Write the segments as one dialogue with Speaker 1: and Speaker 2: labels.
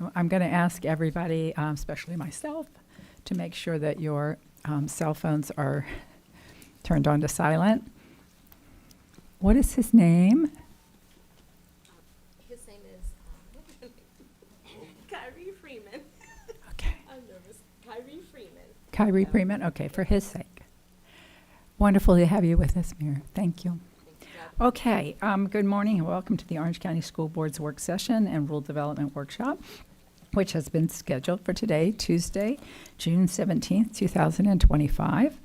Speaker 1: So I'm going to ask everybody, especially myself, to make sure that your cell phones are turned on to silent. What is his name?
Speaker 2: His name is Kyrie Freeman.
Speaker 1: Okay.
Speaker 2: I'm nervous. Kyrie Freeman.
Speaker 1: Kyrie Freeman? Okay, for his sake. Wonderful to have you with us, Mayor. Thank you. Okay, good morning and welcome to the Orange County School Board's work session and Rule Development Workshop, which has been scheduled for today, Tuesday, June 17th, 2025.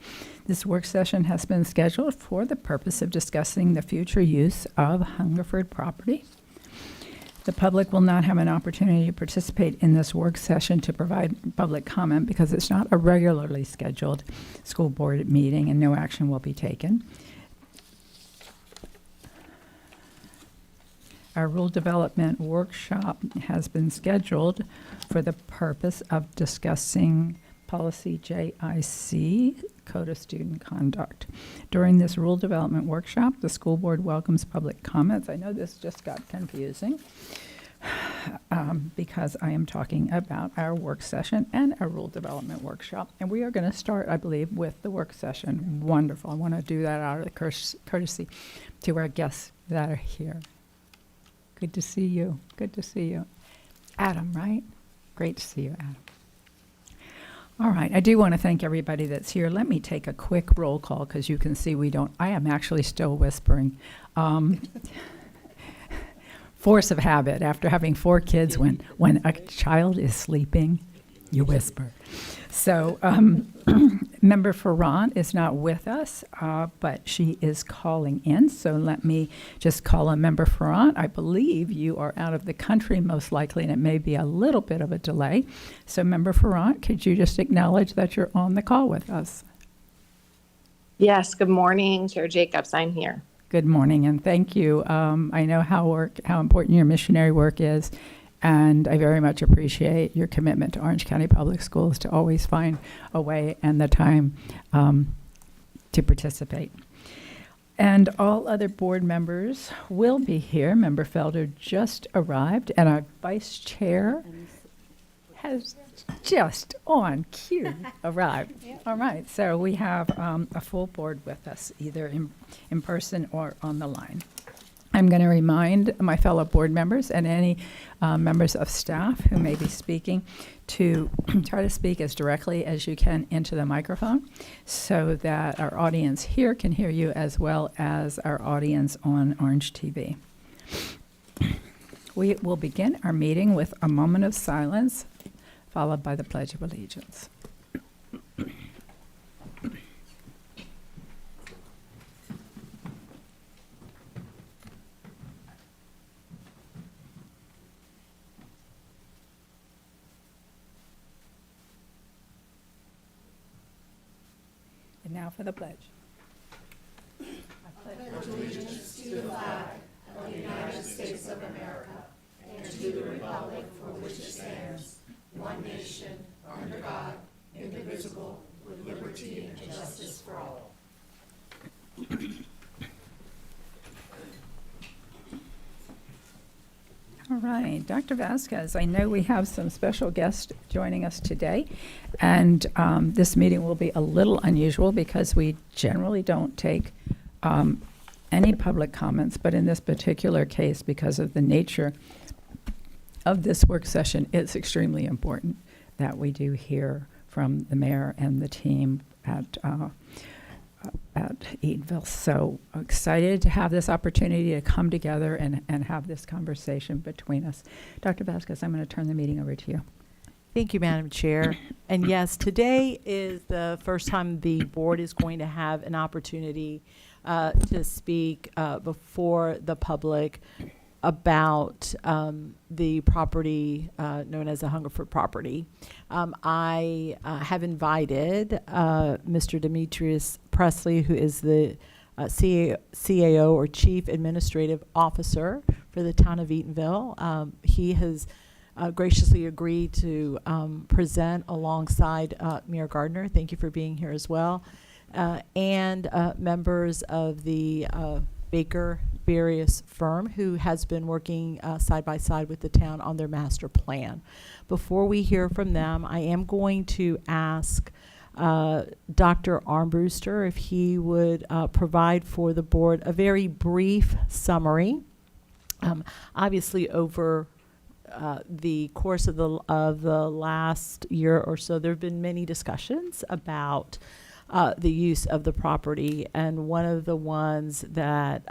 Speaker 1: This work session has been scheduled for the purpose of discussing the future use of Hungerford property. The public will not have an opportunity to participate in this work session to provide public comment because it's not a regularly scheduled school board meeting and no action will be taken. Our Rule Development Workshop has been scheduled for the purpose of discussing Policy JIC, Code of Student Conduct. During this Rule Development Workshop, the school board welcomes public comments. I know this just got confusing because I am talking about our work session and our Rule Development Workshop. And we are going to start, I believe, with the work session. Wonderful. I want to do that out of the courtesy to our guests that are here. Good to see you. Good to see you. Adam, right? Great to see you, Adam. All right. I do want to thank everybody that's here. Let me take a quick roll call because you can see I am actually still whispering. Force of habit. After having 4 kids, when a child is sleeping, you whisper. So Member Ferrant is not with us, but she is calling in. So let me just call on Member Ferrant. I believe you are out of the country most likely, and it may be a little bit of a delay. So Member Ferrant, could you just acknowledge that you're on the call with us?
Speaker 3: Yes, good morning, Chair Jacobs. I'm here.
Speaker 1: Good morning, and thank you. I know how important your missionary work is. And I very much appreciate your commitment to Orange County Public Schools to always find a way and the time to participate. And all other board members will be here. Member Felder just arrived, and our vice chair has just on cue arrived. All right, so we have a full board with us, either in person or on the line. I'm going to remind my fellow board members and any members of staff who may be speaking to try to speak as directly as you can into the microphone so that our audience here can hear you as well as our audience on Orange TV. We will begin our meeting with a moment of silence followed by the Pledge of Allegiance. And now for the pledge.
Speaker 4: I pledge allegiance to the flag of the United States of America and to the republic for which it stands, one nation, under God, indivisible, with liberty and justice for all.
Speaker 1: All right, Dr. Vasquez, I know we have some special guests joining us today, and this meeting will be a little unusual because we generally don't take any public comments, but in this particular case, because of the nature of this work session, it's extremely important that we do hear from the mayor and the team at Eatonville. So excited to have this opportunity to come together and have this conversation between us. Dr. Vasquez, I'm going to turn the meeting over to you.
Speaker 5: Thank you, Madam Chair. And yes, today is the first time the board is going to have an opportunity to speak before the public about the property known as the Hungerford property. I have invited Mr. Demetrius Presley, who is the CAO or Chief Administrative Officer for the town of Eatonville. He has graciously agreed to present alongside Mayor Gardner. Thank you for being here as well. And members of the Baker various firm who has been working side by side with the town on their master plan. Before we hear from them, I am going to ask Dr. Armbruster if he would provide for the board a very brief summary. Obviously, over the course of the last year or so, there have been many discussions about the use of the property, and one of the ones that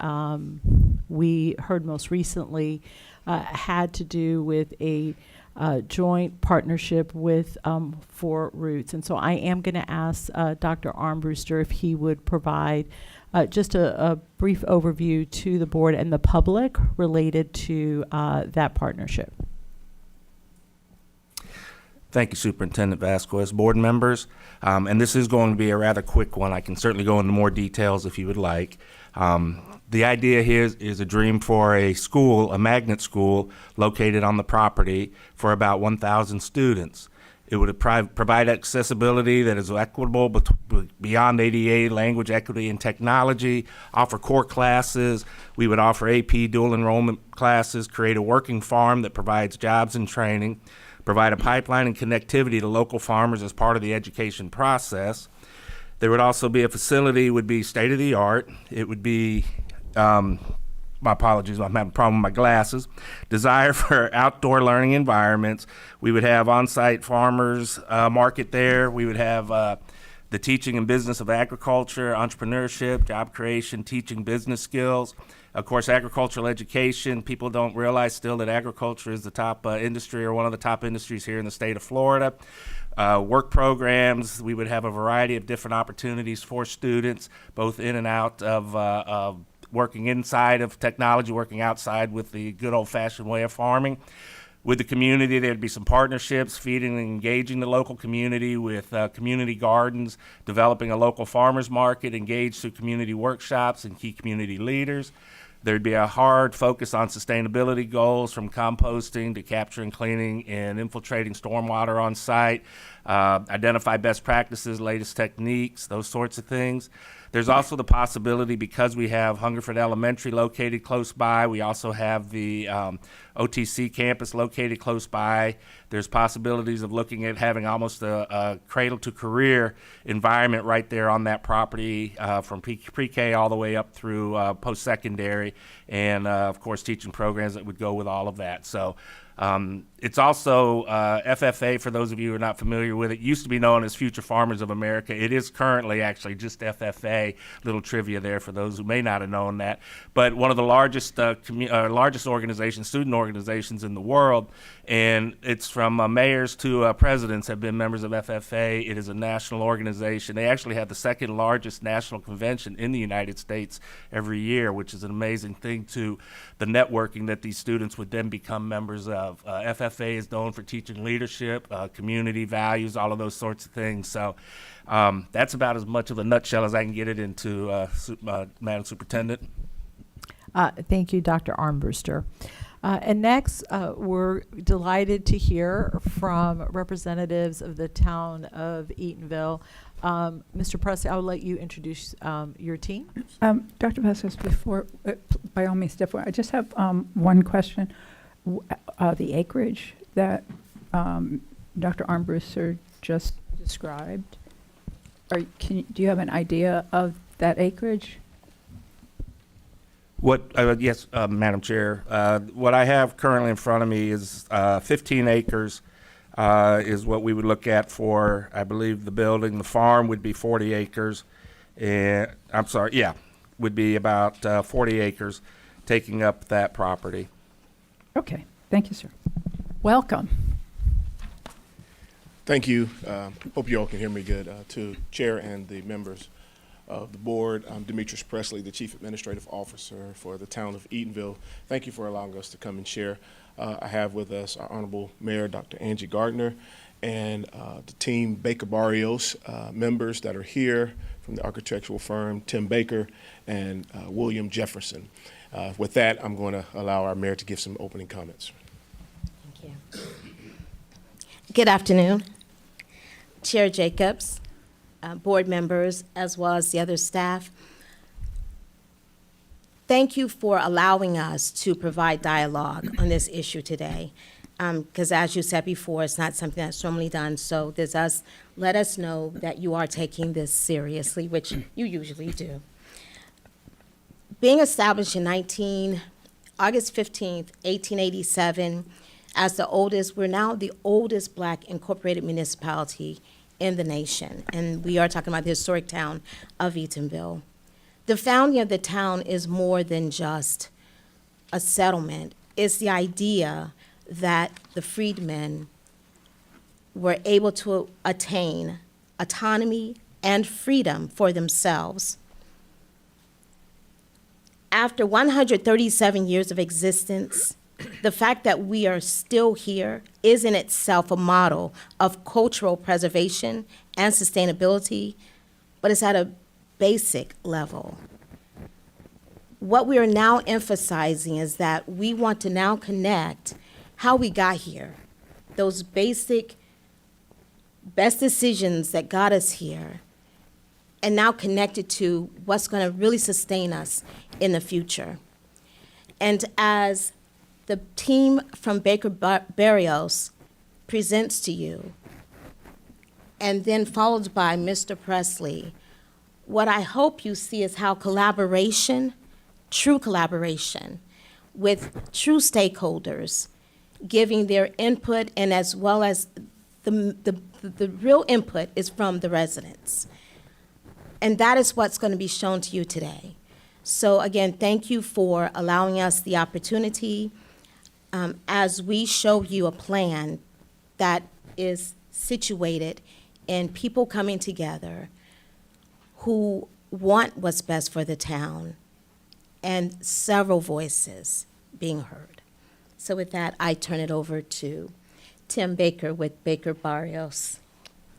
Speaker 5: we heard most recently had to do with a joint partnership with Four Roots. And so I am going to ask Dr. Armbruster if he would provide just a brief overview to the board and the public related to that partnership.
Speaker 6: Thank you, Superintendent Vasquez, board members. And this is going to be a rather quick one. I can certainly go into more details if you would like. The idea here is a dream for a school, a magnet school, located on the property for about 1,000 students. It would provide accessibility that is equitable beyond ADA, language equity and technology, offer core classes. We would offer AP dual enrollment classes, create a working farm that provides jobs and training, provide a pipeline and connectivity to local farmers as part of the education process. There would also be a facility, would be state-of-the-art. It would be, my apologies, I'm having a problem with my glasses. Desire for outdoor learning environments. We would have on-site farmers market there. We would have the teaching and business of agriculture, entrepreneurship, job creation, teaching business skills. Of course, agricultural education. People don't realize still that agriculture is the top industry, or one of the top industries here in the state of Florida. Work programs. We would have a variety of different opportunities for students, both in and out of working inside of technology, working outside with the good old-fashioned way of farming. With the community, there'd be some partnerships, feeding and engaging the local community with community gardens, developing a local farmers market, engaged through community workshops and key community leaders. There'd be a hard focus on sustainability goals, from composting to capturing, cleaning, and infiltrating stormwater on site, identify best practices, latest techniques, those sorts of things. There's also the possibility, because we have Hungerford Elementary located close by, we also have the OTC campus located close by. There's possibilities of looking at having almost a cradle to career environment right there on that property, from pre-K all the way up through post-secondary, and of course teaching programs that would go with all of that. So it's also FFA, for those of you who are not familiar with it. Used to be known as Future Farmers of America. It is currently actually just FFA. Little trivia there for those who may not have known that. But one of the largest organizations, student organizations in the world, and it's from mayors to presidents have been members of FFA. It is a national organization. They actually have the second largest national convention in the United States every year, which is an amazing thing, to the networking that these students would then become members of. FFA is known for teaching leadership, community values, all of those sorts of things. So that's about as much of a nutshell as I can get it into, Madam Superintendent.
Speaker 5: Thank you, Dr. Armbruster. And next, we're delighted to hear from representatives of the town of Eatonville. Mr. Presley, I will let you introduce your team.
Speaker 1: Dr. Vasquez, before, by all means, step forward. I just have one question. The acreage that Dr. Armbruster just described, do you have an idea of that acreage?
Speaker 6: Yes, Madam Chair. What I have currently in front of me is 15 acres is what we would look at for, I believe, the building. The farm would be 40 acres. Would be about 40 acres taking up that property.
Speaker 1: Okay, thank you, sir. Welcome.
Speaker 7: Thank you. Hope you all can hear me good. To Chair and the members of the board, I'm Demetrius Presley, the Chief Administrative Officer for the town of Eatonville. Thank you for allowing us to come and share. I have with us our Honorable Mayor, Dr. Angie Gardner, and the team Baker Barrios members that are here from the architectural firm, Tim Baker and William Jefferson. With that, I'm going to allow our mayor to give some opening comments.
Speaker 2: Thank you. Good afternoon, Chair Jacobs, board members, as well as the other staff. thank you for allowing us to provide dialogue on this issue today. Because as you said before, it's not something that's normally done. So let us know that you are taking this seriously, which you usually do. Being established in August 15th, 1887, we're now the oldest Black incorporated municipality in the nation. And we are talking about the historic town of Eatonville. The founding of the town is more than just a settlement. It's the idea that the freedmen were able to attain autonomy and freedom for themselves. After 137 years of existence, the fact that we are still here is in itself a model of cultural preservation and sustainability, but it's at a basic level. What we are now emphasizing is that we want to now connect how we got here, those basic best decisions that got us here, and now connect it to what's going to really sustain us in the future. And as the team from Baker Barrios presents to you, and then followed by Mr. Presley, what I hope you see is how collaboration, true collaboration, with true stakeholders, giving their input, and as well as the real input is from the residents. And that is what's going to be shown to you today. So again, thank you for allowing us the opportunity as we show you a plan that is situated in people coming together who want what's best for the town and several voices being heard. So with that, I turn it over to Tim Baker with Baker Barrios.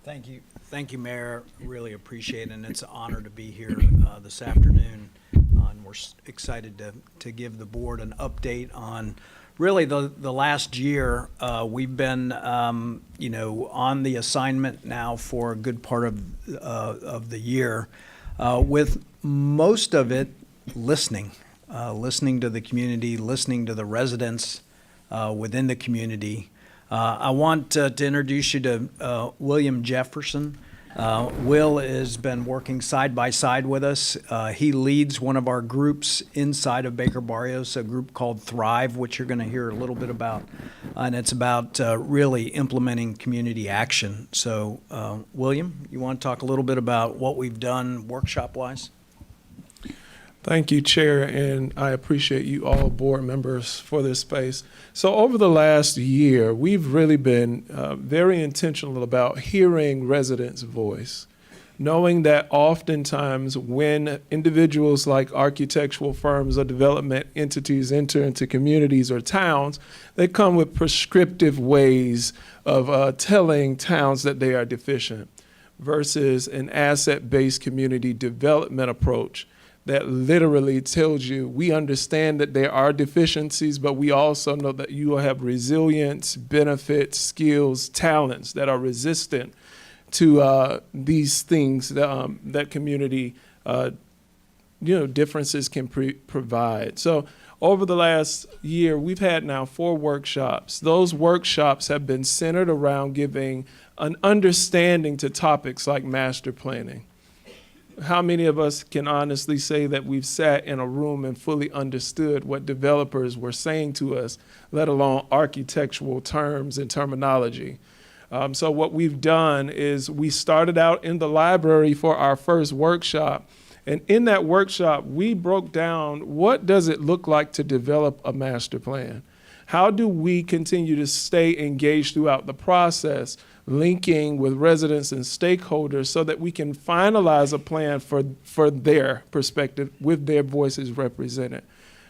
Speaker 8: Thank you. Thank you, Mayor. Really appreciate it, and it's an honor to be here this afternoon. And we're excited to give the board an update on really the last year. We've been, on the assignment now for a good part of the year, with most of it listening to the community, listening to the residents within the community. I want to introduce you to William Jefferson. Will has been working side by side with us. He leads one of our groups inside of Baker Barrios, a group called Thrive, which you're going to hear a little bit about. And it's about really implementing community action. So, William, you want to talk a little bit about what we've done workshop-wise?
Speaker 9: Thank you, Chair, and I appreciate you all board members for this space. So over the last year, we've really been very intentional about hearing residents' voice, knowing that oftentimes when individuals like architectural firms or development entities enter into communities or towns, they come with prescriptive ways of telling towns that they are deficient versus an asset-based community development approach that literally tells you, we understand that there are deficiencies, but we also know that you have resilience, benefits, skills, talents that are resistant to these things that community, differences can provide. So over the last year, we've had now 4 workshops. Those workshops have been centered around giving an understanding to topics like master planning. How many of us can honestly say that we've sat in a room and fully understood what developers were saying to us, let alone architectural terms and terminology? So what we've done is we started out in the library for our first workshop. And in that workshop, we broke down what does it look like to develop a master plan? How do we continue to stay engaged throughout the process, linking with residents and stakeholders so that we can finalize a plan for their perspective with their voices represented?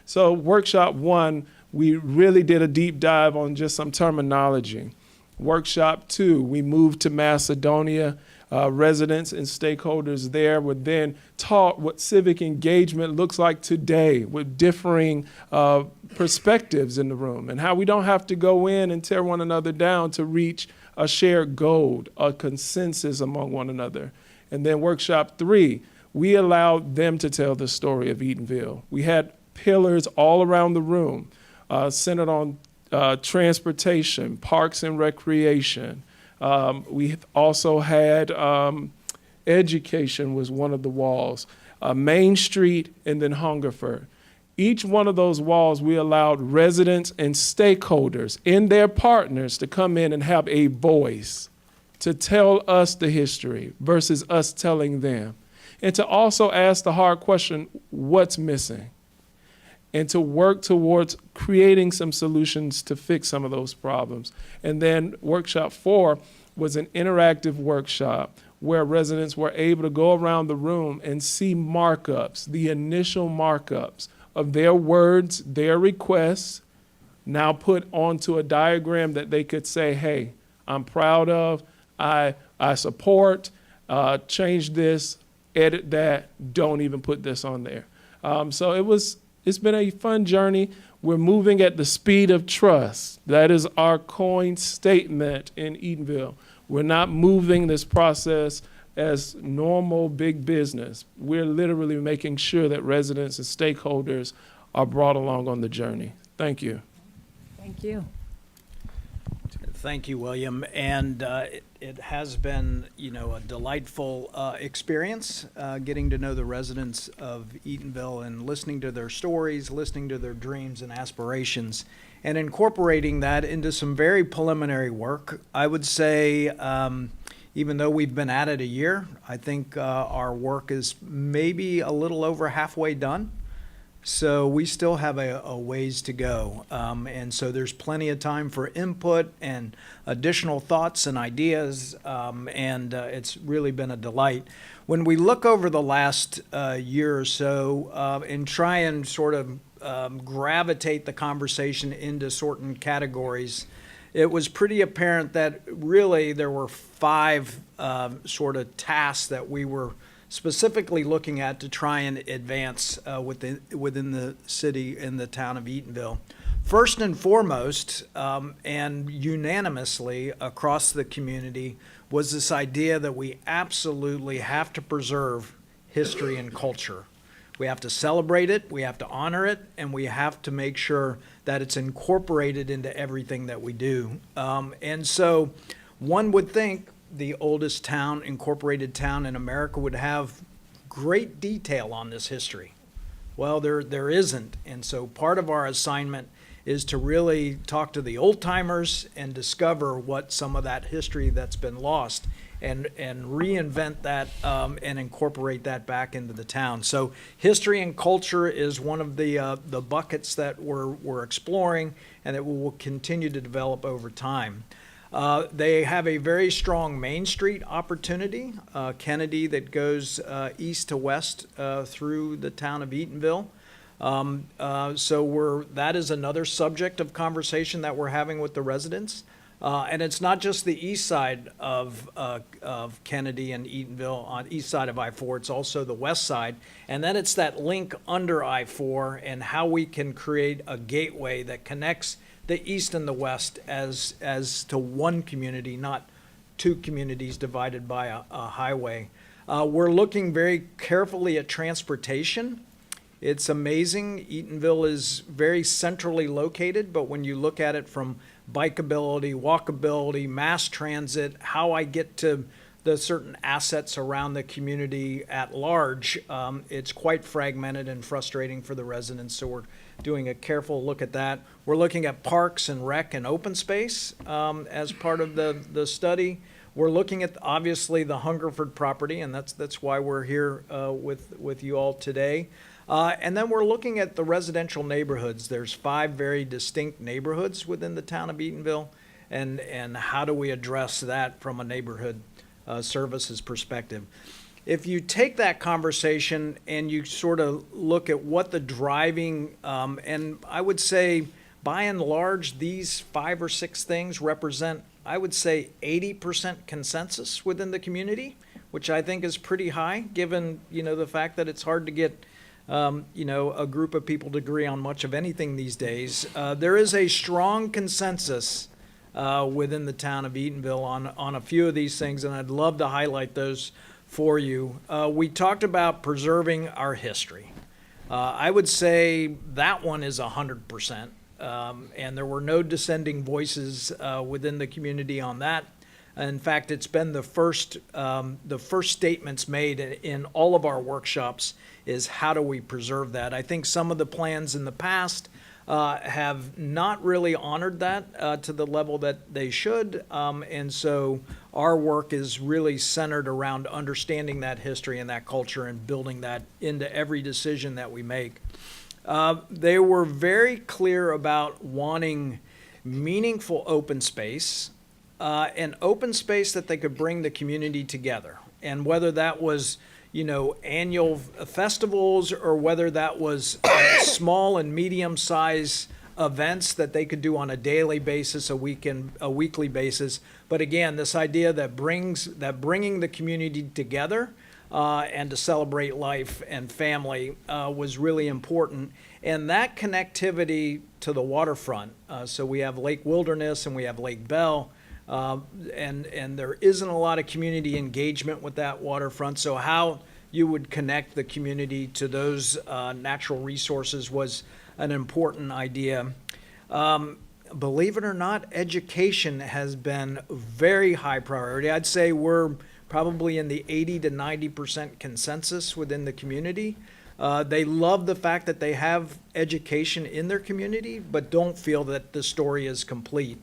Speaker 9: So workshop 1, we really did a deep dive on just some terminology. Workshop 2, we moved to Macedonia. Residents and stakeholders there would then taught what civic engagement looks like today with differing perspectives in the room and how we don't have to go in and tear one another down to reach a shared goal, a consensus among one another. And then workshop 3, we allowed them to tell the story of Eatonville. We had pillars all around the room, centered on transportation, parks and recreation. We also had education was one of the walls, Main Street, and then Hungerford. Each one of those walls, we allowed residents and stakeholders and their partners to come in and have a voice to tell us the history versus us telling them. And to also ask the hard question, what's missing? And to work towards creating some solutions to fix some of those problems. And then workshop 4 was an interactive workshop where residents were able to go around the room and see markups, the initial markups of their words, their requests, now put onto a diagram that they could say, hey, I'm proud of, I support, change this, edit that, don't even put this on there. So it's been a fun journey. We're moving at the speed of trust. That is our coined statement in Eatonville. We're not moving this process as normal big business. We're literally making sure that residents and stakeholders are brought along on the journey. Thank you.
Speaker 1: Thank you.
Speaker 8: Thank you, William. And it has been, a delightful experience getting to know the residents of Eatonville and listening to their stories, listening to their dreams and aspirations, and incorporating that into some very preliminary work. I would say, even though we've been at it a year, I think our work is maybe a little over halfway done. So we still have a ways to go. And so there's plenty of time for input and additional thoughts and ideas. And it's really been a delight. When we look over the last year or so and try and sort of gravitate the conversation into certain categories, it was pretty apparent that really there were 5 sort of tasks that we were specifically looking at to try and advance within the city and the town of Eatonville. First and foremost, and unanimously across the community, was this idea that we absolutely have to preserve history and culture. We have to celebrate it, we have to honor it, and we have to make sure that it's incorporated into everything that we do. And so one would think the oldest town, incorporated town in America, would have great detail on this history. Well, there isn't. And so part of our assignment is to really talk to the old timers and discover what some of that history that's been lost and reinvent that and incorporate that back into the town. So history and culture is one of the buckets that we're exploring and that we will continue to develop over time. They have a very strong Main Street opportunity, Kennedy, that goes east to west through the town of Eatonville. So that is another subject of conversation that we're having with the residents. And it's not just the east side of Kennedy and Eatonville, on east side of I-4, it's also the west side. And then it's that link under I-4 and how we can create a gateway that connects the east and the west as to one community, not 2 communities divided by a highway. We're looking very carefully at transportation. It's amazing. Eatonville is very centrally located, but when you look at it from bikeability, walkability, mass transit, how I get to the certain assets around the community at large, it's quite fragmented and frustrating for the residents. So we're doing a careful look at that. We're looking at parks and rec and open space as part of the study. We're looking at, obviously, the Hungerford property, and that's why we're here with you all today. And then we're looking at the residential neighborhoods. There's 5 very distinct neighborhoods within the town of Eatonville, and how do we address that from a neighborhood services perspective. If you take that conversation and you sort of look at what the driving, and I would say by and large, these 5 or 6 things represent, I would say, 80% consensus within the community, which I think is pretty high, given, the fact that it's hard to get a group of people to agree on much of anything these days. There is a strong consensus within the town of Eatonville on a few of these things, and I'd love to highlight those for you. We talked about preserving our history. I would say that one is 100%. And there were no dissenting voices within the community on that. In fact, it's been the first statements made in all of our workshops is how do we preserve that? I think some of the plans in the past have not really honored that to the level that they should. And so our work is really centered around understanding that history and that culture and building that into every decision that we make. They were very clear about wanting meaningful open space, and open space that they could bring the community together. And whether that was, annual festivals or whether that was small and medium-sized events that they could do on a daily basis, a weekly basis. But again, this idea that bringing the community together and to celebrate life and family was really important. And that connectivity to the waterfront. So we have Lake Wilderness and we have Lake Bell. And there isn't a lot of community engagement with that waterfront. So how you would connect the community to those natural resources was an important idea. Believe it or not, education has been very high priority. I'd say we're probably in the 80 to 90% consensus within the community. They love the fact that they have education in their community, but don't feel that the story is complete.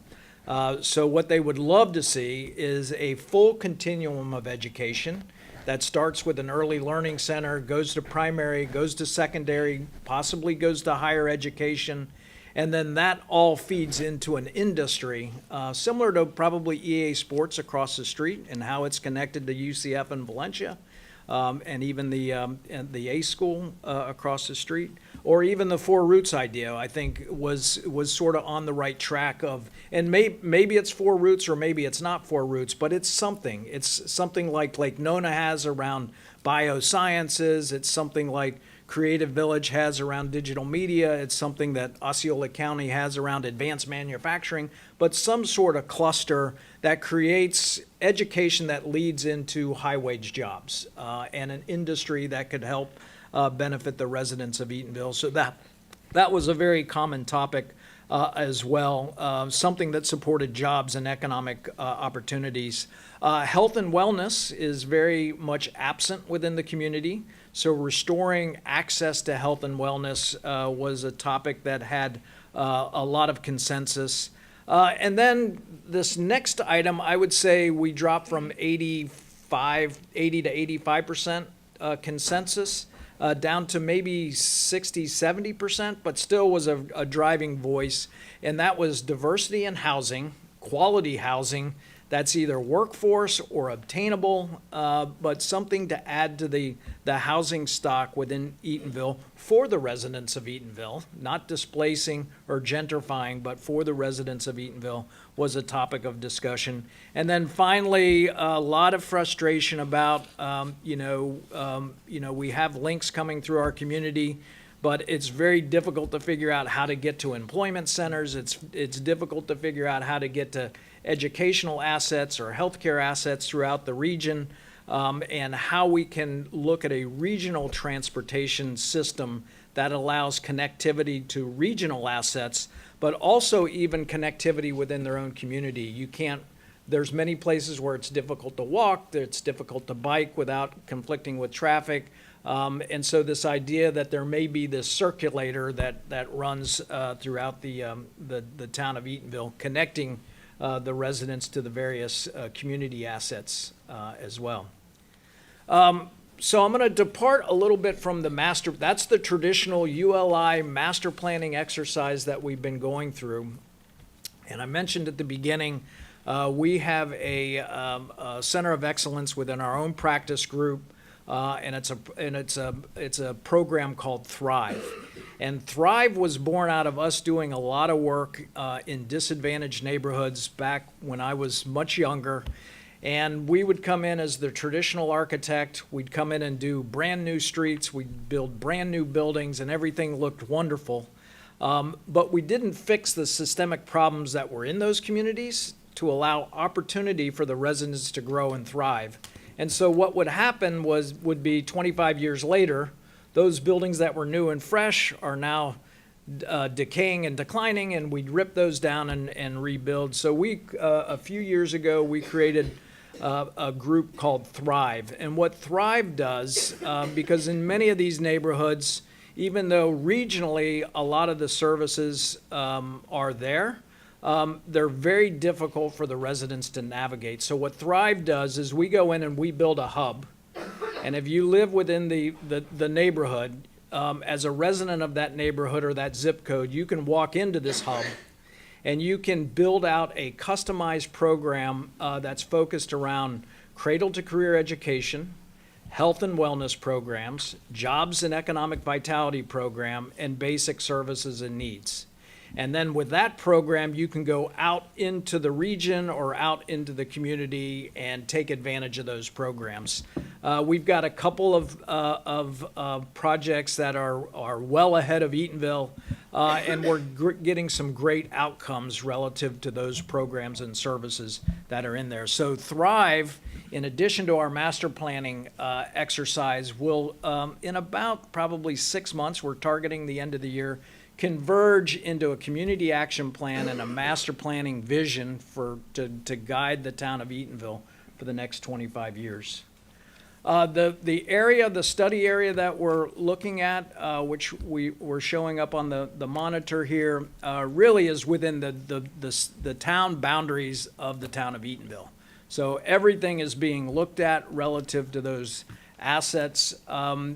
Speaker 8: So what they would love to see is a full continuum of education that starts with an early learning center, goes to primary, goes to secondary, possibly goes to higher education, and then that all feeds into an industry similar to probably EA Sports across the street and how it's connected to UCF and Valencia. And even the A school across the street, or even the Four Roots idea, I think was sort of on the right track of, and maybe it's Four Roots or maybe it's not Four Roots, but it's something. It's something like Lake Nona has around biosciences. It's something like Creative Village has around digital media. It's something that Osceola County has around advanced manufacturing, but some sort of cluster that creates education that leads into high-wage jobs and an industry that could help benefit the residents of Eatonville. So that was a very common topic as well, something that supported jobs and economic opportunities. Health and wellness is very much absent within the community. So restoring access to health and wellness was a topic that had a lot of consensus. And then this next item, I would say we dropped from 80 to 85% consensus down to maybe 60, 70%, but still was a driving voice. And that was diversity in housing, quality housing, that's either workforce or obtainable, but something to add to the housing stock within Eatonville for the residents of Eatonville, not displacing or gentrifying, but for the residents of Eatonville was a topic of discussion. And then finally, a lot of frustration about, we have links coming through our community, but it's very difficult to figure out how to get to employment centers. It's difficult to figure out how to get to educational assets or healthcare assets throughout the region, and how we can look at a regional transportation system that allows connectivity to regional assets, but also even connectivity within their own community. There's many places where it's difficult to walk, it's difficult to bike without conflicting with traffic. And so this idea that there may be this circulator that runs throughout the town of Eatonville, connecting the residents to the various community assets as well. So I'm going to depart a little bit from that's the traditional ULI master planning exercise that we've been going through. And I mentioned at the beginning, we have a center of excellence within our own practice group, and it's a program called Thrive. And Thrive was born out of us doing a lot of work in disadvantaged neighborhoods back when I was much younger. And we would come in as the traditional architect. We'd come in and do brand new streets. We'd build brand new buildings, and everything looked wonderful. But we didn't fix the systemic problems that were in those communities to allow opportunity for the residents to grow and thrive. And so what would happen would be 25 years later, those buildings that were new and fresh are now decaying and declining, and we rip those down and rebuild. So a few years ago, we created a group called Thrive. And what Thrive does, because in many of these neighborhoods, even though regionally a lot of the services are there, they're very difficult for the residents to navigate. So what Thrive does is we go in and we build a hub. And if you live within the neighborhood, as a resident of that neighborhood or that zip code, you can walk into this hub and you can build out a customized program that's focused around cradle to career education, health and wellness programs, jobs and economic vitality program, and basic services and needs. And then with that program, you can go out into the region or out into the community and take advantage of those programs. We've got a couple of projects that are well ahead of Eatonville, and we're getting some great outcomes relative to those programs and services that are in there. So Thrive, in addition to our master planning exercise, will, in about probably 6 months, we're targeting the end of the year, converge into a community action plan and a master planning vision to guide the town of Eatonville for the next 25 years. The study area that we're looking at, which we're showing up on the monitor here, really is within the town boundaries of the town of Eatonville. So everything is being looked at relative to those assets.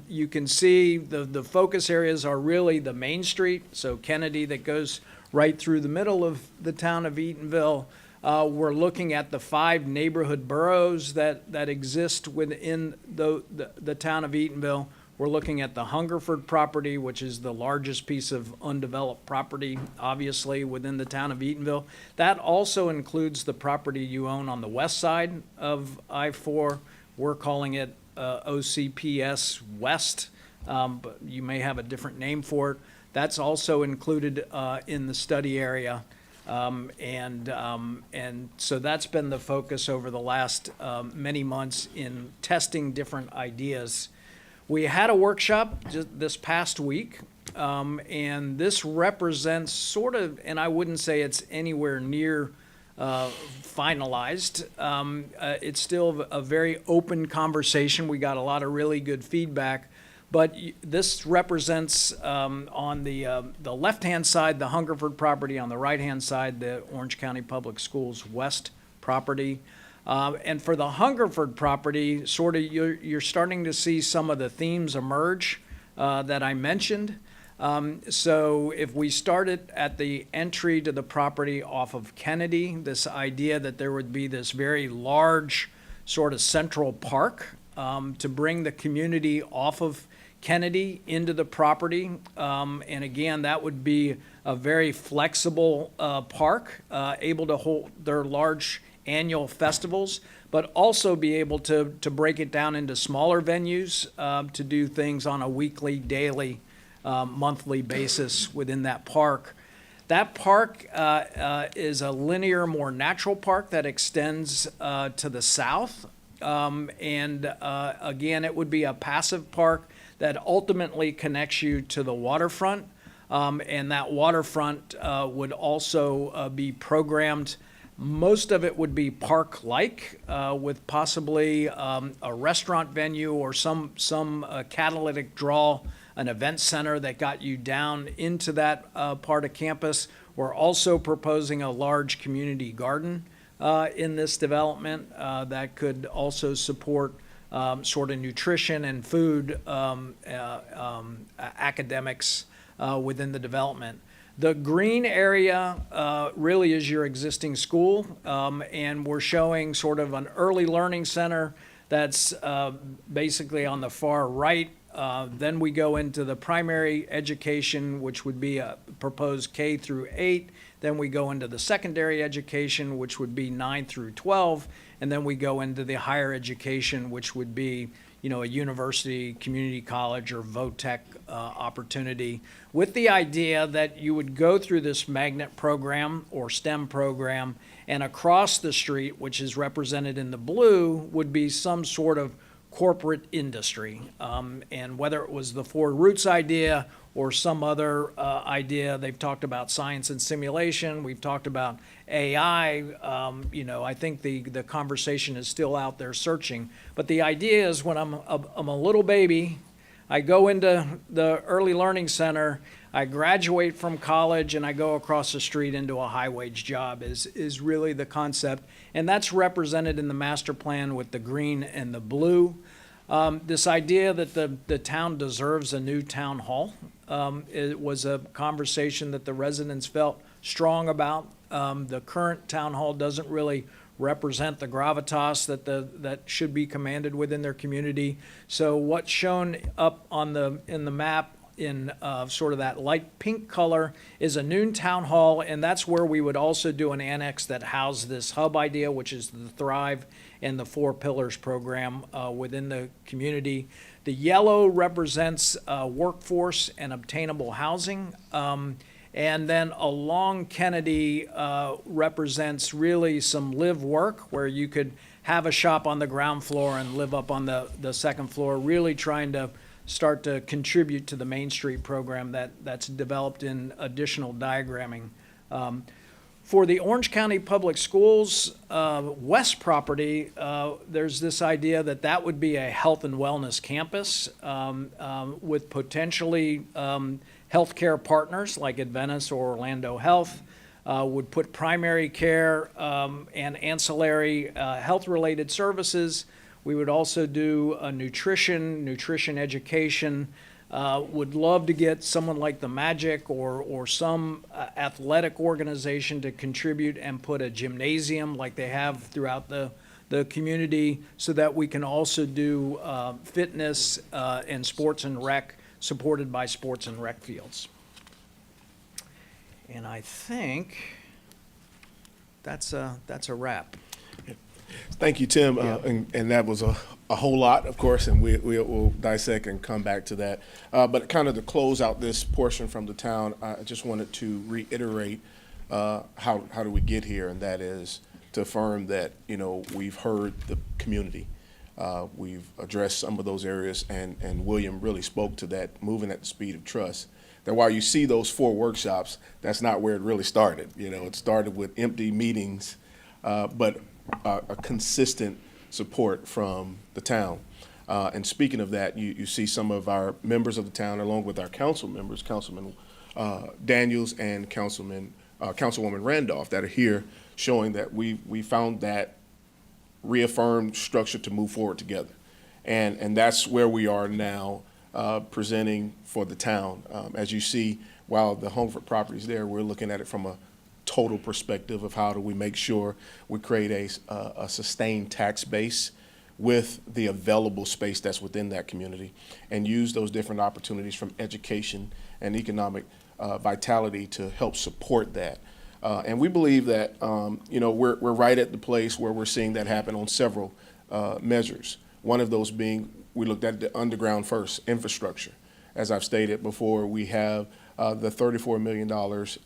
Speaker 8: You can see the focus areas are really the Main Street, so Kennedy that goes right through the middle of the town of Eatonville. We're looking at the 5 neighborhood boroughs that exist within the town of Eatonville. We're looking at the Hungerford property, which is the largest piece of undeveloped property, obviously, within the town of Eatonville. That also includes the property you own on the west side of I-4. We're calling it OCPS West, but you may have a different name for it. That's also included in the study area. And so that's been the focus over the last many months in testing different ideas. We had a workshop just this past week, and this represents sort of, and I wouldn't say it's anywhere near finalized. It's still a very open conversation. We got a lot of really good feedback, but this represents on the left-hand side, the Hungerford property, on the right-hand side, the Orange County Public Schools West property. And for the Hungerford property, sort of you're starting to see some of the themes emerge that I mentioned. So if we started at the entry to the property off of Kennedy, this idea that there would be this very large sort of central park to bring the community off of Kennedy into the property. And again, that would be a very flexible park, able to hold their large annual festivals, but also be able to break it down into smaller venues to do things on a weekly, daily, monthly basis within that park. That park is a linear, more natural park that extends to the south. And again, it would be a passive park that ultimately connects you to the waterfront. And that waterfront would also be programmed. Most of it would be park-like, with possibly a restaurant venue or some catalytic draw, an event center that got you down into that part of campus. We're also proposing a large community garden in this development that could also support sort of nutrition and food academics within the development. The green area really is your existing school, and we're showing sort of an early learning center that's basically on the far right. Then we go into the primary education, which would be a proposed K through 8. Then we go into the secondary education, which would be 9 through 12. And then we go into the higher education, which would be, a university, community college, or VOTEC opportunity, with the idea that you would go through this magnet program or STEM program, and across the street, which is represented in the blue, would be some sort of corporate industry. And whether it was the Four Roots idea or some other idea, they've talked about science and simulation, we've talked about AI. I think the conversation is still out there searching. But the idea is when I'm a little baby, I go into the early learning center, I graduate from college, and I go across the street into a high-wage job is really the concept. And that's represented in the master plan with the green and the blue. This idea that the town deserves a new town hall, it was a conversation that the residents felt strong about. The current town hall doesn't really represent the gravitas that should be commanded within their community. So what's shown up in the map in sort of that light pink color is a new town hall, and that's where we would also do an annex that housed this hub idea, which is the Thrive and the Four Pillars program within the community. The yellow represents workforce and obtainable housing. And then along Kennedy represents really some live work where you could have a shop on the ground floor and live up on the second floor, really trying to start to contribute to the Main Street program that's developed in additional diagramming. For the Orange County Public Schools West property, there's this idea that would be a health and wellness campus with potentially healthcare partners like Adventist or Orlando Health, would put primary care and ancillary health-related services. We would also do nutrition education. Would love to get someone like the Magic or some athletic organization to contribute and put a gymnasium like they have throughout the community, so that we can also do fitness and sports and rec supported by sports and rec fields. And I think that's a wrap.
Speaker 7: Thank you, Tim. And that was a whole lot, of course, and we'll dissect and come back to that. But kind of to close out this portion from the town, I just wanted to reiterate how do we get here, and that is to affirm that, we've heard the community. We've addressed some of those areas, and William really spoke to that, moving at the speed of trust. That while you see those 4 workshops, that's not where it really started. It started with empty meetings, but a consistent support from the town. And speaking of that, you see some of our members of the town, along with our council members, Councilman Daniels and Councilwoman Randolph, that are here, showing that we found that reaffirmed structure to move forward together. And that's where we are now, presenting for the town. As you see, while the Hungerford property is there, we're looking at it from a total perspective of how do we make sure we create a sustained tax base with the available space that's within that community, and use those different opportunities from education and economic vitality to help support that. And we believe that we're right at the place where we're seeing that happen on several measures. One of those being, we looked at the underground first, infrastructure. As I've stated before, we have the $34 million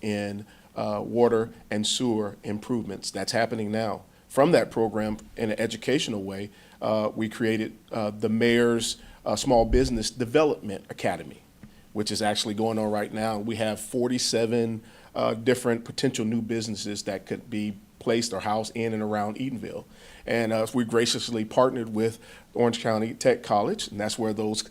Speaker 7: in water and sewer improvements that's happening now. From that program, in an educational way, we created the mayor's Small Business Development Academy, which is actually going on right now. We have 47 different potential new businesses that could be placed or housed in and around Eatonville. And we graciously partnered with Orange County Tech College, and that's where those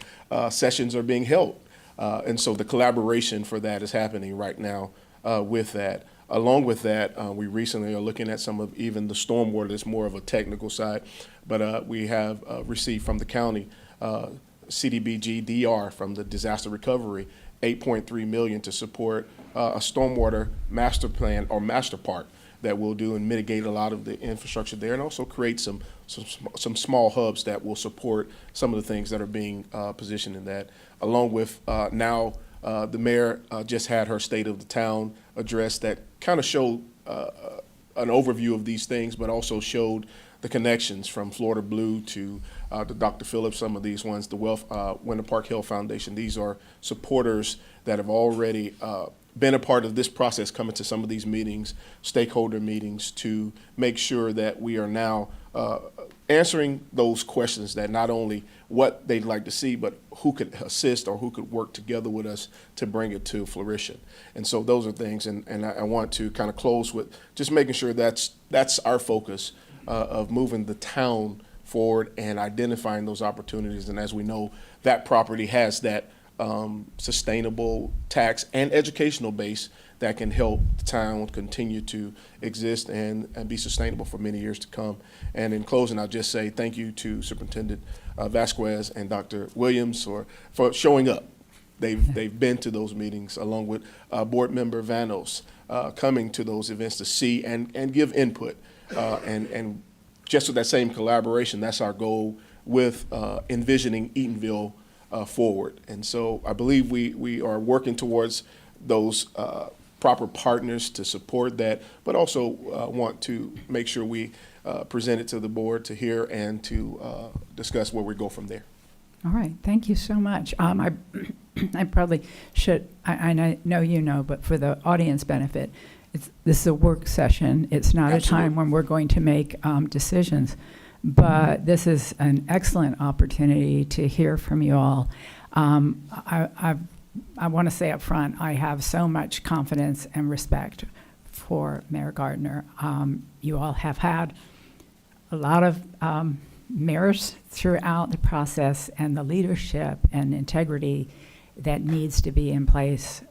Speaker 7: sessions are being held. And so the collaboration for that is happening right now with that. Along with that, we recently are looking at some of even the stormwater that's more of a technical side, but we have received from the county CDBG DR from the disaster recovery, $8.3 million to support a stormwater master plan or master park that will do and mitigate a lot of the infrastructure there, and also create some small hubs that will support some of the things that are being positioned in that. Along with now the mayor just had her State of the Town address that kind of showed an overview of these things, but also showed the connections from Florida Blue to the Dr. Phillips, some of these ones, the Winter Park Health Foundation. These are supporters that have already been a part of this process, coming to some of these meetings, stakeholder meetings, to make sure that we are now answering those questions, that not only what they'd like to see, but who could assist or who could work together with us to bring it to fruition. And so those are things, and I want to kind of close with just making sure that's our focus of moving the town forward and identifying those opportunities. And as we know, that property has that sustainable tax and educational base that can help the town continue to exist and be sustainable for many years to come. And in closing, I'll just say thank you to Superintendent Vasquez and Dr. Williams for showing up. They've been to those meetings, along with Board Member Vanos, coming to those events to see and give input. And just with that same collaboration, that's our goal with envisioning Eatonville forward. And so I believe we are working towards those proper partners to support that, but also want to make sure we present it to the board to hear and to discuss where we go from there.
Speaker 1: All right, thank you so much. I probably should, I know you know, but for the audience benefit, this is a work session. It's not
Speaker 7: Absolutely.
Speaker 1: a time when we're going to make decisions, but this is an excellent opportunity to hear from you all. I want to say up front, I have so much confidence and respect for Mayor Gardner. You all have had a lot of mayors throughout the process, and the leadership and integrity that needs to be in place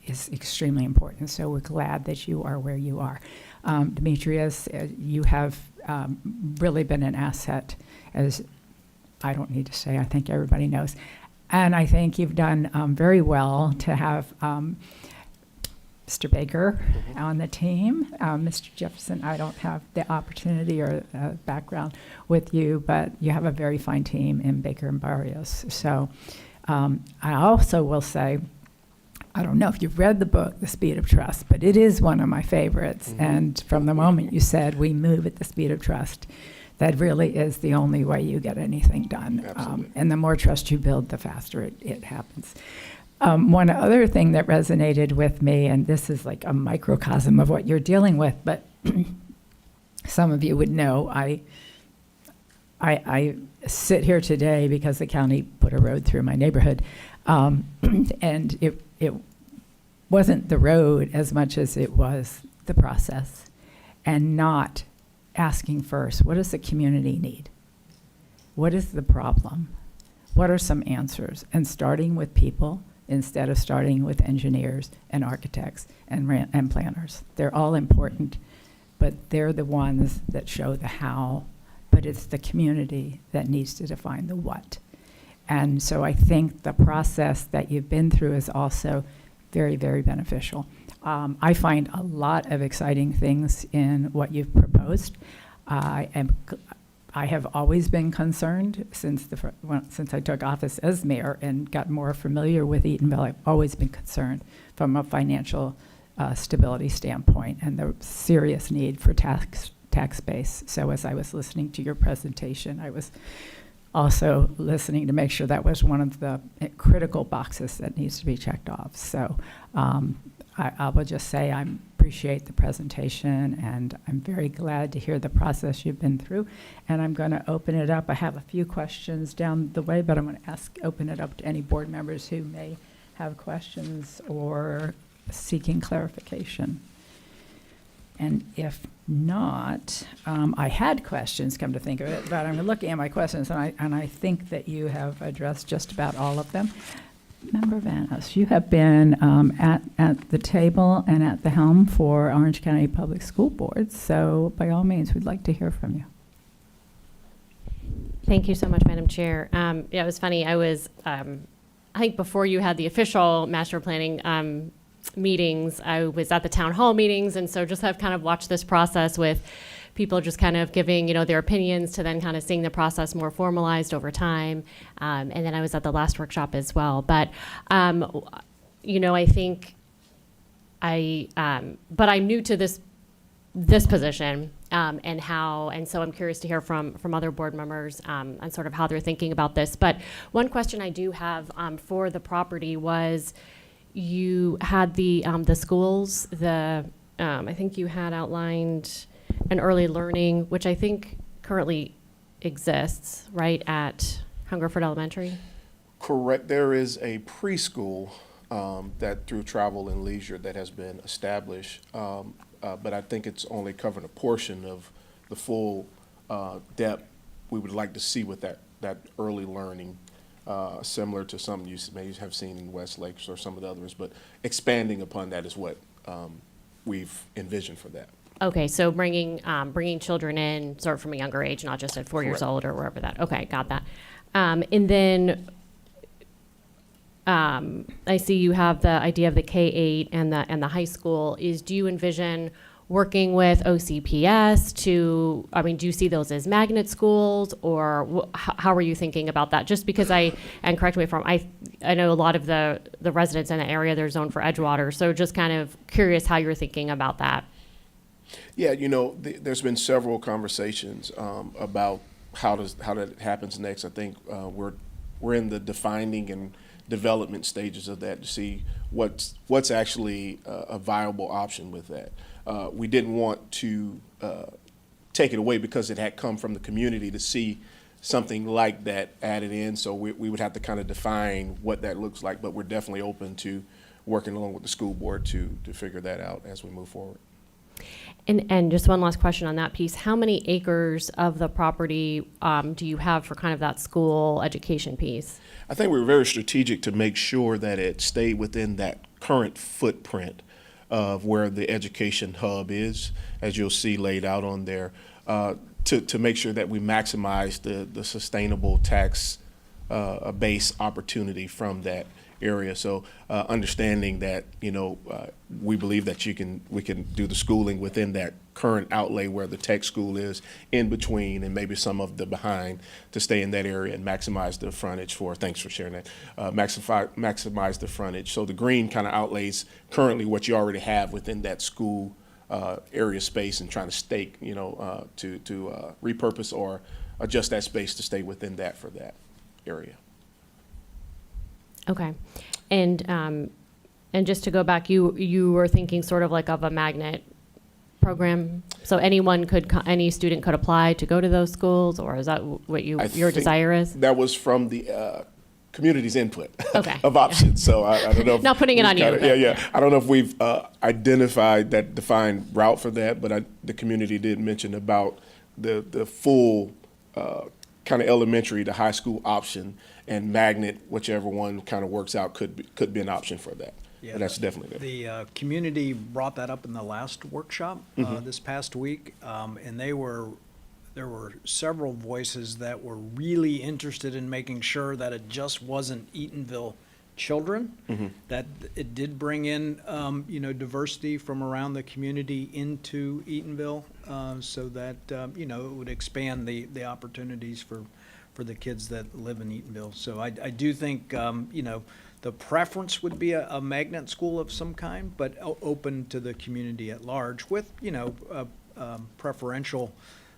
Speaker 1: is extremely important. So we're glad that you are where you are. Demetrius, you have really been an asset, as I don't need to say, I think everybody knows. And I think you've done very well to have Mr. Baker on the team. Mr. Jefferson, I don't have the opportunity or background with you, but you have a very fine team in Baker and Barrios. So I also will say, I don't know if you've read the book, The Speed of Trust, but it is one of my favorites. And from the moment you said we move at the speed of trust, that really is the only way you get anything done. And the more trust you build, the faster it happens. One other thing that resonated with me, and this is like a microcosm of what you're dealing with, but some of you would know, I sit here today because the county put a road through my neighborhood. And it wasn't the road as much as it was the process, and not asking first, what does the community need? What is the problem? What are some answers? And starting with people instead of starting with engineers and architects and planners. They're all important, but they're the ones that show the how, but it's the community that needs to define the what. And so I think the process that you've been through is also very, very beneficial. I find a lot of exciting things in what you've proposed. I have always been concerned since I took office as mayor and got more familiar with Eatonville. I've always been concerned from a financial stability standpoint and the serious need for tax base. So as I was listening to your presentation, I was also listening to make sure that was one of the critical boxes that needs to be checked off. So I will just say I appreciate the presentation, and I'm very glad to hear the process you've been through. And I'm going to open it up. I have a few questions down the way, but I'm going to open it up to any board members who may have questions or seeking clarification. And if not, I had questions, come to think of it, but I'm looking at my questions, and I think that you have addressed just about all of them. Member Vanos, you have been at the table and at the helm for Orange County Public School Board, so by all means, we'd like to hear from you.
Speaker 10: Thank you so much, Madam Chair. Yeah, it was funny. I was, I think before you had the official master planning meetings, I was at the town hall meetings, and so just have kind of watched this process with people just kind of giving, their opinions, to then kind of seeing the process more formalized over time. And then I was at the last workshop as well. But, I think but I'm new to this position and so I'm curious to hear from other board members on sort of how they're thinking about this. But one question I do have for the property was, you had the schools, I think you had outlined an early learning, which I think currently exists, right, at Hungerford Elementary?
Speaker 7: Correct. There is a preschool that through Travel and Leisure that has been established, but I think it's only covering a portion of the full depth we would like to see with that early learning, similar to something you may have seen in West Lakes or some of the others, but expanding upon that is what we've envisioned for that.
Speaker 10: Okay, so bringing children in sort of from a younger age, not just at 4 years
Speaker 7: Correct.
Speaker 10: old or wherever that. Okay, got that. And then I see you have the idea of the K-8 and the high school. Do you envision working with OCPS do you see those as magnet schools, or how are you thinking about that? Just because and correct me if I know a lot of the residents in the area, they're zoned for Edgewater, so just kind of curious how you're thinking about that.
Speaker 7: Yeah, there's been several conversations about how that happens next. I think we're in the defining and development stages of that to see what's actually a viable option with that. We didn't want to take it away because it had come from the community to see something like that added in. So we would have to kind of define what that looks like, but we're definitely open to working along with the school board to figure that out as we move forward.
Speaker 10: And just one last question on that piece. How many acres of the property do you have for kind of that school education piece?
Speaker 7: I think we were very strategic to make sure that it stayed within that current footprint of where the education hub is, as you'll see laid out on there, to make sure that we maximize the sustainable tax base opportunity from that area. So understanding that, we believe that we can do the schooling within that current outlay where the tech school is, in between and maybe some of the behind, to stay in that area and maximize the frontage thanks for sharing that, maximize the frontage. So the green kind of outlays currently what you already have within that school area space, and trying to stake, to repurpose or adjust that space to stay within that for that area.
Speaker 10: Okay, and just to go back, you were thinking sort of like of a magnet program, so any student could apply to go to those schools, or is that what your desire is?
Speaker 7: That was from the community's input
Speaker 10: Okay.
Speaker 7: of options. So I don't know if
Speaker 10: Not putting it on you, but-
Speaker 7: Yeah. I don't know if we've identified that defined route for that, but the community did mention about the full kind of elementary to high school option, and magnet, whichever one kind of works out, could be an option for that.
Speaker 8: Yeah,
Speaker 7: But that's definitely
Speaker 8: The
Speaker 7: there.
Speaker 8: community brought that up in the last workshop this past week, and there were several voices that were really interested in making sure that it just wasn't Eatonville children, that it did bring in, diversity from around the community into Eatonville, so that, it would expand the opportunities for the kids that live in Eatonville. So I do think, the preference would be a magnet school of some kind, but open to the community at large with, preferential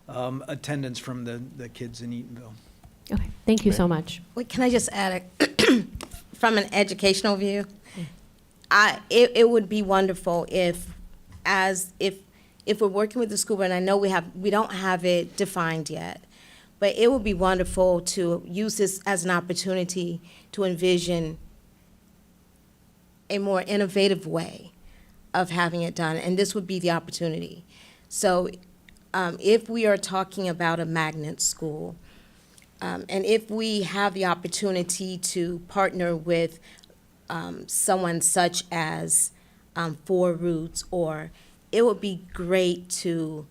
Speaker 8: attendance from the kids in Eatonville.
Speaker 10: Okay, thank you so much.
Speaker 2: Wait, can I just add from an educational view? It would be wonderful if we're working with the school board, and I know we don't have it defined yet, but it would be wonderful to use this as an opportunity to envision a more innovative way of having it done, and this would be the opportunity. So if we are talking about a magnet school, and if we have the opportunity to partner with someone such as Four Roots, or it would be great to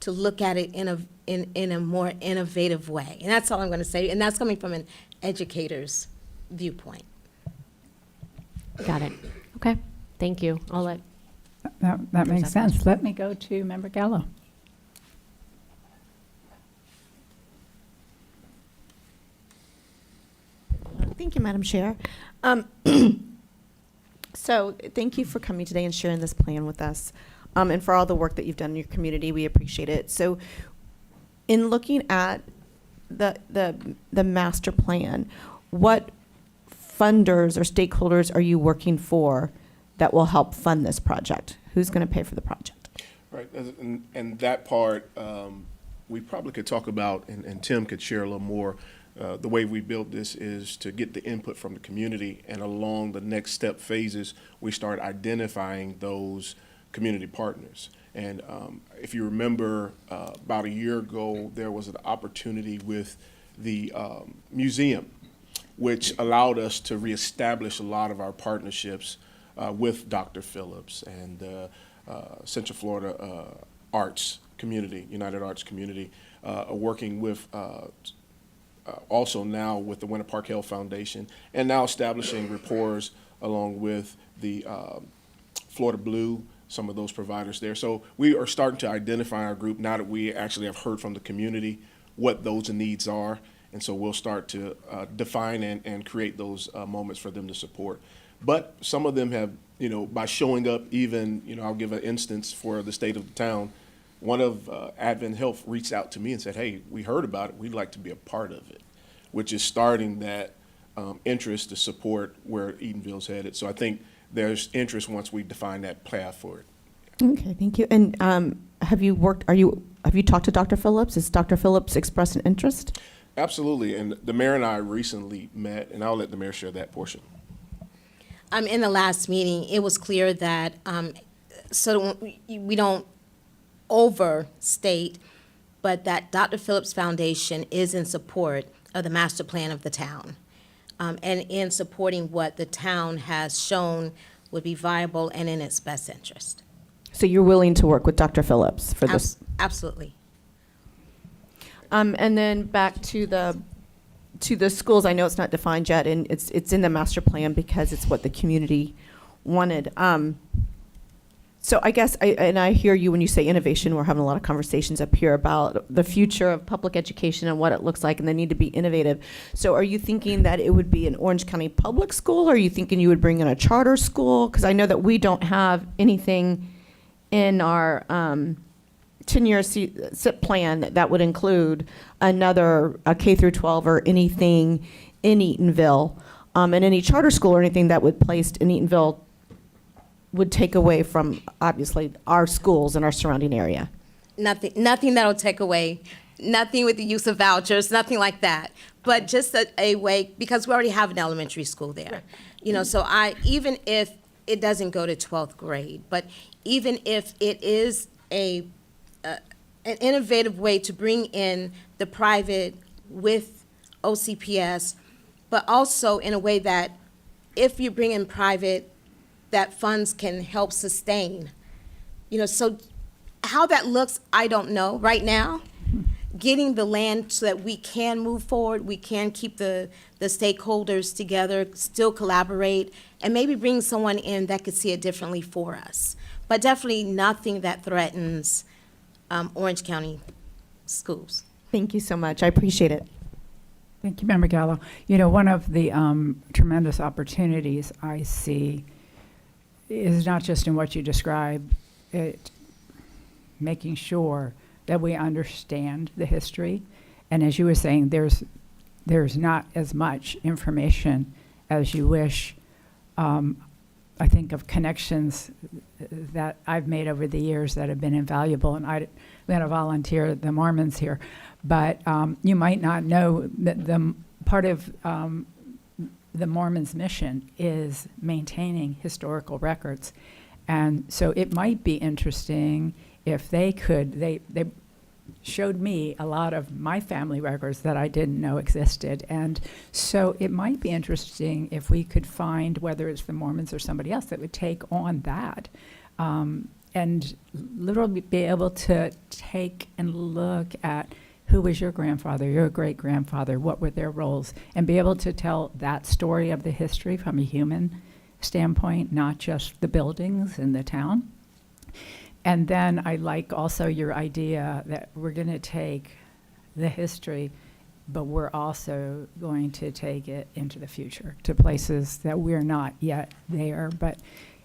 Speaker 2: look at it in a more innovative way. And that's all I'm going to say, and that's coming from an educator's viewpoint.
Speaker 10: Got it. Okay, thank you. I'll let.
Speaker 1: That makes sense. Let me go to Member Gallo.
Speaker 11: Thank you, Madam Chair. So thank you for coming today and sharing this plan with us, and for all the work that you've done in your community. We appreciate it. So in looking at the master plan, what funders or stakeholders are you working for that will help fund this project? Who's going to pay for the project?
Speaker 7: Right, and that part, we probably could talk about, and Tim could share a little more. The way we built this is to get the input from the community, and along the next step phases, we start identifying those community partners. And if you remember, about a year ago, there was an opportunity with the museum, which allowed us to reestablish a lot of our partnerships with Dr. Phillips and Central Florida Arts Community, United Arts Community, working with also now with the Winter Park Health Foundation, and now establishing rapports along with the Florida Blue, some of those providers there. So we are starting to identify our group now that we actually have heard from the community what those needs are. And so we'll start to define and create those moments for them to support. But some of them have, by showing up even, I'll give an instance for the state of the town. One of Advent Health reached out to me and said, hey, we heard about it. We'd like to be a part of it, which is starting that interest to support where Eatonville's headed. So I think there's interest once we define that path for it.
Speaker 11: Okay, thank you. And have you talked to Dr. Phillips? Has Dr. Phillips expressed an interest?
Speaker 7: Absolutely. And the mayor and I recently met, and I'll let the mayor share that portion.
Speaker 2: In the last meeting, it was clear that, so we don't overstate, but that Dr. Phillips Foundation is in support of the master plan of the town, and in supporting what the town has shown would be viable and in its best interest.
Speaker 11: So you're willing to work with Dr. Phillips for this?
Speaker 2: Absolutely.
Speaker 11: And then back to the schools. I know it's not defined yet, and it's in the master plan because it's what the community wanted. So I guess, I hear you when you say innovation. We're having a lot of conversations up here about the future of public education and what it looks like, and they need to be innovative. So are you thinking that it would be an Orange County public school, or are you thinking you would bring in a charter school? Because I know that we don't have anything in our 10-year SIP plan that would include another K through 12 or anything in Eatonville, and any charter school or anything that would placed in Eatonville would take away from, obviously, our schools and our surrounding area.
Speaker 2: Nothing that'll take away, nothing with the use of vouchers, nothing like that. But just a way, because we already have an elementary school there. So even if it doesn't go to 12th grade, but even if it is an innovative way to bring in the private with OCPS, but also in a way that if you bring in private, that funds can help sustain. So how that looks, I don't know right now. Getting the land so that we can move forward, we can keep the stakeholders together, still collaborate, and maybe bring someone in that could see it differently for us. But definitely nothing that threatens Orange County schools.
Speaker 11: Thank you so much. I appreciate it.
Speaker 1: Thank you, Member Gallo. One of the tremendous opportunities I see is not just in what you describe, it making sure that we understand the history. And as you were saying, there's not as much information as you wish. I think of connections that I've made over the years that have been invaluable, and I'm going to volunteer the Mormons here. But you might not know that the part of the Mormons' mission is maintaining historical records. And so it might be interesting if they could, they showed me a lot of my family records that I didn't know existed. And so it might be interesting if we could find, whether it's the Mormons or somebody else, that would take on that and literally be able to take and look at who was your grandfather, your great-grandfather, what were their roles, and be able to tell that story of the history from a human standpoint, not just the buildings in the town. And then I like also your idea that we're going to take the history, but we're also going to take it into the future to places that we're not yet there, but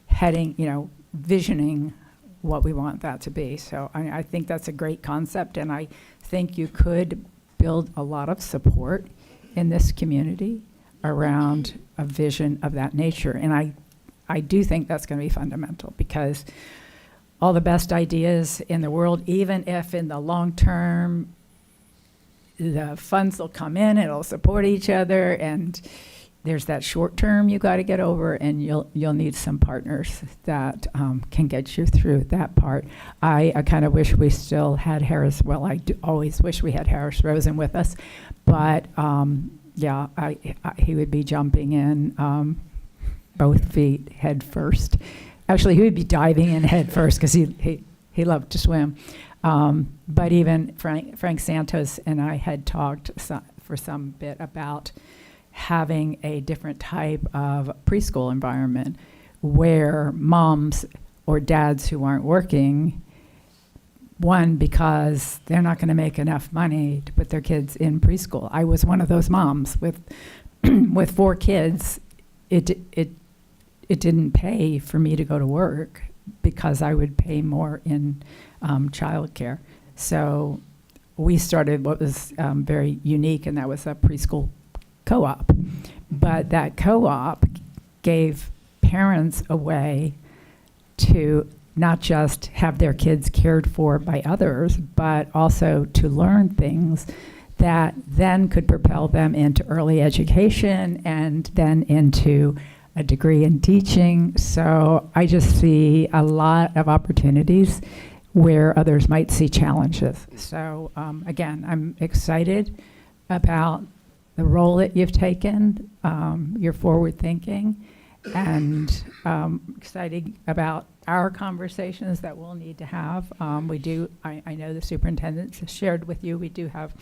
Speaker 1: heading, visioning what we want that to be. So I think that's a great concept, and I think you could build a lot of support in this community around a vision of that nature. And I do think that's going to be fundamental, because all the best ideas in the world, even if in the long term, the funds will come in, it'll support each other, and there's that short term you got to get over, and you'll need some partners that can get you through that part. I kind of wish we still had Harris. Well, I do always wish we had Harris Rosen with us, but yeah, he would be jumping in both feet head first. Actually, he would be diving in head first because he loved to swim. But even Frank Santos and I had talked for some bit about having a different type of preschool environment where moms or dads who aren't working, one, because they're not going to make enough money to put their kids in preschool. I was one of those moms with with 4 kids. It didn't pay for me to go to work because I would pay more in childcare. So we started what was very unique, and that was a preschool co-op. But that co-op gave parents a way to not just have their kids cared for by others, but also to learn things that then could propel them into early education and then into a degree in teaching. So I just see a lot of opportunities where others might see challenges. So again, I'm excited about the role that you've taken, your forward thinking, and excited about our conversations that we'll need to have. I know the superintendent shared with you, we do have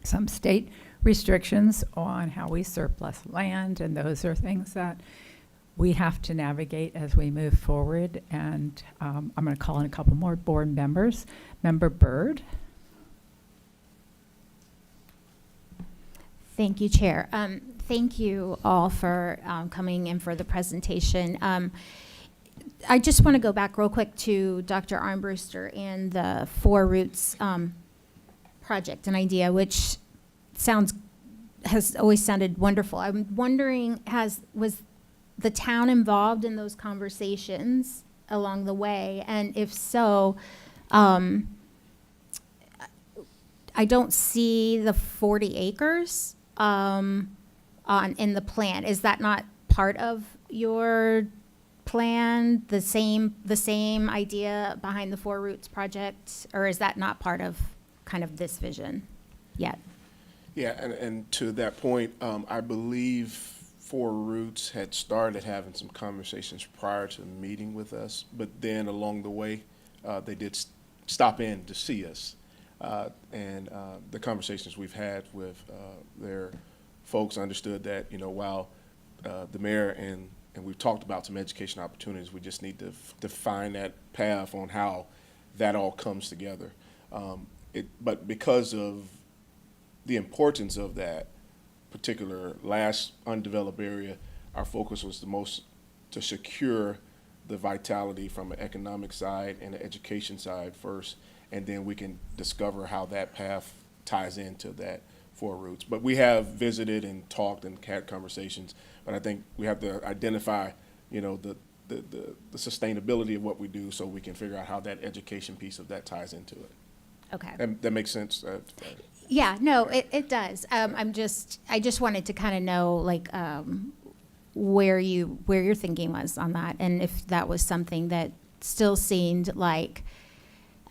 Speaker 1: some state restrictions on how we surplus land, and those are things that we have to navigate as we move forward. And I'm going to call in a couple more board members. Member Byrd.
Speaker 4: Thank you, Chair. Thank you all for coming in for the presentation. I just want to go back real quick to Dr. Armbruster and the 4 Roots project and idea, which has always sounded wonderful. I'm wondering, was the town involved in those conversations along the way? And if so, I don't see the 40 acres in the plan. Is that not part of your plan? The same idea behind the 4 Roots project, or is that not part of kind of this vision yet?
Speaker 7: Yeah, and to that point, I believe 4 Roots had started having some conversations prior to meeting with us, but then along the way, they did stop in to see us. And the conversations we've had with their folks understood that, while the mayor and we've talked about some education opportunities, we just need to define that path on how that all comes together. But because of the importance of that particular last undeveloped area, our focus was the most to secure the vitality from an economic side and an education side first, and then we can discover how that path ties into that 4 Roots. But we have visited and talked and had conversations, but I think we have to identify, the sustainability of what we do so we can figure out how that education piece of that ties into it.
Speaker 4: Okay.
Speaker 7: That makes sense?
Speaker 4: Yeah, no, it does. I just wanted to kind of know, like, where your thinking was on that, and if that was something that still seemed like,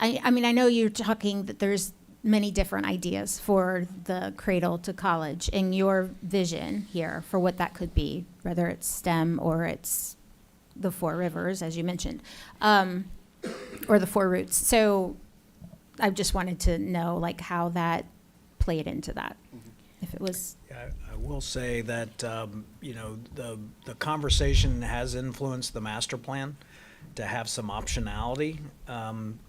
Speaker 4: I mean, I know you're talking that there's many different ideas for the cradle to college and your vision here for what that could be, whether it's STEM or it's the 4 rivers, as you mentioned, or the 4 Roots. So I just wanted to know, like, how that played into that. If it was.
Speaker 8: Yeah, I will say that, the conversation has influenced the master plan to have some optionality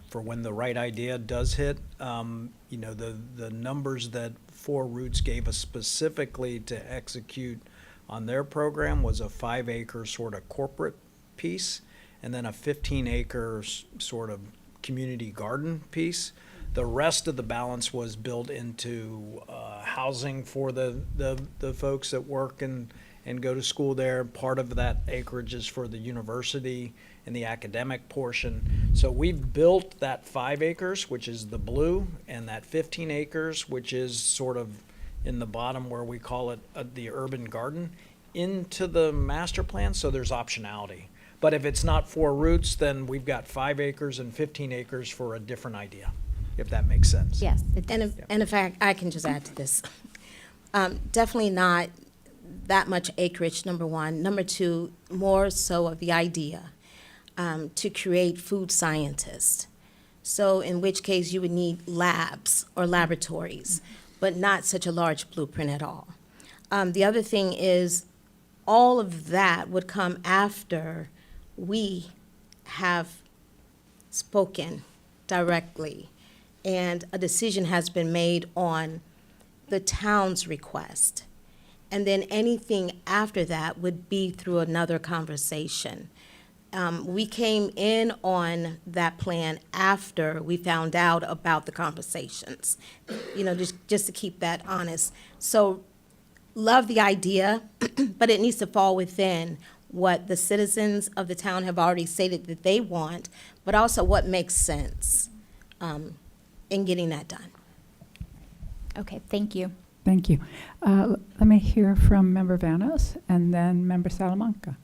Speaker 8: for when the right idea does hit. The numbers that 4 Roots gave us specifically to execute on their program was a 5-acre sort of corporate piece, and then a 15-acre sort of community garden piece. The rest of the balance was built into housing for the folks that work in and go to school there. Part of that acreage is for the university and the academic portion. So we've built that 5 acres, which is the blue, and that 15 acres, which is sort of in the bottom where we call it the urban garden, into the master plan, so there's optionality. But if it's not 4 routes, then we've got 5 acres and 15 acres for a different idea, if that makes sense.
Speaker 4: Yes.
Speaker 2: And in fact, I can just add to this. Definitely not that much acreage, number one. Number two, more so of the idea to create food scientists. So in which case you would need labs or laboratories, but not such a large blueprint at all. The other thing is all of that would come after we have spoken directly and a decision has been made on the town's request. And then anything after that would be through another conversation. We came in on that plan after we found out about the conversations, just to keep that honest. So love the idea, but it needs to fall within what the citizens of the town have already stated that they want, but also what makes sense in getting that done.
Speaker 4: Okay, thank you.
Speaker 1: Thank you. Let me hear from Member Vanos and then Member Salamanca.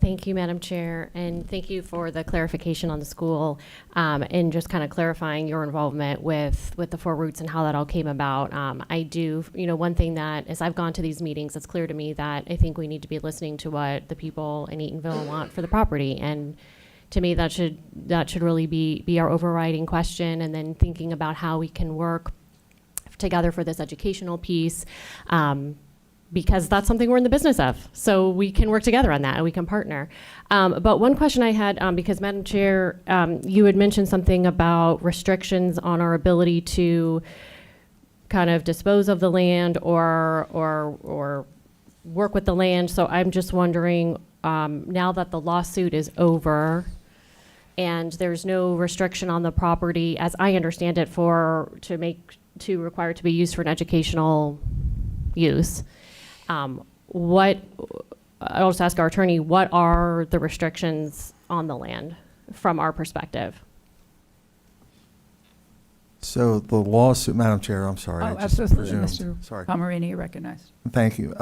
Speaker 10: Thank you, Madam Chair, and thank you for the clarification on the school and just kind of clarifying your involvement with the 4 routes and how that all came about. I do, one thing that as I've gone to these meetings, it's clear to me that I think we need to be listening to what the people in Eatonville want for the property, and to me that should really be our overriding question, and then thinking about how we can work together for this educational piece. Because that's something we're in the business of. So we can work together on that and we can partner. But one question I had, because Madam Chair, you had mentioned something about restrictions on our ability to kind of dispose of the land or work with the land. So I'm just wondering, now that the lawsuit is over and there's no restriction on the property, as I understand it, to require it to be used for an educational use, I'll just ask our attorney, what are the restrictions on the land from our perspective?
Speaker 12: So the lawsuit, Madam Chair, I'm sorry.
Speaker 1: Oh,
Speaker 12: I just
Speaker 1: absolutely,
Speaker 12: presumed.
Speaker 1: Mr.
Speaker 12: Sorry.
Speaker 1: Palmerini, you're recognized.
Speaker 12: Thank you.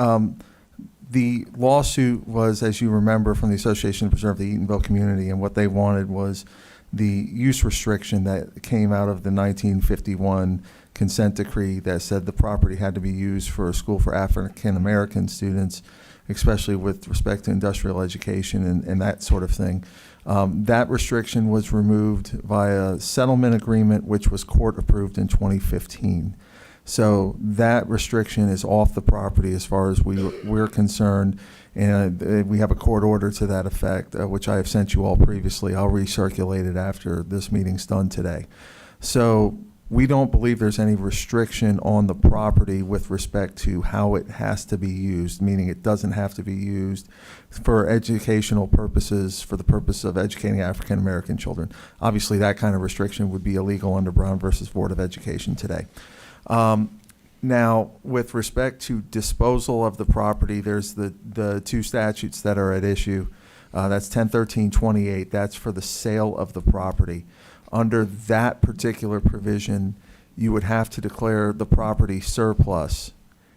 Speaker 12: The lawsuit was, as you remember, from the Association to Preserve the Eatonville Community, and what they wanted was the use restriction that came out of the 1951 consent decree that said the property had to be used for a school for African American students, especially with respect to industrial education and that sort of thing. That restriction was removed via settlement agreement, which was court approved in 2015. So that restriction is off the property as far as we're concerned, and we have a court order to that effect, which I have sent you all previously. I'll recirculate it after this meeting's done today. So we don't believe there's any restriction on the property with respect to how it has to be used, meaning it doesn't have to be used for educational purposes, for the purpose of educating African American children. Obviously, that kind of restriction would be illegal under Brown versus Board of Education today. Now, with respect to disposal of the property, there's the 2 statutes that are at issue. That's 1013-28. That's for the sale of the property. Under that particular provision, you would have to declare the property surplus,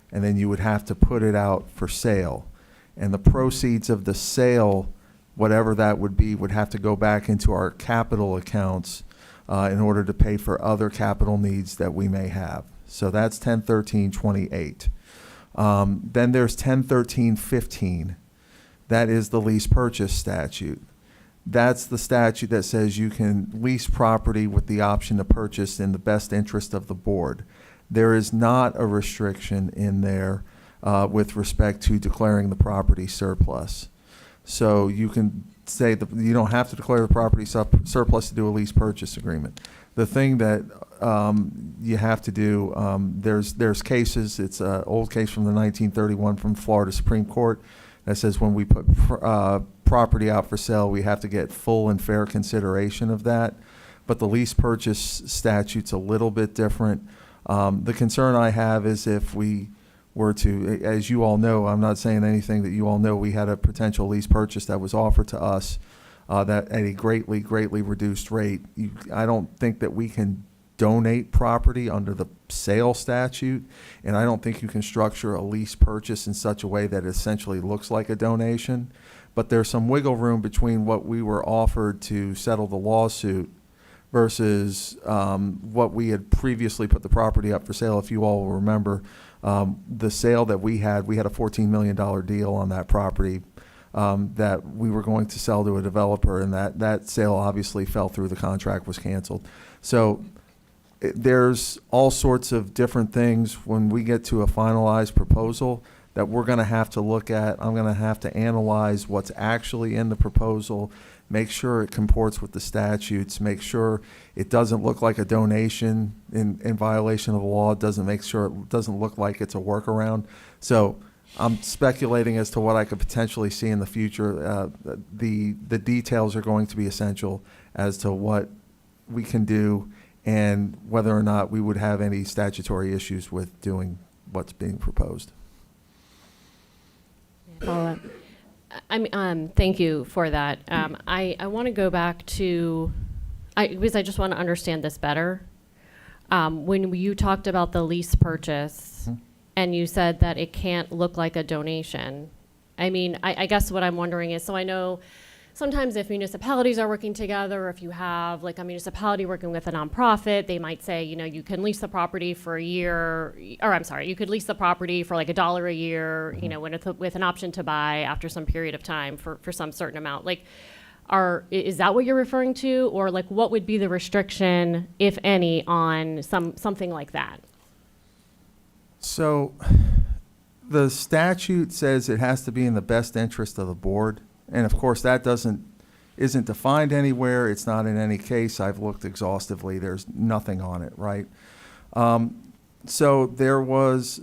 Speaker 12: and then you would have to put it out for sale. And the proceeds of the sale, whatever that would be, would have to go back into our capital accounts in order to pay for other capital needs that we may have. So that's 1013-28. Then there's 1013-15. That is the lease purchase statute. That's the statute that says you can lease property with the option to purchase in the best interest of the board. There is not a restriction in there with respect to declaring the property surplus. So you can say that you don't have to declare the property surplus to do a lease purchase agreement. The thing that you have to do, there's cases, it's an old case from the 1931 from Florida Supreme Court that says when we put property out for sale, we have to get full and fair consideration of that. But the lease purchase statute's a little bit different. The concern I have is if we were to, as you all know, I'm not saying anything that you all know, we had a potential lease purchase that was offered to us that at a greatly, greatly reduced rate. I don't think that we can donate property under the sale statute, and I don't think you can structure a lease purchase in such a way that essentially looks like a donation. But there's some wiggle room between what we were offered to settle the lawsuit versus what we had previously put the property up for sale. If you all will remember, the sale that we had a $14 million deal on that property that we were going to sell to a developer, and that sale obviously fell through. The contract was canceled. So there's all sorts of different things when we get to a finalized proposal that we're going to have to look at. I'm going to have to analyze what's actually in the proposal, make sure it comports with the statutes, make sure it doesn't look like a donation in violation of the law, make sure it doesn't look like it's a workaround. So I'm speculating as to what I could potentially see in the future. The details are going to be essential as to what we can do and whether or not we would have any statutory issues with doing what's being proposed.
Speaker 10: Follow-up. Thank you for that. I want to go back to, because I just want to understand this better. When you talked about the lease purchase, and you said that it can't look like a donation, I guess what I'm wondering is, so I know sometimes if municipalities are working together, or if you have like a municipality working with a nonprofit, they might say, you can lease the property for a year, or I'm sorry, you could lease the property for like $1 a year, with an option to buy after some period of time for some certain amount. Like, is that what you're referring to? Or like, what would be the restriction, if any, on something like that?
Speaker 12: So the statute says it has to be in the best interest of the board. And of course, that isn't defined anywhere. It's not in any case. I've looked exhaustively. There's nothing on it, right? So there was,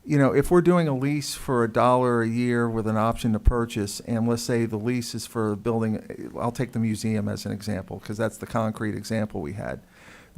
Speaker 12: if we're doing a lease for $1 a year with an option to purchase, and let's say the lease is for a building, I'll take the museum as an example, because that's the concrete example we had.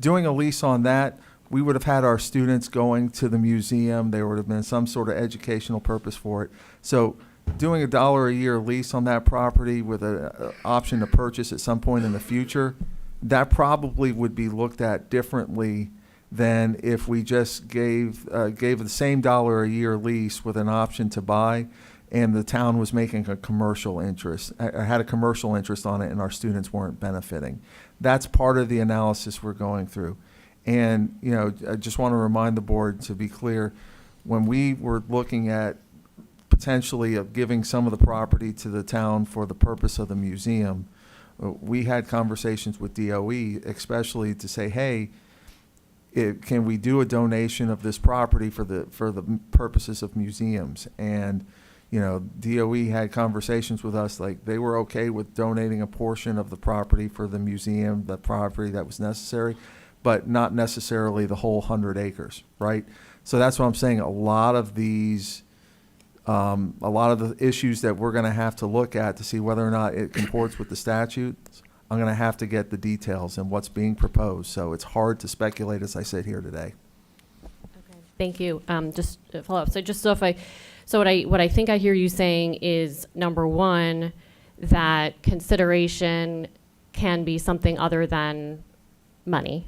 Speaker 12: Doing a lease on that, we would have had our students going to the museum. There would have been some sort of educational purpose for it. So doing $1 a year lease on that property with an option to purchase at some point in the future, that probably would be looked at differently than if we just gave the same $1 a year lease with an option to buy, and the town was making a commercial interest, had a commercial interest on it, and our students weren't benefiting. That's part of the analysis we're going through. And, I just want to remind the board, to be clear, when we were looking at potentially of giving some of the property to the town for the purpose of the museum, we had conversations with DOE, especially to say, hey, can we do a donation of this property for the purposes of museums? And DOE had conversations with us, like they were okay with donating a portion of the property for the museum, the property that was necessary, but not necessarily the whole 100 acres, right? So that's what I'm saying. A lot of the issues that we're going to have to look at to see whether or not it comports with the statutes, I'm going to have to get the details and what's being proposed. So it's hard to speculate as I sit here today.
Speaker 10: Okay, thank you. Just a follow up. So what I think I hear you saying is, number one, that consideration can be something other than money.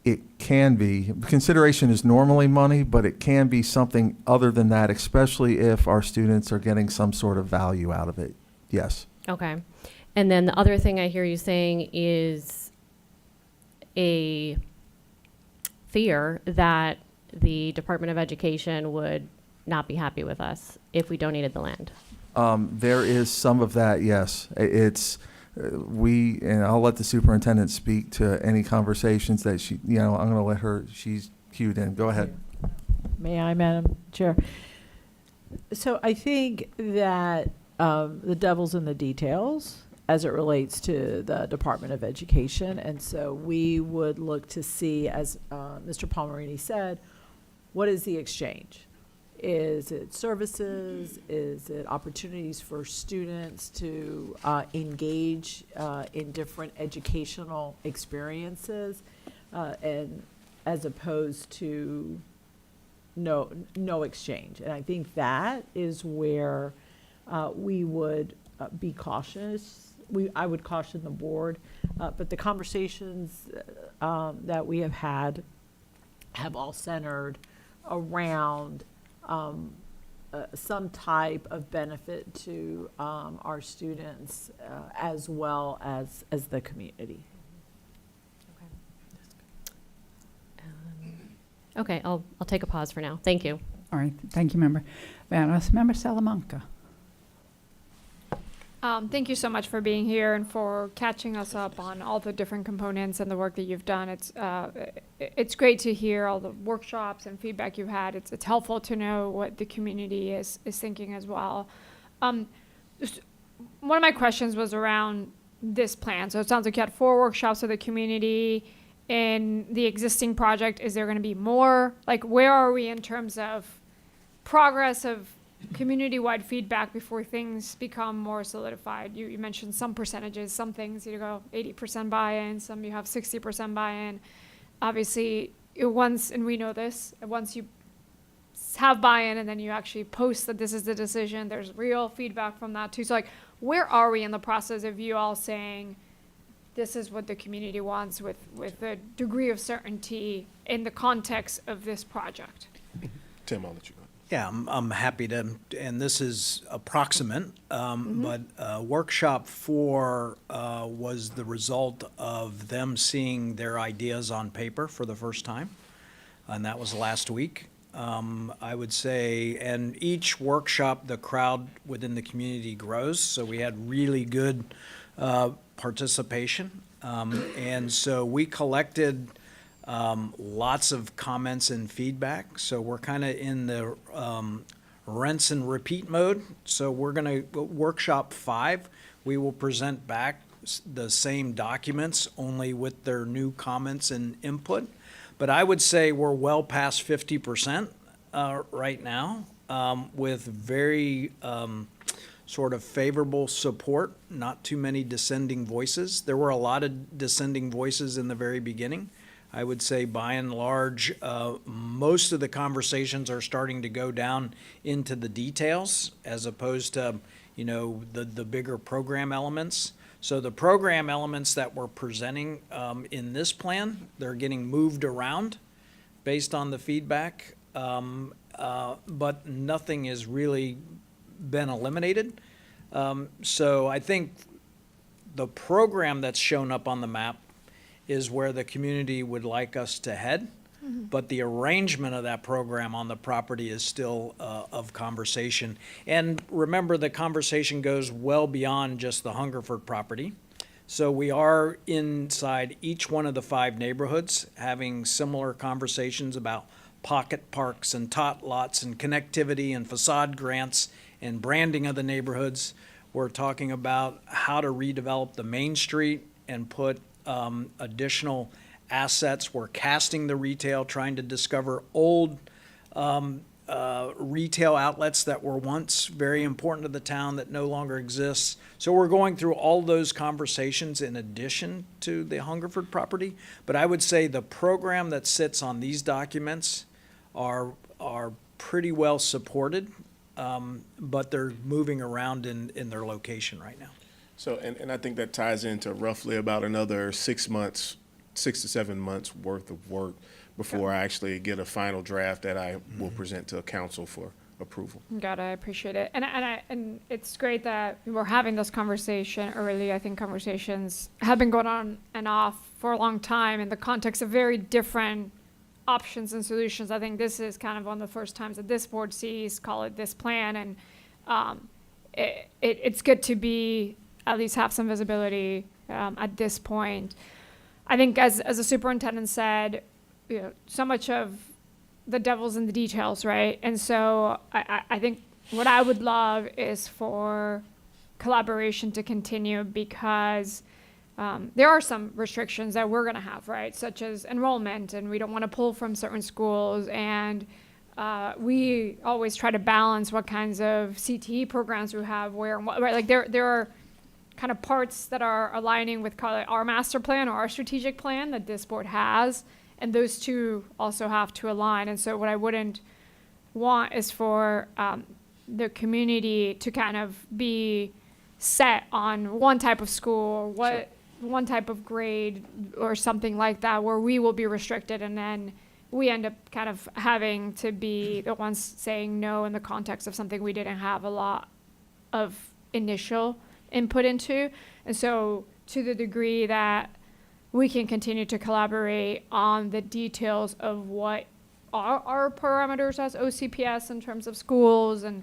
Speaker 12: It can be. Consideration is normally money, but it can be something other than that, especially if our students are getting some sort of value out of it. Yes.
Speaker 10: Okay. And then the other thing I hear you saying is a fear that the Department of Education would not be happy with us if we donated the land.
Speaker 12: There is some of that, yes. It's and I'll let the superintendent speak to any conversations that she, I'm going to let her, she's cued in. Go ahead.
Speaker 5: May I, Madam Chair? So I think that the devil's in the details as it relates to the Department of Education. And so we would look to see, as Mr. Palmerini said, what is the exchange? Is it services? Is it opportunities for students to engage in different educational experiences? and as opposed to no exchange. And I think that is where we would be cautious. I would caution the board, but the conversations that we have had have all centered around some type of benefit to our students as well as the community.
Speaker 10: Okay, I'll take a pause for now. Thank you.
Speaker 1: All right, thank you, Member Vanos. Member Salamanca.
Speaker 4: Thank you so much for being here and for catching us up on all the different components and the work that you've done. It's great to hear all the workshops and feedback you've had. It's helpful to know what the community is thinking as well. Just one of my questions was around this plan. So it sounds like you had 4 workshops with the community. In the existing project, is there going to be more? Like, where are we in terms of progress of community-wide feedback before things become more solidified? You mentioned some percentages, some things you go 80% buy-in, some you have 60% buy-in. Obviously, once, and we know this, once you have buy-in and then you actually post that this is the decision, there's real feedback from that too. So like, where are we in the process of you all saying, this is what the community wants with a degree of certainty in the context of this project?
Speaker 7: Tim, I'll let you go.
Speaker 8: Yeah, I'm happy to, and this is approximate, but workshop 4 was the result of them seeing their ideas on paper for the first time, and that was last week. I would say, and each workshop, the crowd within the community grows, so we had really good participation, and so we collected lots of comments and feedback. So we're kind of in the rinse and repeat mode. So we're going to workshop 5. We will present back the same documents, only with their new comments and input. But I would say we're well past 50% right now, with very sort of favorable support, not too many dissenting voices. There were a lot of dissenting voices in the very beginning. I would say by and large, most of the conversations are starting to go down into the details as opposed to, the bigger program elements. So the program elements that we're presenting in this plan, they're getting moved around based on the feedback, but nothing has really been eliminated. So I think the program that's shown up on the map is where the community would like us to head. But the arrangement of that program on the property is still of conversation. And remember, the conversation goes well beyond just the Hungerford property. So we are inside each one of the 5 neighborhoods having similar conversations about pocket parks and tot lots and connectivity and facade grants and branding of the neighborhoods. We're talking about how to redevelop the Main Street and put additional assets. We're casting the retail, trying to discover old retail outlets that were once very important to the town that no longer exists. So we're going through all those conversations in addition to the Hungerford property. But I would say the program that sits on these documents are pretty well supported, but they're moving around in their location right now.
Speaker 7: So, and I think that ties into roughly about another 6 to 7 months worth of work before I actually get a final draft that I will present to council for approval.
Speaker 4: Got it. I appreciate it. And it's great that we're having this conversation early. I think conversations have been going on and off for a long time in the context of very different options and solutions. I think this is kind of one of the first times that this board sees, call it this plan, and it's good to be at least have some visibility at this point. I think as the superintendent said, so much of the devil's in the details, right? And so I think what I would love is for collaboration to continue, because there are some restrictions that we're going to have, right? Such as enrollment, and we don't want to pull from certain schools. And we always try to balance what kinds of CTE programs we have where and what, right? Like there are kind of parts that are aligning with our master plan or our strategic plan that this board has, and those two also have to align. And so what I wouldn't want is for the community to kind of be set on one type of school or one type of grade or something like that, where we will be restricted, and then we end up kind of having to be the ones saying no in the context of something we didn't have a lot of initial input into. And so to the degree that we can continue to collaborate on the details of what are our parameters as OCPS in terms of schools and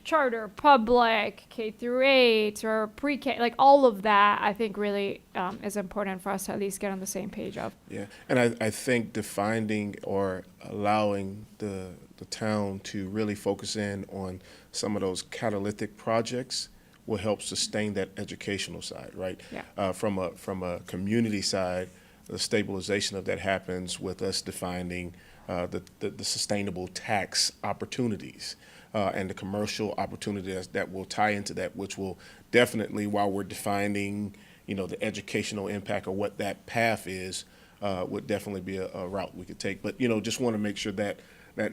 Speaker 4: charter, public, K through 8, or pre-K, like all of that, I think really is important for us to at least get on the same page of.
Speaker 7: Yeah, and I think defining or allowing the town to really focus in on some of those catalytic projects will help sustain that educational side, right?
Speaker 4: Yeah.
Speaker 7: From a community side, the stabilization of that happens with us defining the sustainable tax opportunities. And the commercial opportunities that will tie into that, which will definitely, while we're defining, the educational impact of what that path is, would definitely be a route we could take. But, just want to make sure that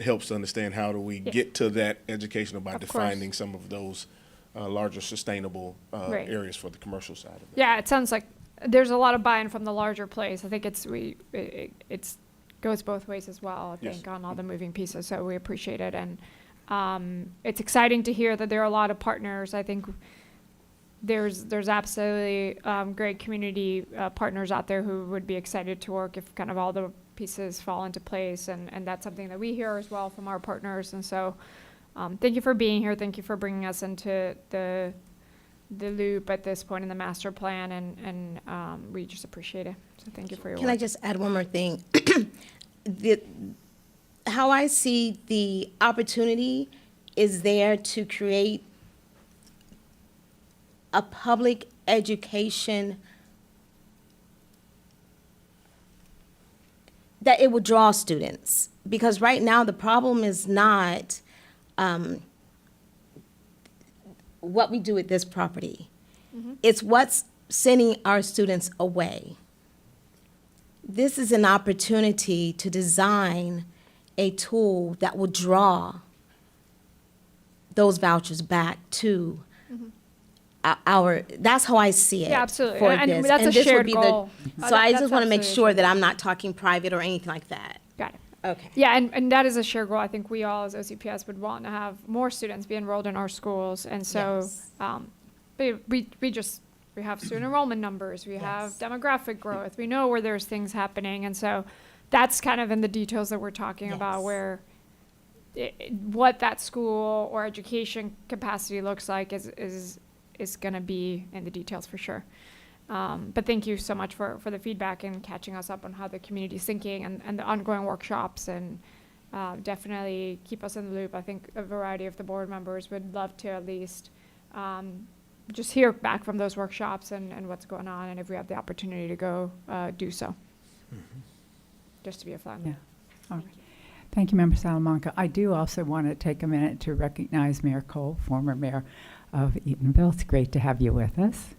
Speaker 7: helps to understand how do we get to that educational by defining some of those larger sustainable areas for the commercial side of it.
Speaker 4: Yeah, it sounds like there's a lot of buy-in from the larger place. I think it's goes both ways as well, I think, on all the moving pieces. So we appreciate it. And it's exciting to hear that there are a lot of partners. I think there's absolutely great community partners out there who would be excited to work if kind of all the pieces fall into place, and that's something that we hear as well from our partners. And so thank you for being here. Thank you for bringing us into the loop at this point in the master plan, and we just appreciate it. So thank you for your work.
Speaker 2: Can I just add one more thing? How I see the opportunity is there to create a public education that it will draw students. Because right now the problem is not what we do with this property. It's what's sending our students away. This is an opportunity to design a tool that will draw those vouchers back to that's how I see it.
Speaker 4: Yeah, absolutely.
Speaker 2: For
Speaker 4: And
Speaker 2: this.
Speaker 4: that's a
Speaker 2: this would
Speaker 4: shared
Speaker 2: be
Speaker 4: goal.
Speaker 2: So I
Speaker 4: That's
Speaker 2: just want to make
Speaker 4: absolutely a
Speaker 2: sure
Speaker 4: shared
Speaker 2: that I'm not talking private or anything like that.
Speaker 4: Got it.
Speaker 2: Okay.
Speaker 4: Yeah, and that is a shared goal. I think we all as OCPS would want to have more students be enrolled in our schools. And so we have student enrollment numbers, we have demographic growth, we know where there's things happening. And so that's kind of in the details that we're talking about, where what that school or education capacity looks like is going to be in the details for sure. But thank you so much for the feedback and catching us up on how the community is thinking, and the ongoing workshops, and definitely keep us in the loop. I think a variety of the board members would love to at least just hear back from those workshops and what's going on, and if we have the opportunity to go do so. Just to be a flag.
Speaker 1: Yeah. All right. Thank you, Member Salamanca. I do also want to take a minute to recognize Mayor Cole, former mayor of Eatonville. It's great to have you with us.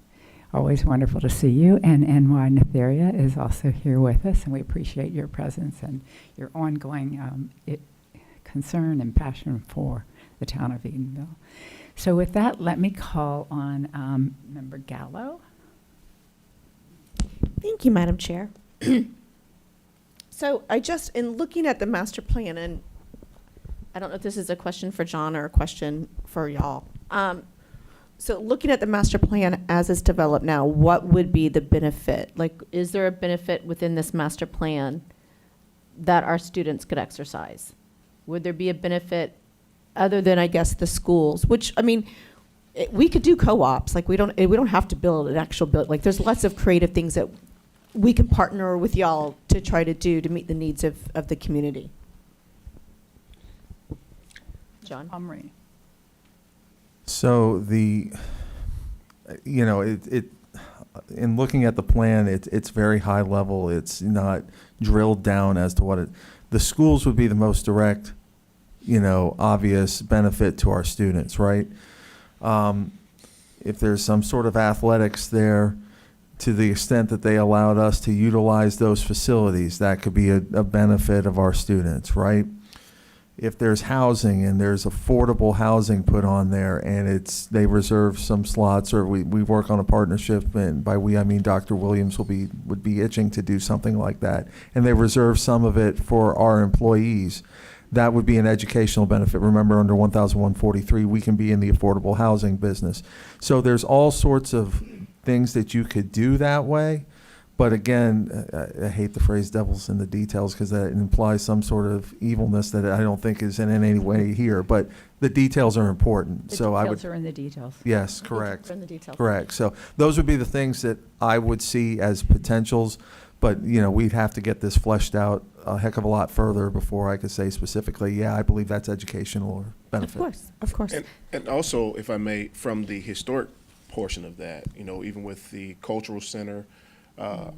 Speaker 1: Always wonderful to see you. And NY Netheria is also here with us, and we appreciate your presence and your ongoing concern and passion for the town of Eatonville. So with that, let me call on Member Gallo.
Speaker 11: Thank you, Madam Chair. So in looking at the master plan, and I don't know if this is a question for John or a question for y'all. So looking at the master plan as it's developed now, what would be the benefit? Like, is there a benefit within this master plan that our students could exercise? Would there be a benefit other than, I guess, the schools? Which, I mean, we could do co-ops. Like, we don't have to build an actual build. Like, there's lots of creative things that we can partner with y'all to try to do to meet the needs of the community. John?
Speaker 1: Omri.
Speaker 12: So in looking at the plan, it's very high level. It's not drilled down as to the schools would be the most direct, obvious benefit to our students, right? if there's some sort of athletics there, to the extent that they allowed us to utilize those facilities, that could be a benefit of our students, right? If there's housing and there's affordable housing put on there and they reserve some slots, or we work on a partnership, and by we I mean Dr. Williams would be itching to do something like that, and they reserve some of it for our employees, that would be an educational benefit. Remember, under 1143, we can be in the affordable housing business. So there's all sorts of things that you could do that way. But again, I hate the phrase devil's in the details, because that implies some sort of evilness that I don't think is in any way here. But the details are important.
Speaker 1: The
Speaker 12: So I would.
Speaker 1: details are in the details.
Speaker 12: Yes, correct.
Speaker 11: In the details.
Speaker 12: Correct. So those would be the things that I would see as potentials. But, we'd have to get this fleshed out a heck of a lot further before I could say specifically, yeah, I believe that's educational or benefit.
Speaker 11: Of course.
Speaker 7: And also, if I may, from the historic portion of that, even with the cultural center,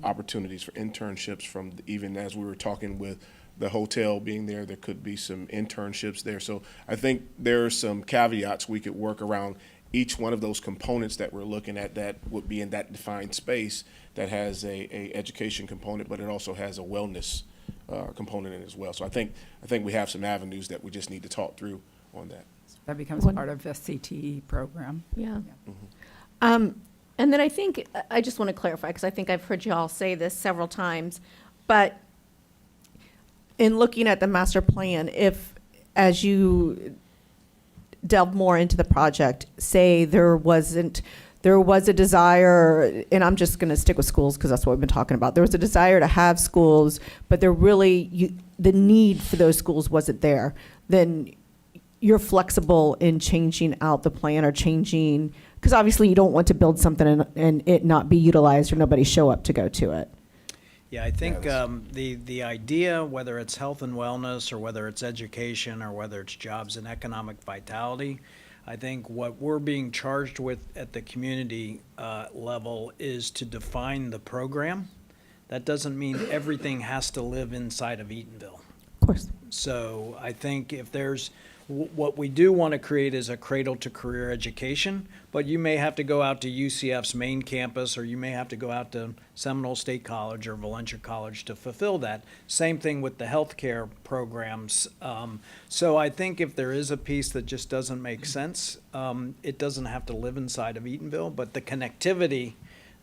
Speaker 7: opportunities for internships even as we were talking with the hotel being there could be some internships there. So I think there are some caveats we could work around each one of those components that we're looking at that would be in that defined space that has a education component, but it also has a wellness component in it as well. So I think we have some avenues that we just need to talk through on that.
Speaker 1: That becomes part of the CTE program.
Speaker 11: Yeah.
Speaker 7: Mm-hmm.
Speaker 11: And then I just want to clarify, because I think I've heard you all say this several times, but in looking at the master plan, if, as you delve more into the project, say there was a desire, and I'm just going to stick with schools because that's what we've been talking about. There was a desire to have schools, but the need for those schools wasn't there. Then you're flexible in changing out the plan or changing, because obviously you don't want to build something and it not be utilized or nobody show up to go to it.
Speaker 8: Yeah, I think the idea, whether it's health and wellness or whether it's education or whether it's jobs and economic vitality, I think what we're being charged with at the community level is to define the program. That doesn't mean everything has to live inside of Eatonville.
Speaker 11: Of course.
Speaker 8: So I think if there's, what we do want to create is a cradle to career education, but you may have to go out to UCF's main campus, or you may have to go out to Seminole State College or Valencia College to fulfill that. Same thing with the healthcare programs. So I think if there is a piece that just doesn't make sense, it doesn't have to live inside of Eatonville, but the connectivity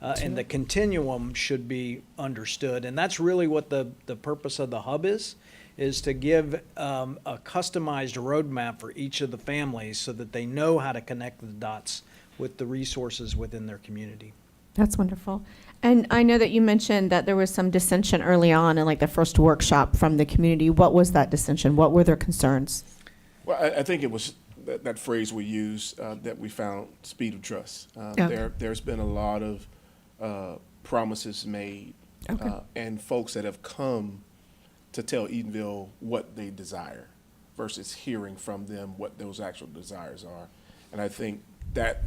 Speaker 8: and the continuum should be understood. And that's really what the purpose of the hub is to give a customized roadmap for each of the families so that they know how to connect the dots with the resources within their community.
Speaker 11: That's wonderful. And I know that you mentioned that there was some dissension early on in like the first workshop from the community. What was that dissension? What were their concerns?
Speaker 7: Well, I think it was that phrase we use that we found, speed of trust. There's been a lot of promises made and folks that have come to tell Eatonville what they desire versus hearing from them what those actual desires are. And I think that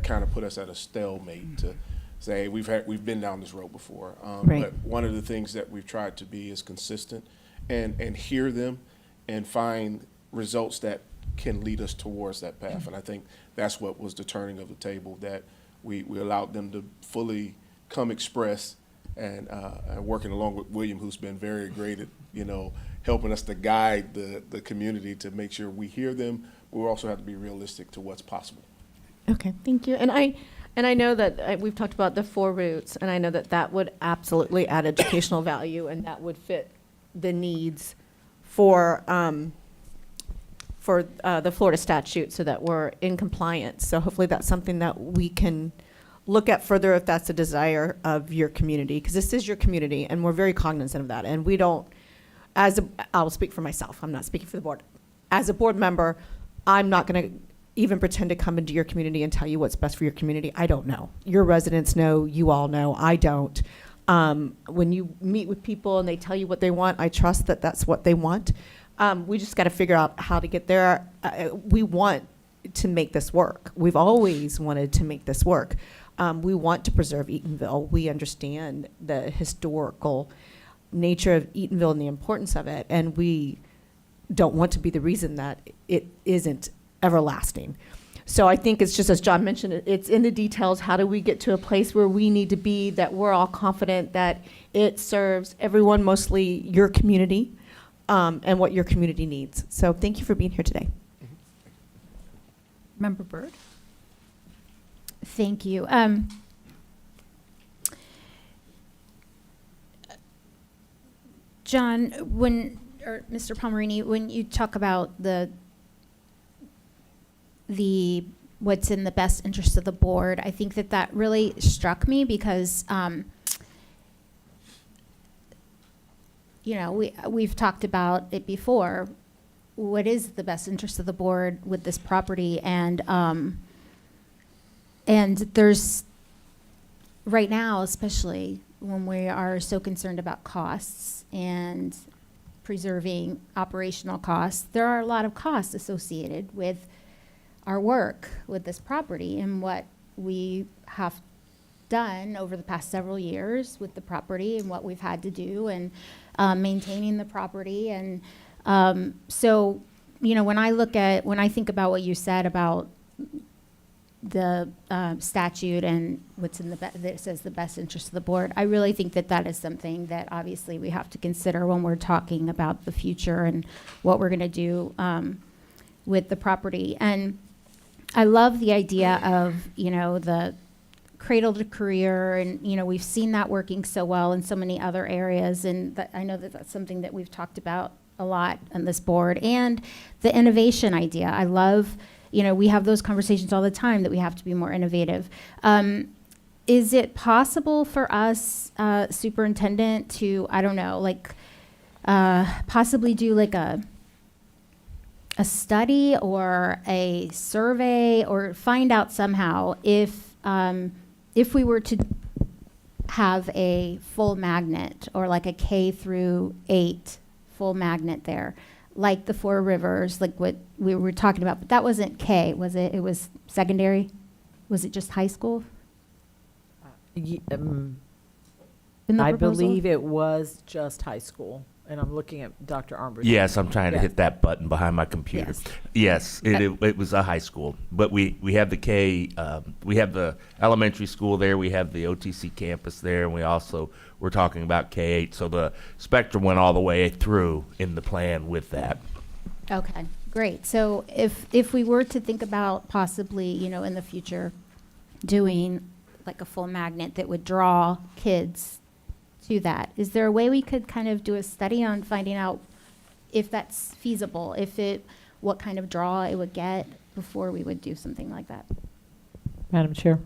Speaker 7: kind of put us at a stalemate to say, we've been down this road before.
Speaker 11: Right.
Speaker 7: But one of the things that we've tried to be is consistent and hear them and find results that can lead us towards that path. And I think that's what was the turning of the table, that we allowed them to fully come express, and working along with William, who's been very great at, helping us to guide the community to make sure we hear them, but we also have to be realistic to what's possible.
Speaker 11: Okay, thank you. And I know that we've talked about the 4 routes, and I know that would absolutely add educational value, and that would fit the needs for the Florida statute, so that we're in compliance. So hopefully that's something that we can look at further if that's a desire of your community, because this is your community, and we're very cognizant of that. And we don't, I'll speak for myself, I'm not speaking for the board. As a board member, I'm not going to even pretend to come into your community and tell you what's best for your community. I don't know. Your residents know, you all know, I don't. When you meet with people and they tell you what they want, I trust that that's what they want. We just got to figure out how to get there. We want to make this work. We've always wanted to make this work. We want to preserve Eatonville. We understand the historical nature of Eatonville and the importance of it, and we don't want to be the reason that it isn't everlasting. So I think it's just, as John mentioned, it's in the details. How do we get to a place where we need to be, that we're all confident that it serves everyone, mostly your community, and what your community needs. So thank you for being here today.
Speaker 1: Member Byrd?
Speaker 4: Thank you. John, or Mr. Palmerini, when you talk about the what's in the best interest of the board, I think that really struck me because, you know, we've talked about it before. What is the best interest of the board with this property? And there's, right now, especially when we are so concerned about costs and preserving operational costs, there are a lot of costs associated with our work with this property and what we have done over the past several years with the property and what we've had to do and maintaining the property. And so, you know, when I think about what you said about the statute and what's in that says the best interest of the board, I really think that is something that obviously we have to consider when we're talking about the future and what we're going to do with the property. And I love the idea of, you know, the cradle to career, and, you know, we've seen that working so well in so many other areas, and I know that that's something that we've talked about a lot on this board. And the innovation idea, I love, you know, we have those conversations all the time that we have to be more innovative. Is it possible for us, superintendent, to, I don't know, like possibly do like a study or a survey, or find out somehow if we were to have a full magnet, or like a K-8 full magnet there, like the Four Rivers, like what we were talking about, but that wasn't K, was it? It was secondary? Was it just high school? In the
Speaker 5: I
Speaker 4: proposal?
Speaker 5: believe it was just high school, and I'm looking at Dr. Armbruster.
Speaker 6: Yes, I'm trying to
Speaker 5: Yeah.
Speaker 6: hit that button behind my computer. Yes, it was a high school, but we have the K, we have the elementary school there, we have the OTC campus there, and we're talking about K-8, so the spectrum went all the way through in the plan with that.
Speaker 4: Okay, great. So if we were to think about possibly, you know, in the future, doing like a full magnet that would draw kids to that, is there a way we could kind of do a study on finding out if that's feasible, what kind of draw it would get before we would do something like that?
Speaker 5: Madam Chair.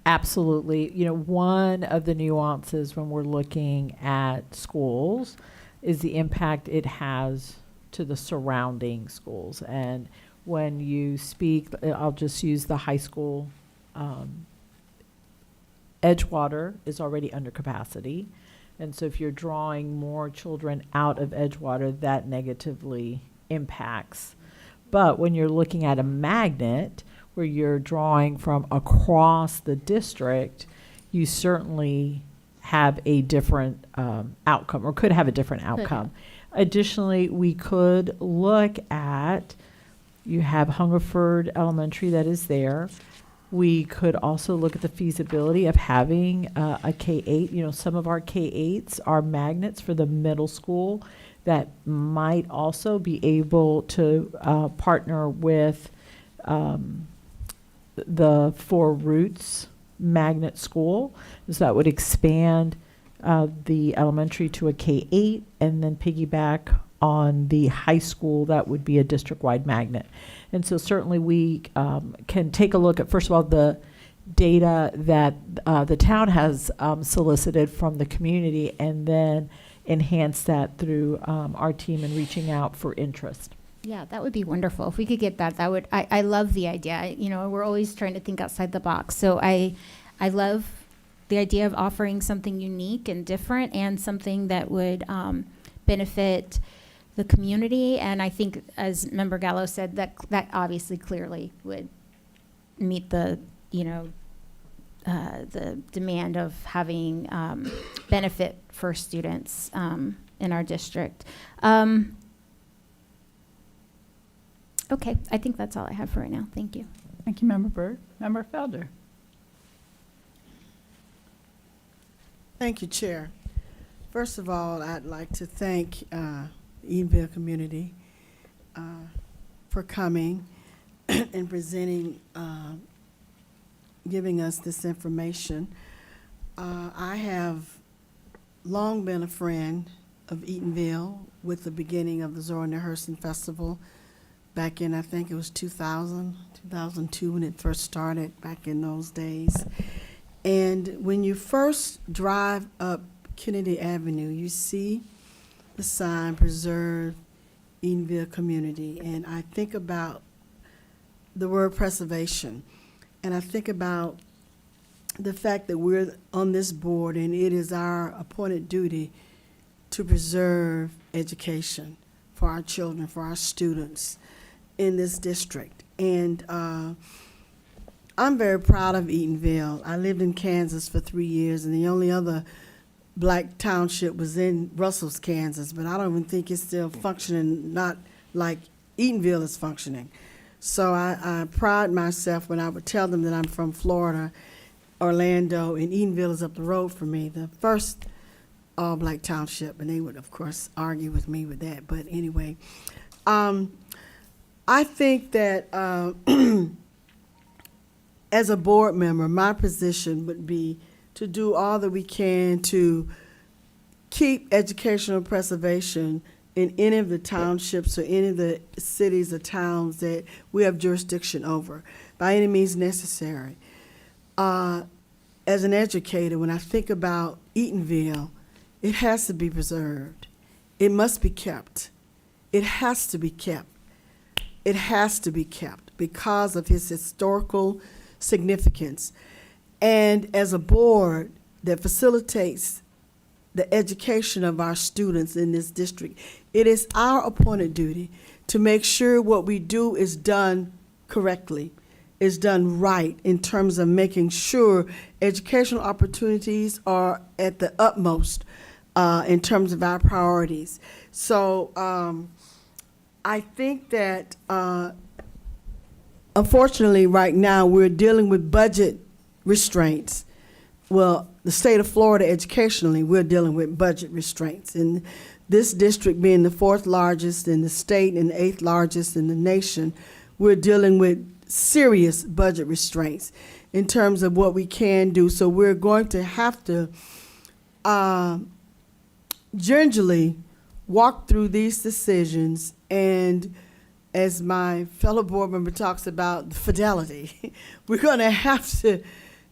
Speaker 5: Absolutely. You know, one of the nuances when we're looking at schools is the impact it has to the surrounding schools. And when you speak, I'll just use the high school. Edgewater is already under capacity. And so if you're drawing more children out of Edgewater, that negatively impacts. But when you're looking at a magnet where you're drawing from across the district, you certainly have a different outcome, or could have a different outcome. Additionally, we could look at, you have Hungerford Elementary that is there. We could also look at the feasibility of having a K-8. You know, some of our K-8s are magnets for the middle school that might also be able to partner with the Four Roots magnet school. So that would expand the elementary to a K-8 and then piggyback on the high school that would be a district-wide magnet. And so certainly we can take a look at, first of all, the data that the town has solicited from the community, and then enhance that through our team in reaching out for interest.
Speaker 4: Yeah, that would be wonderful. If we could get that, I love the idea. You know, we're always trying to think outside the box. So I love the idea of offering something unique and different, and something that would benefit the community. And I think, as Member Gallo said, that obviously clearly would meet the, you know, the demand of having benefit for students in our district. Okay, I think that's all I have for right now. Thank you.
Speaker 1: Thank you, Member Byrd. Member Felder.
Speaker 13: Thank you, Chair. First of all, I'd like to thank the Eatonville community for coming and presenting, giving us this information. I have long been a friend of Eatonville with the beginning of the Zora Neale Hurston Festival back in, I think it was 2000, 2002 when it first started, back in those days. And when you first drive up Kennedy Avenue, you see the sign, Preserve Eatonville Community. And I think about the word preservation. And I think about the fact that we're on this board and it is our appointed duty to preserve education for our children, for our students in this district. And I'm very proud of Eatonville. I lived in Kansas for 3 years, and the only other black township was in Russell's, Kansas, but I don't even think it's still functioning, not like Eatonville is functioning. So I pride myself when I would tell them that I'm from Florida, Orlando, and Eatonville is up the road from me, the first all-black township, and they would, of course, argue with me with that. But anyway, I think that as a board member, my position would be to do all that we can to keep educational preservation in any of the townships or any of the cities or towns that we have jurisdiction over by any means necessary. As an educator, when I think about Eatonville, it has to be preserved. It must be kept. It has to be kept. It has to be kept because of his historical significance. And as a board that facilitates the education of our students in this district, it is our appointed duty to make sure what we do is done correctly, is done right in terms of making sure educational opportunities are at the utmost in terms of our priorities. So I think that unfortunately right now we're dealing with budget restraints. Well, the state of Florida educationally, we're dealing with budget restraints. And this district being the 4th largest in the state and the 8th largest in the nation, we're dealing with serious budget restraints in terms of what we can do. So we're going to have to gingerly walk through these decisions, and as my fellow board member talks about fidelity, we're going to have to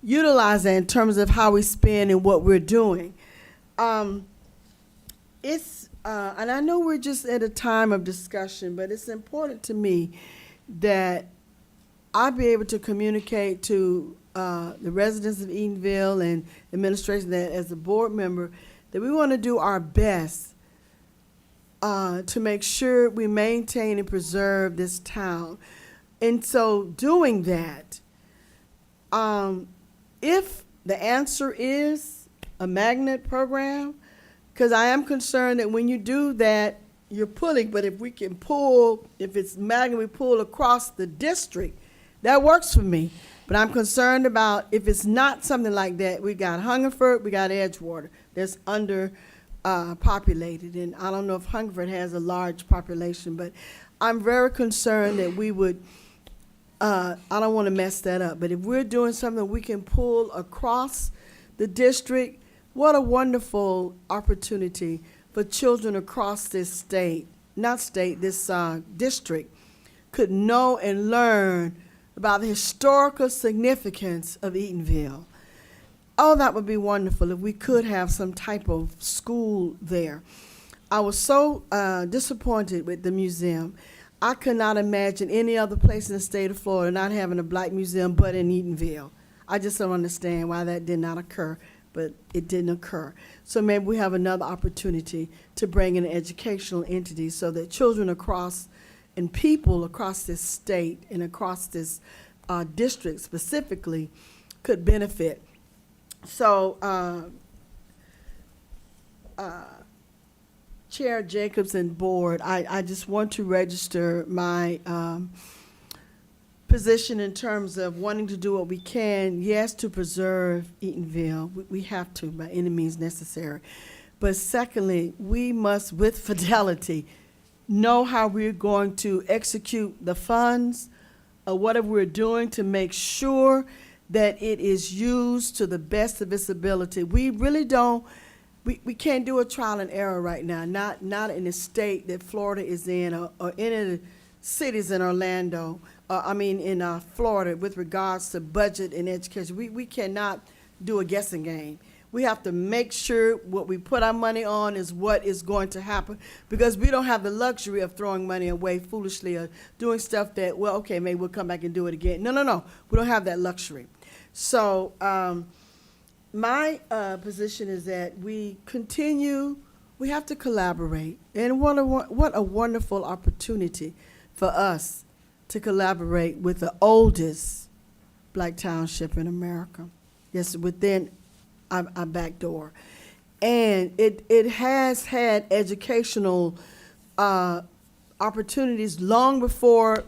Speaker 13: utilize that in terms of how we spend and what we're doing. And I know we're just at a time of discussion, but it's important to me that I be able to communicate to the residents of Eatonville and administration that as a board member, that we want to do our best to make sure we maintain and preserve this town. And so doing that, if the answer is a magnet program, because I am concerned that when you do that, you're pulling, but if we can pull, if it's magnet, we pull across the district, that works for me. But I'm concerned about if it's not something like that. We got Hungerford, we got Edgewater that's under populated, and I don't know if Hungerford has a large population, but I'm very concerned that we would, I don't want to mess that up, but if we're doing something we can pull across the district, what a wonderful opportunity for children across this state, not state, this district, could know and learn about the historical significance of Eatonville. Oh, that would be wonderful if we could have some type of school there. I was so disappointed with the museum. I could not imagine any other place in the state of Florida not having a black museum but in Eatonville. I just don't understand why that did not occur, but it didn't occur. So maybe we have another opportunity to bring in an educational entity so that children across and people across this state and across this district specifically could benefit. So Chair Jacobs and Board, I just want to register my position in terms of wanting to do what we can, yes, to preserve Eatonville. We have to by any means necessary. But secondly, we must, with fidelity, know how we're going to execute the funds, whatever we're doing to make sure that it is used to the best of its ability. We really don't, we can't do a trial and error right now, not in the state that Florida is in or any of the cities in Orlando, in Florida with regards to budget and education. We cannot do a guessing game. We have to make sure what we put our money on is what is going to happen, because we don't have the luxury of throwing money away foolishly or doing stuff that, well, okay, maybe we'll come back and do it again. No. We don't have that luxury. So my position is that we have to collaborate. And what a wonderful opportunity for us to collaborate with the oldest black township in America. Yes, within our back door. And it has had educational opportunities long before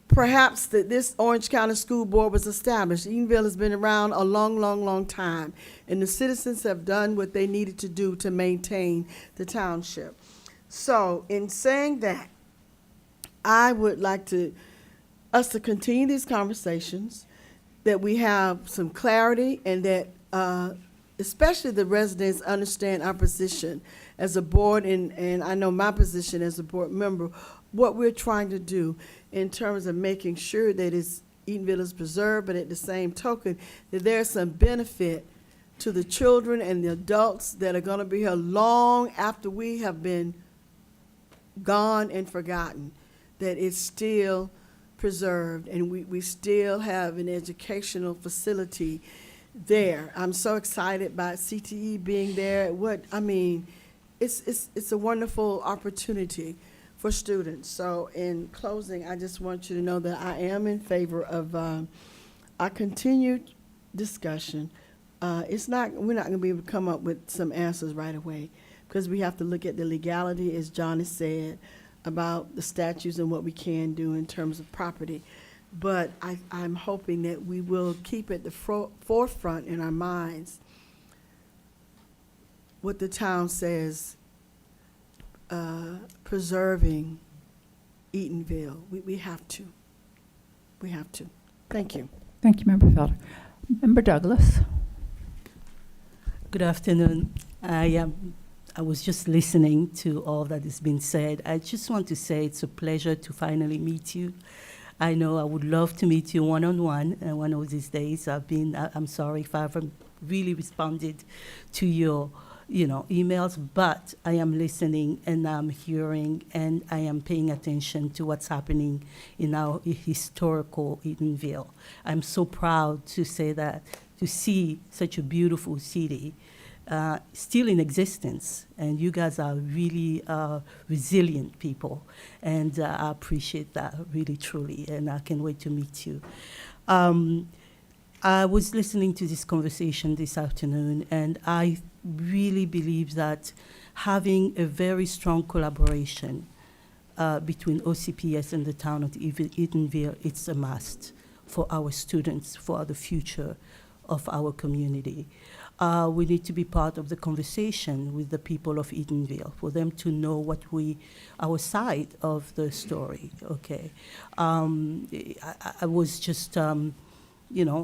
Speaker 13: perhaps this Orange County School Board was established. Eatonville has been around a long time, and the citizens have done what they needed to do to maintain the township. So in saying that, I would like us to continue these conversations, that we have some clarity, and that especially the residents understand our position as a board, and I know my position as a board member, what we're trying to do in terms of making sure that Eatonville is preserved, but at the same token, that there's some benefit to the children and the adults that are going to be here long after we have been gone and forgotten, that it's still preserved and we still have an educational facility there. I'm so excited by CTE being there. It's a wonderful opportunity for students. So in closing, I just want you to know that I am in favor of our continued discussion. We're not going to be able to come up with some answers right away, because we have to look at the legality, as John has said, about the statutes and what we can do in terms of property. But I'm hoping that we will keep at the forefront in our minds what the town says, preserving Eatonville. We have to. We have to. Thank you.
Speaker 1: Thank you, Member Felder. Member Douglas.
Speaker 14: Good afternoon. I was just listening to all that has been said. I just want to say it's a pleasure to finally meet you. I know I would love to meet you one-on-one one of these days. I'm sorry if I haven't really responded to your emails, but I am listening and I'm hearing and I am paying attention to what's happening in our historical Eatonville. I'm so proud to say that, to see such a beautiful city still in existence, and you guys are really resilient people, and I appreciate that really, truly, and I can't wait to meet you. I was listening to this conversation this afternoon, and I really believe that having a very strong collaboration between OCPS and the town of Eatonville, it's a must for our students, for the future of our community. We need to be part of the conversation with the people of Eatonville, for them to know our side of the story, okay? I was just,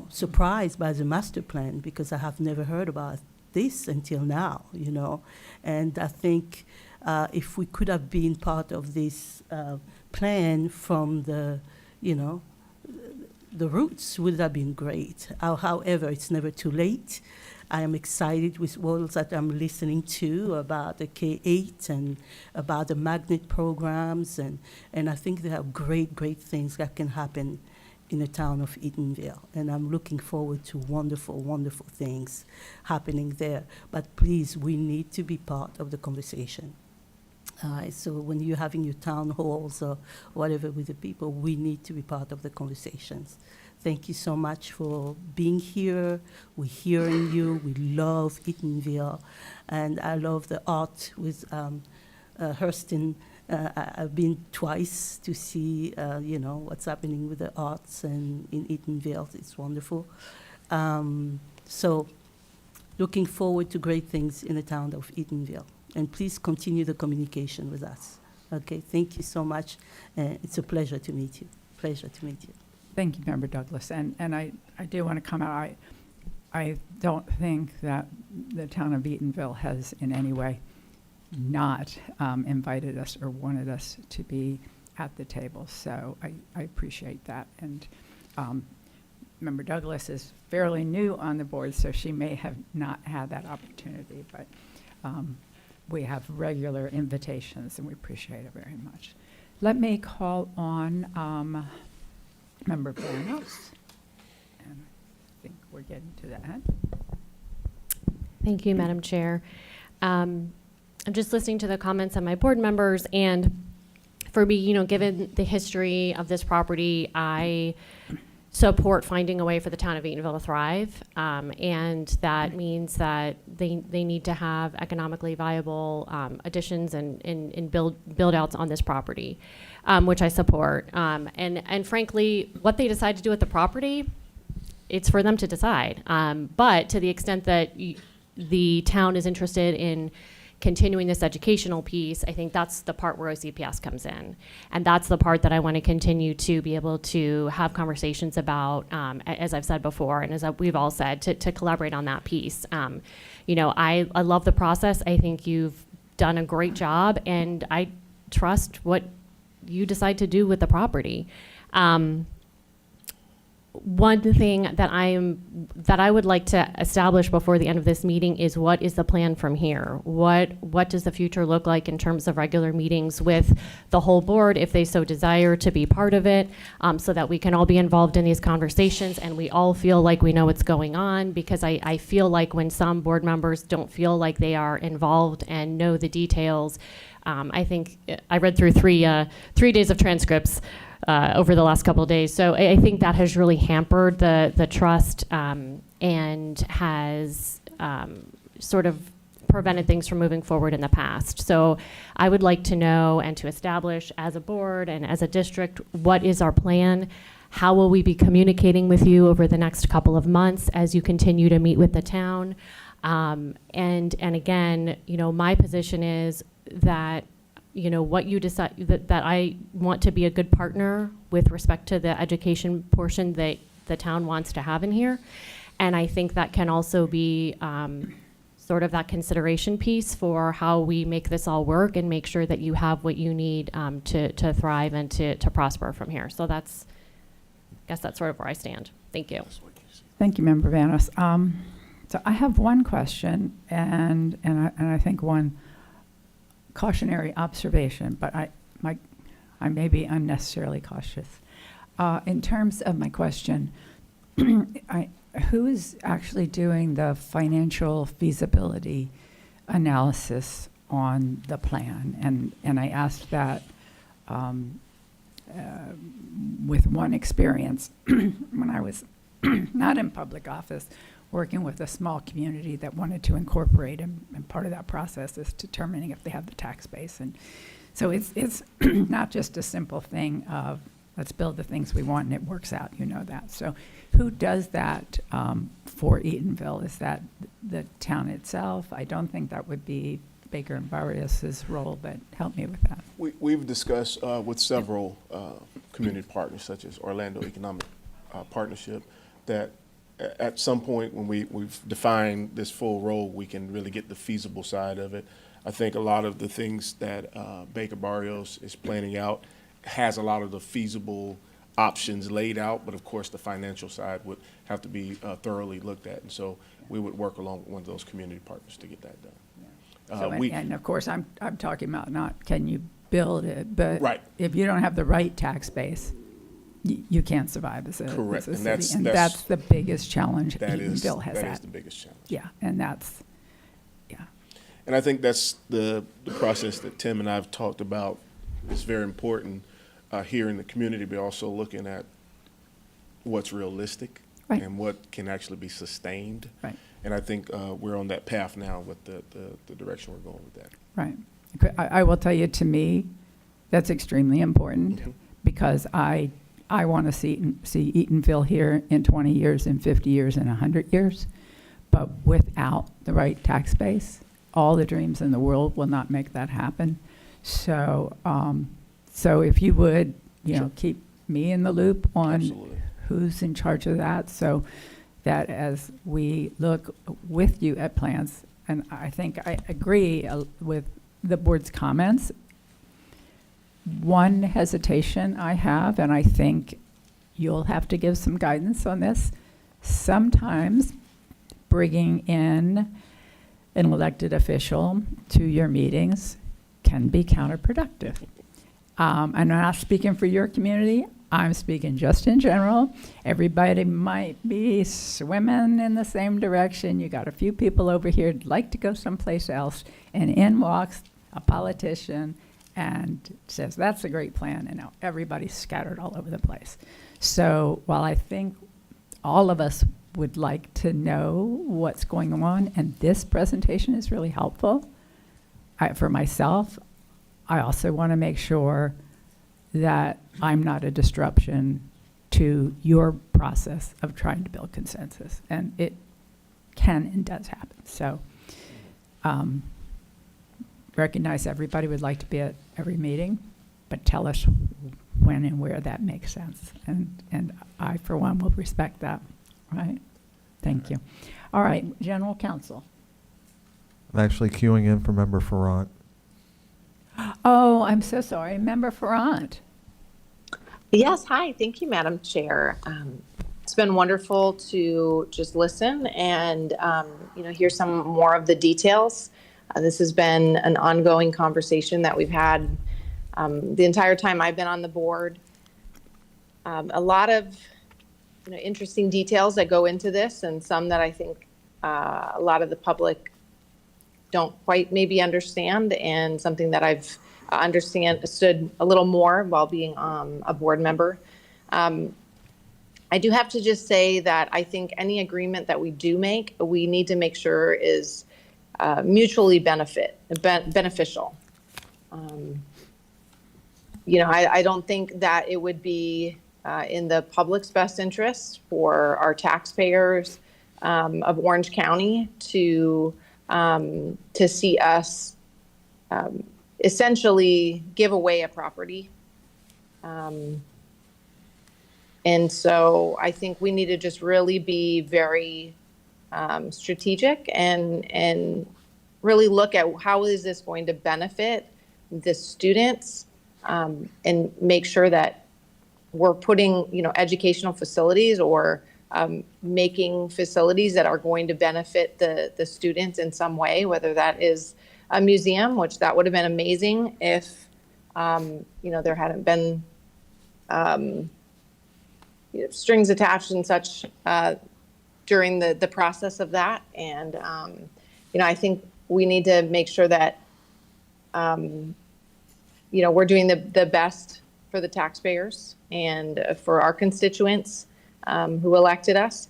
Speaker 14: surprised by the master plan, because I have never heard about this until now, and I think if we could have been part of this plan from the roots, would have been great. However, it's never too late. I am excited with what that I'm listening to about the K-8 and about the magnet programs, and I think there are great things that can happen in the town of Eatonville, and I'm looking forward to wonderful things happening there. But please, we need to be part of the conversation. So when you're having your town halls or whatever with the people, we need to be part of the conversations. Thank you so much for being here. We're hearing you. We love Eatonville, and I love the art with Hurston. I've been twice to see, what's happening with the arts and in Eatonville. It's wonderful. So looking forward to great things in the town of Eatonville. And please continue the communication with us. Okay, thank you so much. It's a pleasure to meet you. Pleasure to meet you.
Speaker 1: Thank you, Member Douglas. And I do want to come out. I don't think that the town of Eatonville has in any way not invited us or wanted us to be at the table. So I appreciate that. And Member Douglas is fairly new on the board, so she may have not had that opportunity, but we have regular invitations and we appreciate it very much. Let me call on Member Banos. And I think we're getting to the end.
Speaker 10: Thank you, Madam Chair. I'm just listening to the comments of my board members, and for me, given the history of this property, I support finding a way for the town of Eatonville to thrive, and that means that they need to have economically viable additions and build outs on this property, which I support. And frankly, what they decide to do with the property, it's for them to decide. But to the extent that the town is interested in continuing this educational piece, I think that's the part where OCPS comes in. And that's the part that I want to continue to be able to have conversations about, as I've said before, and as we've all said, to collaborate on that piece. I love the process. I think you've done a great job, and I trust what you decide to do with the property. One thing that I would like to establish before the end of this meeting is what is the plan from here? What does the future look like in terms of regular meetings with the whole board, if they so desire to be part of it, so that we can all be involved in these conversations and we all feel like we know what's going on? Because I feel like when some board members don't feel like they are involved and know the details, I think I read through three days of transcripts over the last couple of days. So I think that has really hampered the trust and has sort of prevented things from moving forward in the past. So I would like to know and to establish as a board and as a district, what is our plan? How will we be communicating with you over the next couple of months as you continue to meet with the town? And again, my position is that what you decide, that I want to be a good partner with respect to the education portion that the town wants to have in here. And I think that can also be sort of that consideration piece for how we make this all work and make sure that you have what you need to thrive and to prosper from here. So I guess that's sort of where I stand. Thank you.
Speaker 1: Thank you, Member Vanos. So I have one question and I think one cautionary observation, but I may be unnecessarily cautious. In terms of my question, who is actually doing the financial feasibility analysis on the plan? And I asked that with one experience when I was not in public office, working with a small community that wanted to incorporate, and part of that process is determining if they have the tax base. And so it's not just a simple thing of let's build the things we want and it works out, that. So who does that for Eatonville? Is that the town itself? I don't think that would be Baker and Barrios's role, but help me with that.
Speaker 7: We've discussed with several community partners, such as Orlando Economic Partnership, that at some point when we've defined this full role, we can really get the feasible side of it. I think a lot of the things that Baker Barrios is planning out has a lot of the feasible options laid out, but of course the financial side would have to be thoroughly looked at. And so we would work along with one of those community partners to get that done.
Speaker 1: So, and of course, I'm talking about not can you build it, but
Speaker 7: right.
Speaker 1: If you don't have the right tax base, you can't survive as a,
Speaker 7: correct.
Speaker 1: As a
Speaker 7: and
Speaker 1: city. That's the biggest challenge Eatonville has had.
Speaker 7: That is the biggest challenge.
Speaker 1: Yeah, and that's,
Speaker 7: And I think that's the process that Tim and I have talked about. It's very important here in the community, but also looking at what's realistic
Speaker 1: right.
Speaker 7: and what can actually be sustained.
Speaker 1: Right.
Speaker 7: And I think we're on that path now with the direction we're going with that.
Speaker 1: Right. I will tell you, to me, that's extremely important because I want to see Eatonville here in 20 years, in 50 years, in 100 years. But without the right tax base, all the dreams in the world will not make that happen. So, so if you would, keep me in the loop on
Speaker 7: Absolutely.
Speaker 1: who's in charge of that, so that as we look with you at plans, and I think I agree with the board's comments. One hesitation I have, and I think you'll have to give some guidance on this, sometimes bringing in an elected official to your meetings can be counterproductive. I'm not speaking for your community. I'm speaking just in general. Everybody might be swimming in the same direction. You got a few people over here who'd like to go someplace else, and in walks a politician and says, that's a great plan, and now everybody's scattered all over the place. So while I think all of us would like to know what's going on, and this presentation is really helpful, for myself, I also want to make sure that I'm not a disruption to your process of trying to build consensus. And it can and does happen. So recognize everybody would like to be at every meeting, but tell us when and where that makes sense. And I, for one, will respect that. Right? Thank you. All right, General Counsel.
Speaker 12: I'm actually queuing in for Member Ferrant.
Speaker 1: Oh, I'm so sorry. Member Ferrant.
Speaker 3: Yes, hi. Thank you, Madam Chair. It's been wonderful to just listen and, hear some more of the details. This has been an ongoing conversation that we've had the entire time I've been on the board. A lot of interesting details that go into this, and some that I think a lot of the public don't quite maybe understand, and something that I've understood a little more while being a board member. I do have to just say that I think any agreement that we do make, we need to make sure is mutually beneficial. I don't think that it would be in the public's best interest for our taxpayers of Orange County to see us essentially give away a property. And so I think we need to just really be very strategic and really look at how is this going to benefit the students, and make sure that we're putting, educational facilities or making facilities that are going to benefit the students in some way, whether that is a museum, which that would have been amazing if, there hadn't been strings attached and such during the process of that. And, I think we need to make sure that, we're doing the best for the taxpayers and for our constituents who elected us.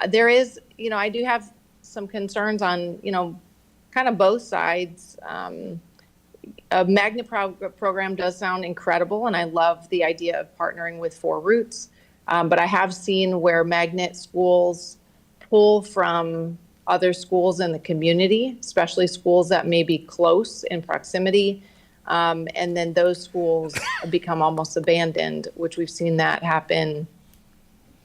Speaker 3: There is, I do have some concerns on, kind of both sides. A magnet program does sound incredible, and I love the idea of partnering with Four Roots. But I have seen where magnet schools pull from other schools in the community, especially schools that may be close in proximity. And then those schools become almost abandoned, which we've seen that happen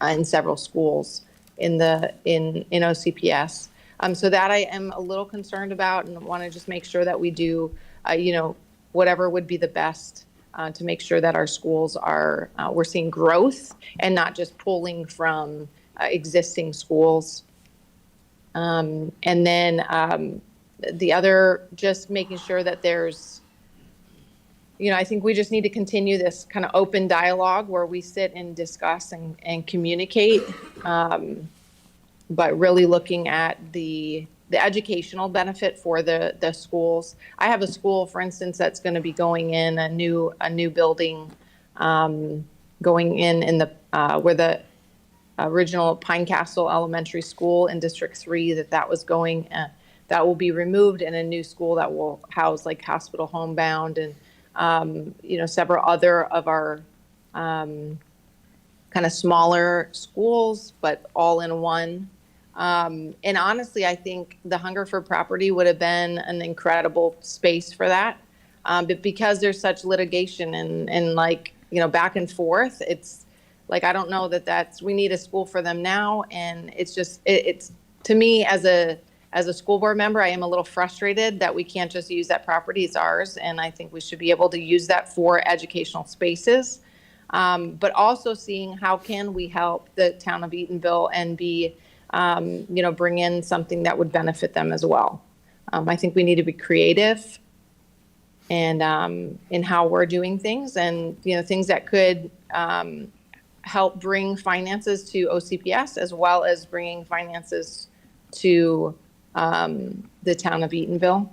Speaker 3: in several schools in OCPS. So that I am a little concerned about, and want to just make sure that we do, whatever would be the best to make sure that our schools are, we're seeing growth and not just pulling from existing schools. And then the other, just making sure that there's, I think we just need to continue this kind of open dialogue where we sit and discuss and communicate, but really looking at the educational benefit for the schools. I have a school, for instance, that's going to be going in a new building, going in the where the original Pine Castle Elementary School in District 3 that was going. that will be removed and a new school that will house like Hospital Homebound and, several other of our kind of smaller schools, but all in one. And honestly, I think the Hungerford property would have been an incredible space for that. But because there's such litigation and back and forth, it's like, I don't know we need a school for them now. And it's just, it's to me as a school board member, I am a little frustrated that we can't just use that property. It's ours. And I think we should be able to use that for educational spaces. But also seeing how can we help the town of Eatonville and be, bring in something that would benefit them as well. I think we need to be creative and in how we're doing things and, things that could help bring finances to OCPS as well as bringing finances to the town of Eatonville.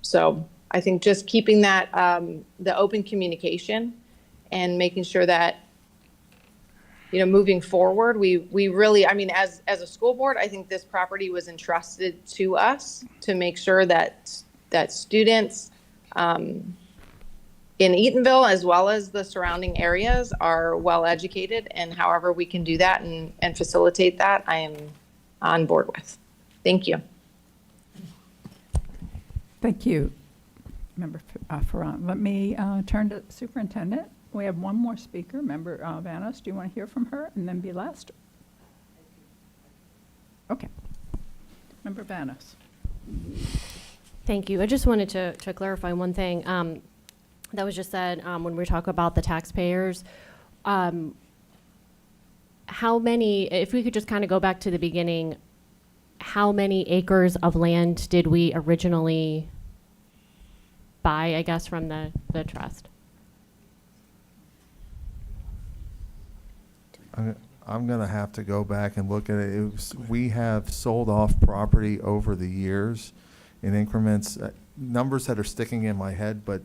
Speaker 3: So I think just keeping that, the open communication and making sure that, moving forward, we really, as a school board, I think this property was entrusted to us to make sure that students in Eatonville, as well as the surrounding areas, are well educated, and however we can do that and facilitate that, I am on board with. Thank you.
Speaker 1: Thank you, Member Ferrand. Let me turn to Superintendent. We have one more speaker, Member Vanos. Do you want to hear from her and then be last? Okay. Member Vanos.
Speaker 10: Thank you. I just wanted to clarify one thing that was just said when we talk about the taxpayers. How many, if we could just kind of go back to the beginning, how many acres of land did we originally buy, I guess, from the trust?
Speaker 12: I'm going to have to go back and look at it. We have sold off property over the years in increments, numbers that are sticking in my head, but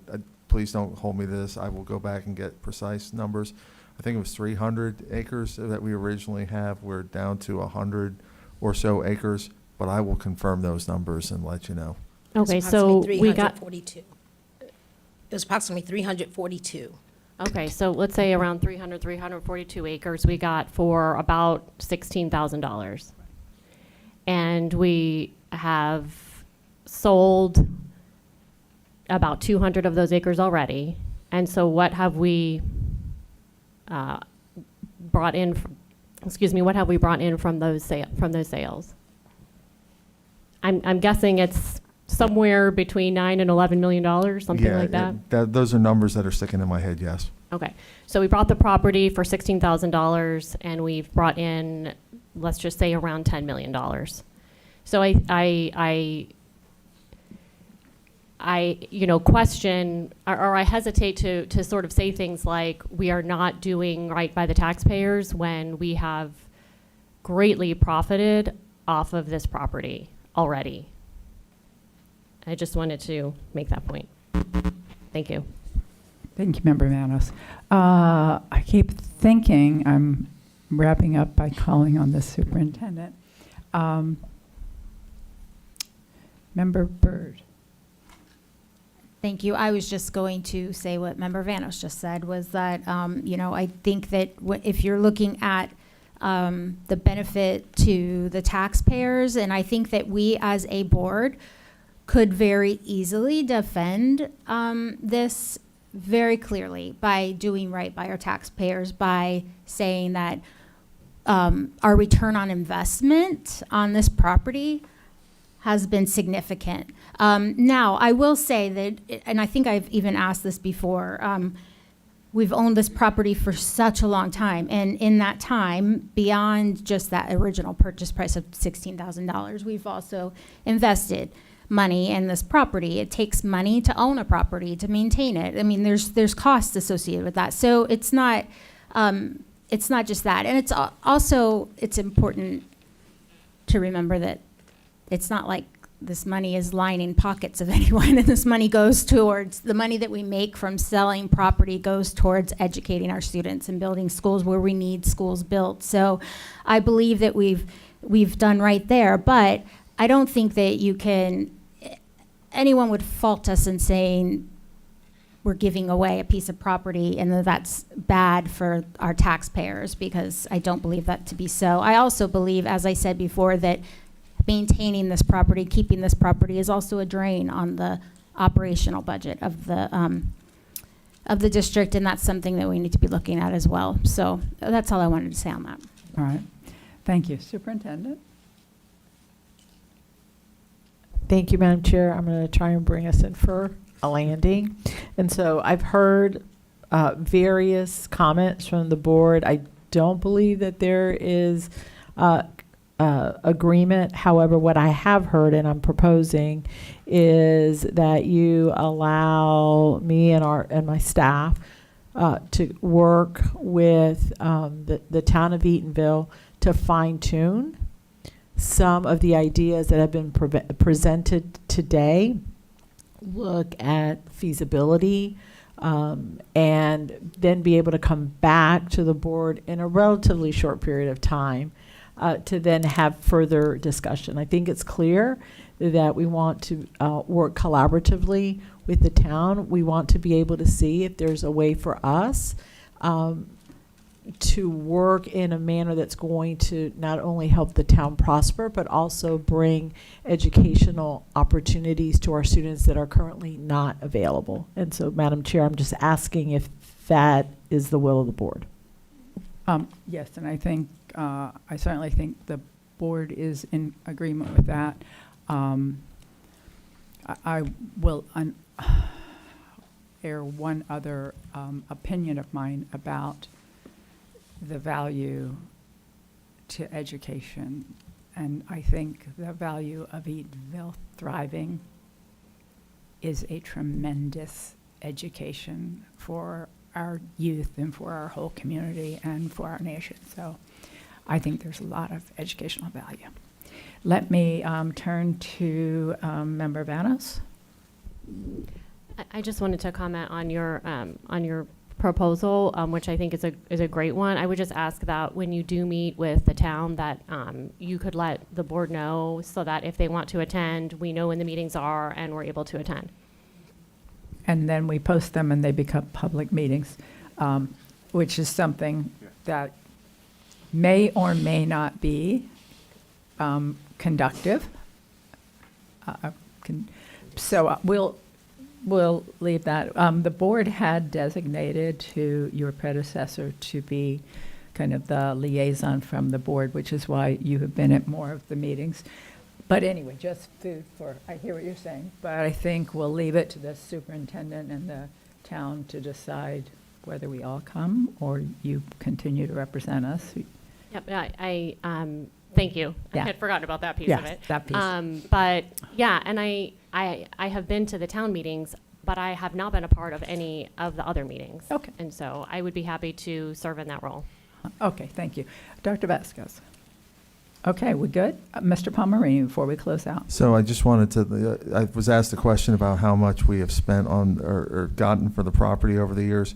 Speaker 12: please don't hold me to this. I will go back and get precise numbers. I think it was 300 acres that we originally have. We're down to 100 or so acres, but I will confirm those numbers and let you know.
Speaker 10: Okay, so we got
Speaker 2: 342. It was approximately 342.
Speaker 10: Okay, so let's say around 342 acres we got for about $16,000. And we have sold about 200 of those acres already. And so what have we brought in, what have we brought in from those sales? I'm guessing it's somewhere between $9 and $11 million, something like that?
Speaker 12: Those are numbers that are sticking in my head, yes.
Speaker 10: Okay, so we bought the property for $16,000 and we've brought in, let's just say, around $10 million. So I question, or I hesitate to sort of say things like we are not doing right by the taxpayers when we have greatly profited off of this property already. I just wanted to make that point. Thank you.
Speaker 1: Thank you, Member Manos. I keep thinking, I'm wrapping up by calling on the superintendent. Member Byrd.
Speaker 15: Thank you. I was just going to say what Member Vanos just said, was that, I think that if you're looking at the benefit to the taxpayers, and I think that we as a board could very easily defend this very clearly by doing right by our taxpayers, by saying that our return on investment on this property has been significant. Now, I will say that, and I think I've even asked this before, we've owned this property for such a long time, and in that time, beyond just that original purchase price of $16,000, we've also invested money in this property. It takes money to own a property, to maintain it. I mean, there's costs associated with that. So it's not just that. And it's also, it's important to remember that it's not like this money is lining pockets of anyone, and this money goes towards, the money that we make from selling property goes towards educating our students and building schools where we need schools built. So I believe that we've done right there, but I don't think that anyone would fault us in saying we're giving away a piece of property and that that's bad for our taxpayers, because I don't believe that to be so. I also believe, as I said before, that maintaining this property, keeping this property is also a drain on the operational budget of the district, and that's something that we need to be looking at as well. So that's all I wanted to say on that.
Speaker 1: All right. Thank you. Superintendent?
Speaker 16: Thank you, Madam Chair. I'm going to try and bring us in for a landing. And so I've heard various comments from the board. I don't believe that there is agreement. However, what I have heard and I'm proposing is that you allow me and my staff to work with the town of Eatonville to fine-tune some of the ideas that have been presented today, look at feasibility, and then be able to come back to the board in a relatively short period of time to then have further discussion. I think it's clear that we want to work collaboratively with the town. We want to be able to see if there's a way for us to work in a manner that's going to not only help the town prosper, but also bring educational opportunities to our students that are currently not available. And so, Madam Chair, I'm just asking if that is the will of the board.
Speaker 1: Yes, and I think, I certainly think the board is in agreement with that. I will air one other opinion of mine about the value to education. And I think the value of Eatonville thriving is a tremendous education for our youth and for our whole community and for our nation. So I think there's a lot of educational value. Let me turn to Member Vanos.
Speaker 10: I just wanted to comment on your proposal, which I think is a great one. I would just ask that when you do meet with the town, that you could let the board know so that if they want to attend, we know when the meetings are and we're able to attend.
Speaker 1: And then we post them and they become public meetings, which is something that may or may not be conductive. So we'll leave that. The board had designated to your predecessor to be kind of the liaison from the board, which is why you have been at more of the meetings. But anyway, just food for, I hear what you're saying, but I think we'll leave it to the superintendent and the town to decide whether we all come or you continue to represent us.
Speaker 10: Yep, I thank you.
Speaker 1: Yeah.
Speaker 10: I had forgotten about that piece
Speaker 1: Yes,
Speaker 10: of it.
Speaker 1: that piece.
Speaker 10: But yeah, and I have been to the town meetings, but I have not been a part of any of the other meetings.
Speaker 1: Okay.
Speaker 10: And so I would be happy to serve in that role.
Speaker 1: Okay, thank you. Dr. Vasquez. Okay, we good? Mr. Palmerini, before we close out.
Speaker 12: So I just wanted to, I was asked a question about how much we have spent on or gotten for the property over the years.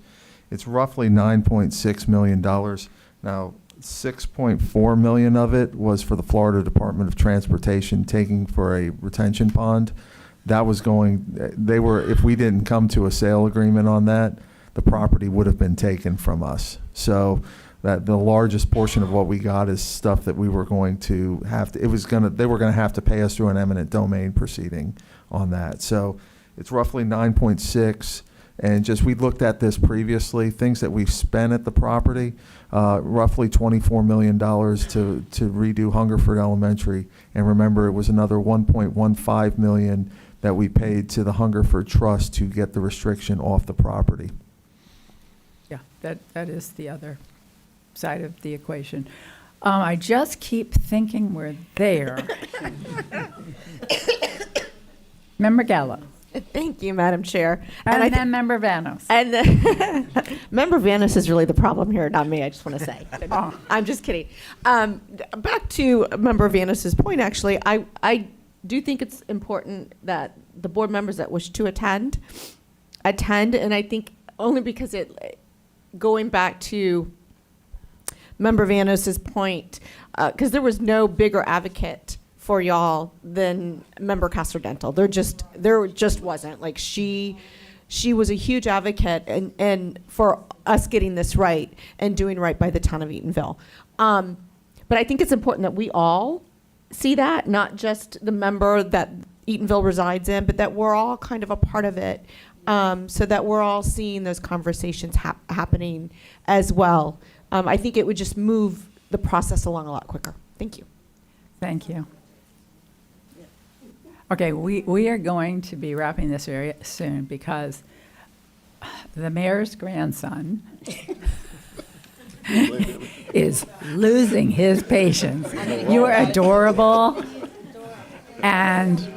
Speaker 12: It's roughly $9.6 million. Now, 6.4 million of it was for the Florida Department of Transportation taking for a retention pond. That was going, if we didn't come to a sale agreement on that, the property would have been taken from us. So that the largest portion of what we got is stuff that we were going to have to, they were going to have to pay us through an eminent domain proceeding on that. So it's roughly 9.6. And just, we looked at this previously, things that we've spent at the property, roughly $24 million to redo Hungerford Elementary. And remember, it was another $1.15 million that we paid to the Hungerford Trust to get the restriction off the property.
Speaker 1: Yeah, that is the other side of the equation. I just keep thinking we're there. Member Gallo.
Speaker 11: Thank you, Madam Chair.
Speaker 1: And then Member Vanos.
Speaker 11: And Member Vanos is really the problem here, not me, I just want to say.
Speaker 1: Oh.
Speaker 11: I'm just kidding. Back to Member Vanos's point, actually, I do think it's important that the board members that wish to attend, and I think only because going back to Member Vanos's point, because there was no bigger advocate for y'all than Member Castor-Dental. There just wasn't. Like, she was a huge advocate and for us getting this right and doing right by the town of Eatonville. But I think it's important that we all see that, not just the member that Eatonville resides in, but that we're all kind of a part of it, so that we're all seeing those conversations happening as well. I think it would just move the process along a lot quicker. Thank you.
Speaker 1: Thank you. Okay, we are going to be wrapping this very soon because the mayor's grandson is losing his patience. You are adorable. And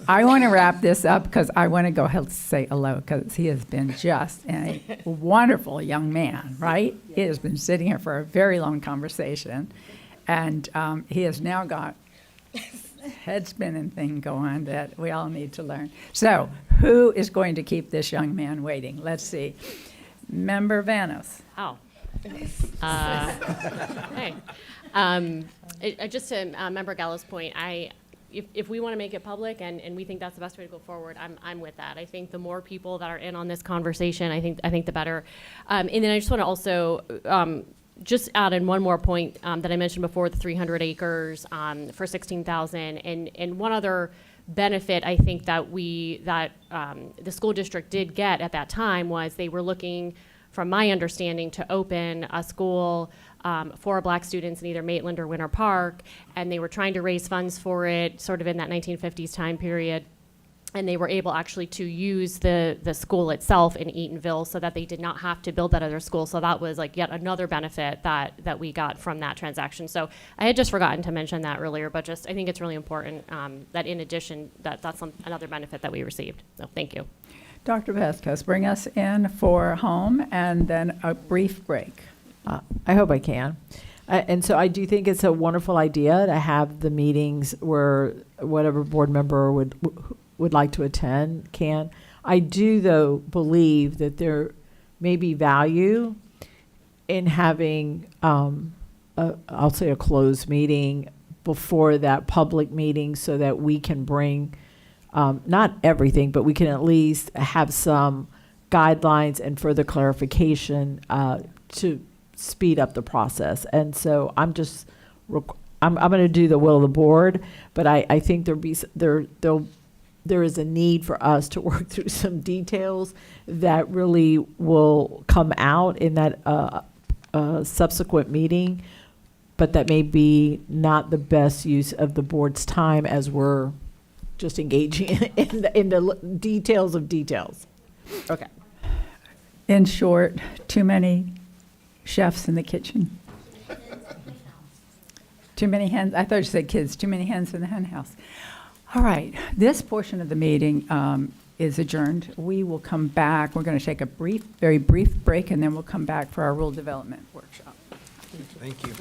Speaker 1: I want to wrap this up because I want to go ahead and say hello because he has been just a wonderful young man, right? He has been sitting here for a very long conversation. And he has now got head spinning thing going that we all need to learn. So who is going to keep this young man waiting? Let's see. Member Vanos.
Speaker 10: Oh. Hey. Just to Member Gallo's point, if we want to make it public and we think that's the best way to go forward, I'm with that. I think the more people that are in on this conversation, I think the better. And then I just want to also just add in one more point that I mentioned before, the 300 acres for $16,000, and one other benefit I think that the school district did get at that time was they were looking, from my understanding, to open a school for Black students in either Maitland or Winter Park, and they were trying to raise funds for it sort of in that 1950s time period. And they were able actually to use the school itself in Eatonville so that they did not have to build that other school. So that was like yet another benefit that we got from that transaction. So I had just forgotten to mention that earlier, but just I think it's really important that in addition, that's another benefit that we received. So thank you.
Speaker 1: Dr. Vasquez, bring us in for home and then a brief break.
Speaker 16: I hope I can. And so I do think it's a wonderful idea to have the meetings where whatever board member would like to attend can. I do, though, believe that there may be value in having, I'll say, a closed meeting before that public meeting so that we can bring, not everything, but we can at least have some guidelines and further clarification to speed up the process. And so I'm going to do the will of the board, but I think there is a need for us to work through some details that really will come out in that subsequent meeting, but that may be not the best use of the board's time as we're just engaging in the details of details. Okay.
Speaker 1: In short, too many chefs in the kitchen. Too many hens. I thought you said kids. Too many hens in the hen house. All right. This portion of the meeting is adjourned. We will come back. We're going to take a very brief break, and then we'll come back for our rule development workshop.
Speaker 8: Thank you.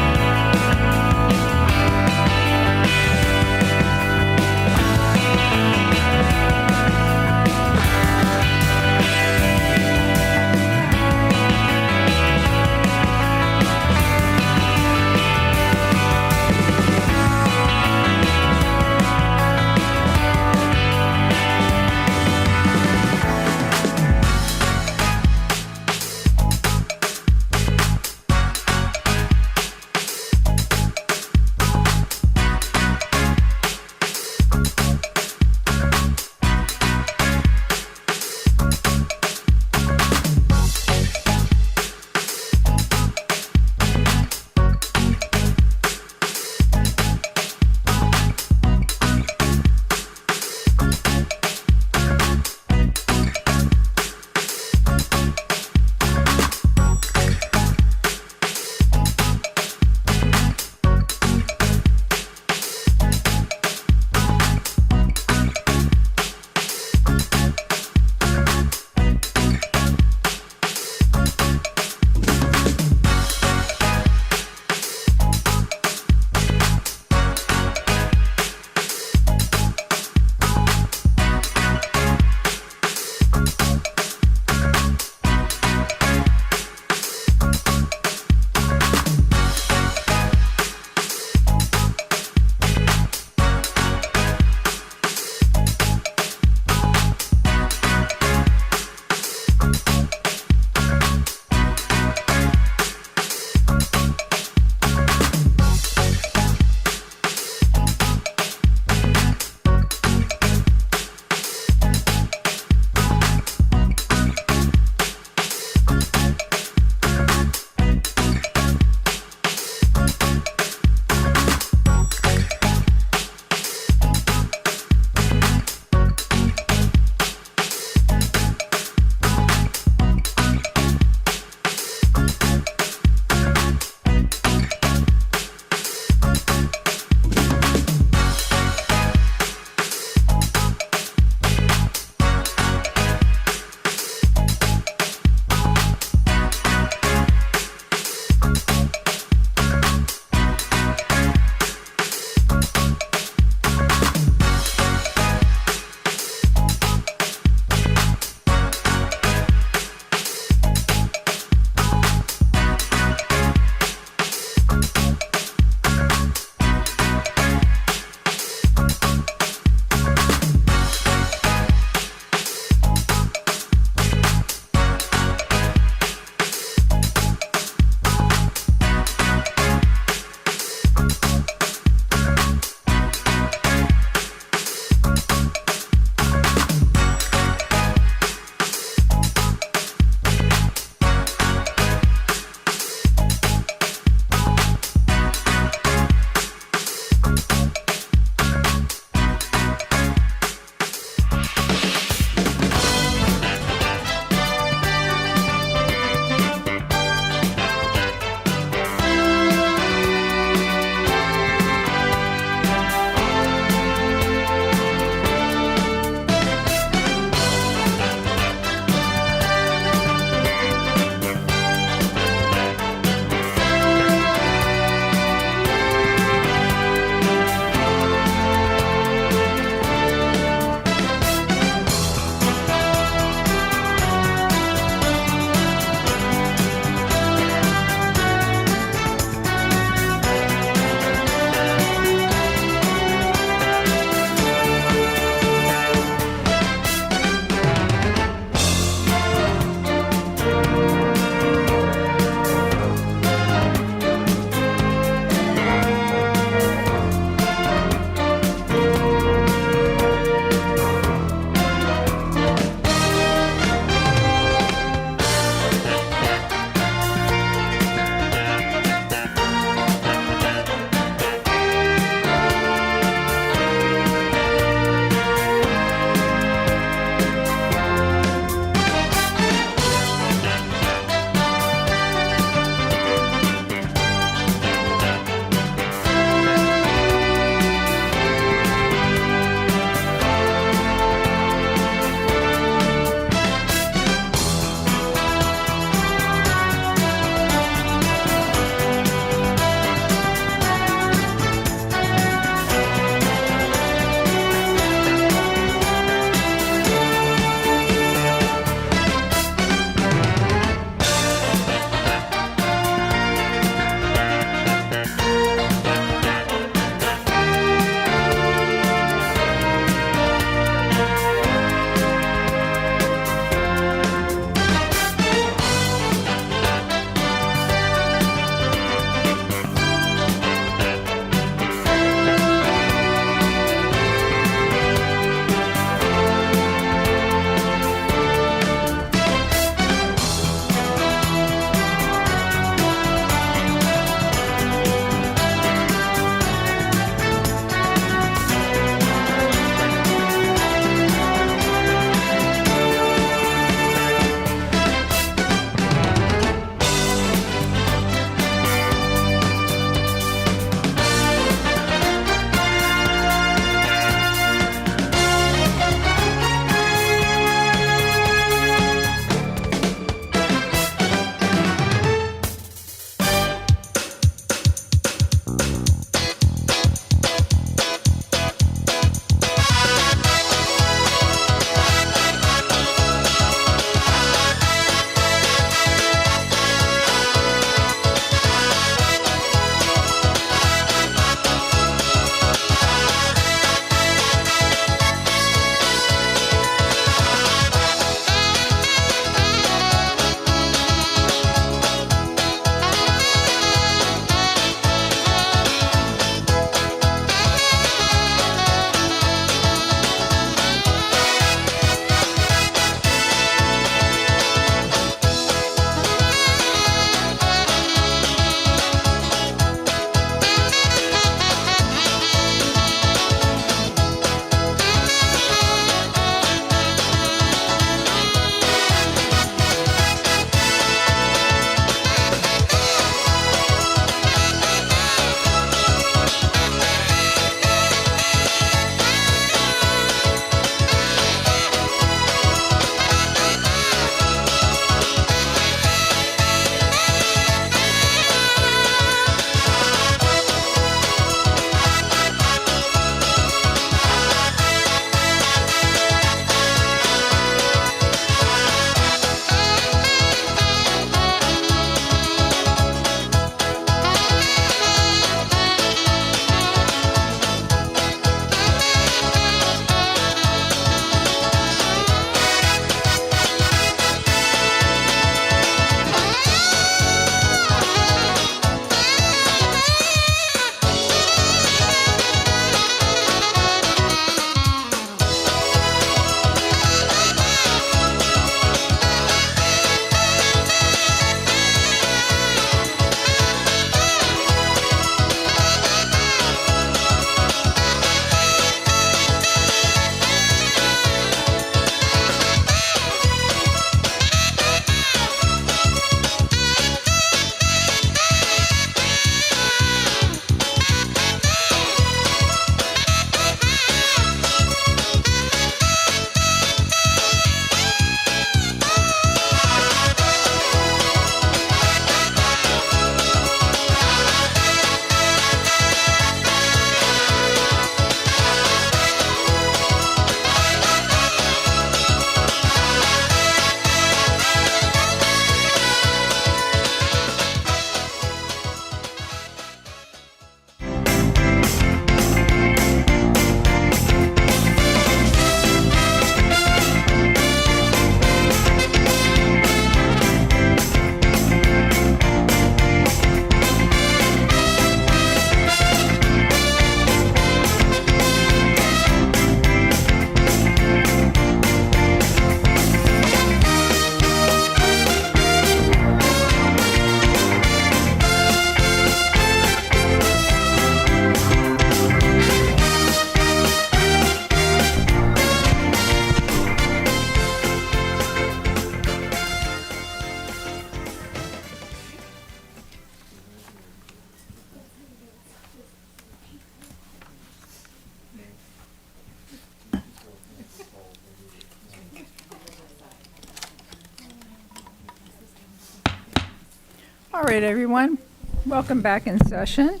Speaker 1: All right, everyone, welcome back in session.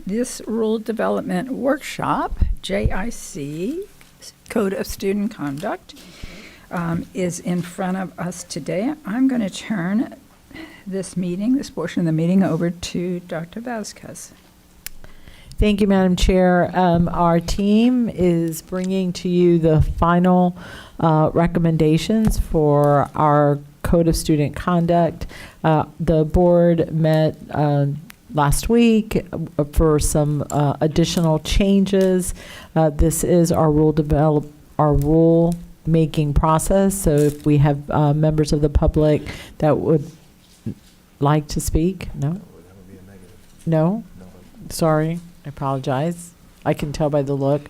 Speaker 1: This Rule Development Workshop, JIC, Code of Student Conduct, is in front of us today. I'm going to turn this portion of the meeting over to Dr. Vasquez.
Speaker 16: Thank you, Madam Chair. Our team is bringing to you the final recommendations for our Code of Student Conduct. The board met last week for some additional changes. This is our rule making process. So if we have members of the public that would like to speak, no, sorry, I apologize. I can tell by the look.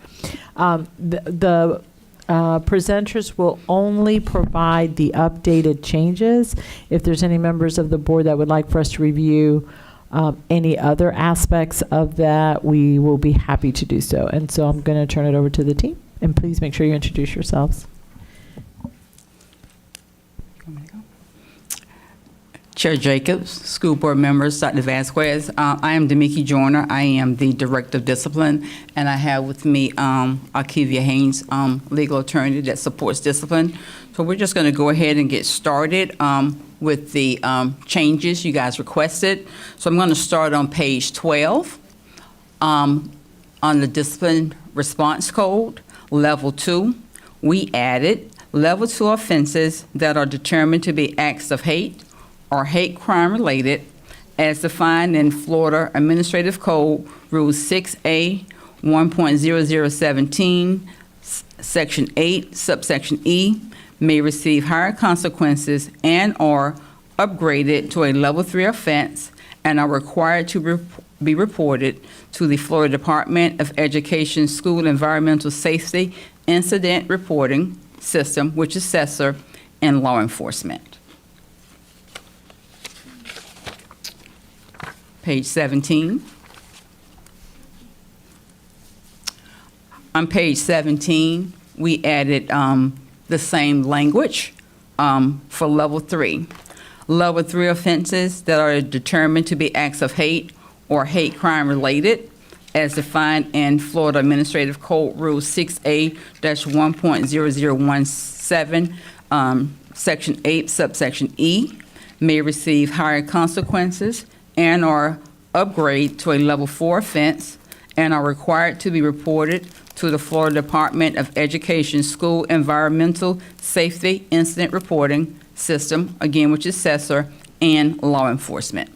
Speaker 16: The presenters will only provide the updated changes. If there's any members of the board that would like for us to review any other aspects of that, we will be happy to do so. And so I'm going to turn it over to the team. And please make sure you introduce yourselves.
Speaker 17: Chair Jacobs, school board members, Dr. Vasquez. I am Demiki Joyner. I am the Director of Discipline, and I have with me Arkivia Haynes, legal attorney that supports discipline. So we're just going to go ahead and get started with the changes you guys requested. So I'm going to start on page 12 on the Discipline Response Code, Level 2. We added Level 2 offenses that are determined to be acts of hate or hate crime related as defined in Florida Administrative Code Rule 6A 1.0017, Section 8, Subsection E, may receive higher consequences and are upgraded to a Level 3 offense and are required to be reported to the Florida Department of Education School Environmental Safety Incident Reporting System, which is CESR, and law enforcement. Page 17. On page 17, we added the same language for Level 3. Level 3 offenses that are determined to be acts of hate or hate crime related as defined in Florida Administrative Code Rule 6A-1.0017, Section 8, Subsection E, may receive higher consequences and are upgraded to a Level 4 offense and are required to be reported to the Florida Department of Education School Environmental Safety Incident Reporting System, again, which is CESR, and law enforcement.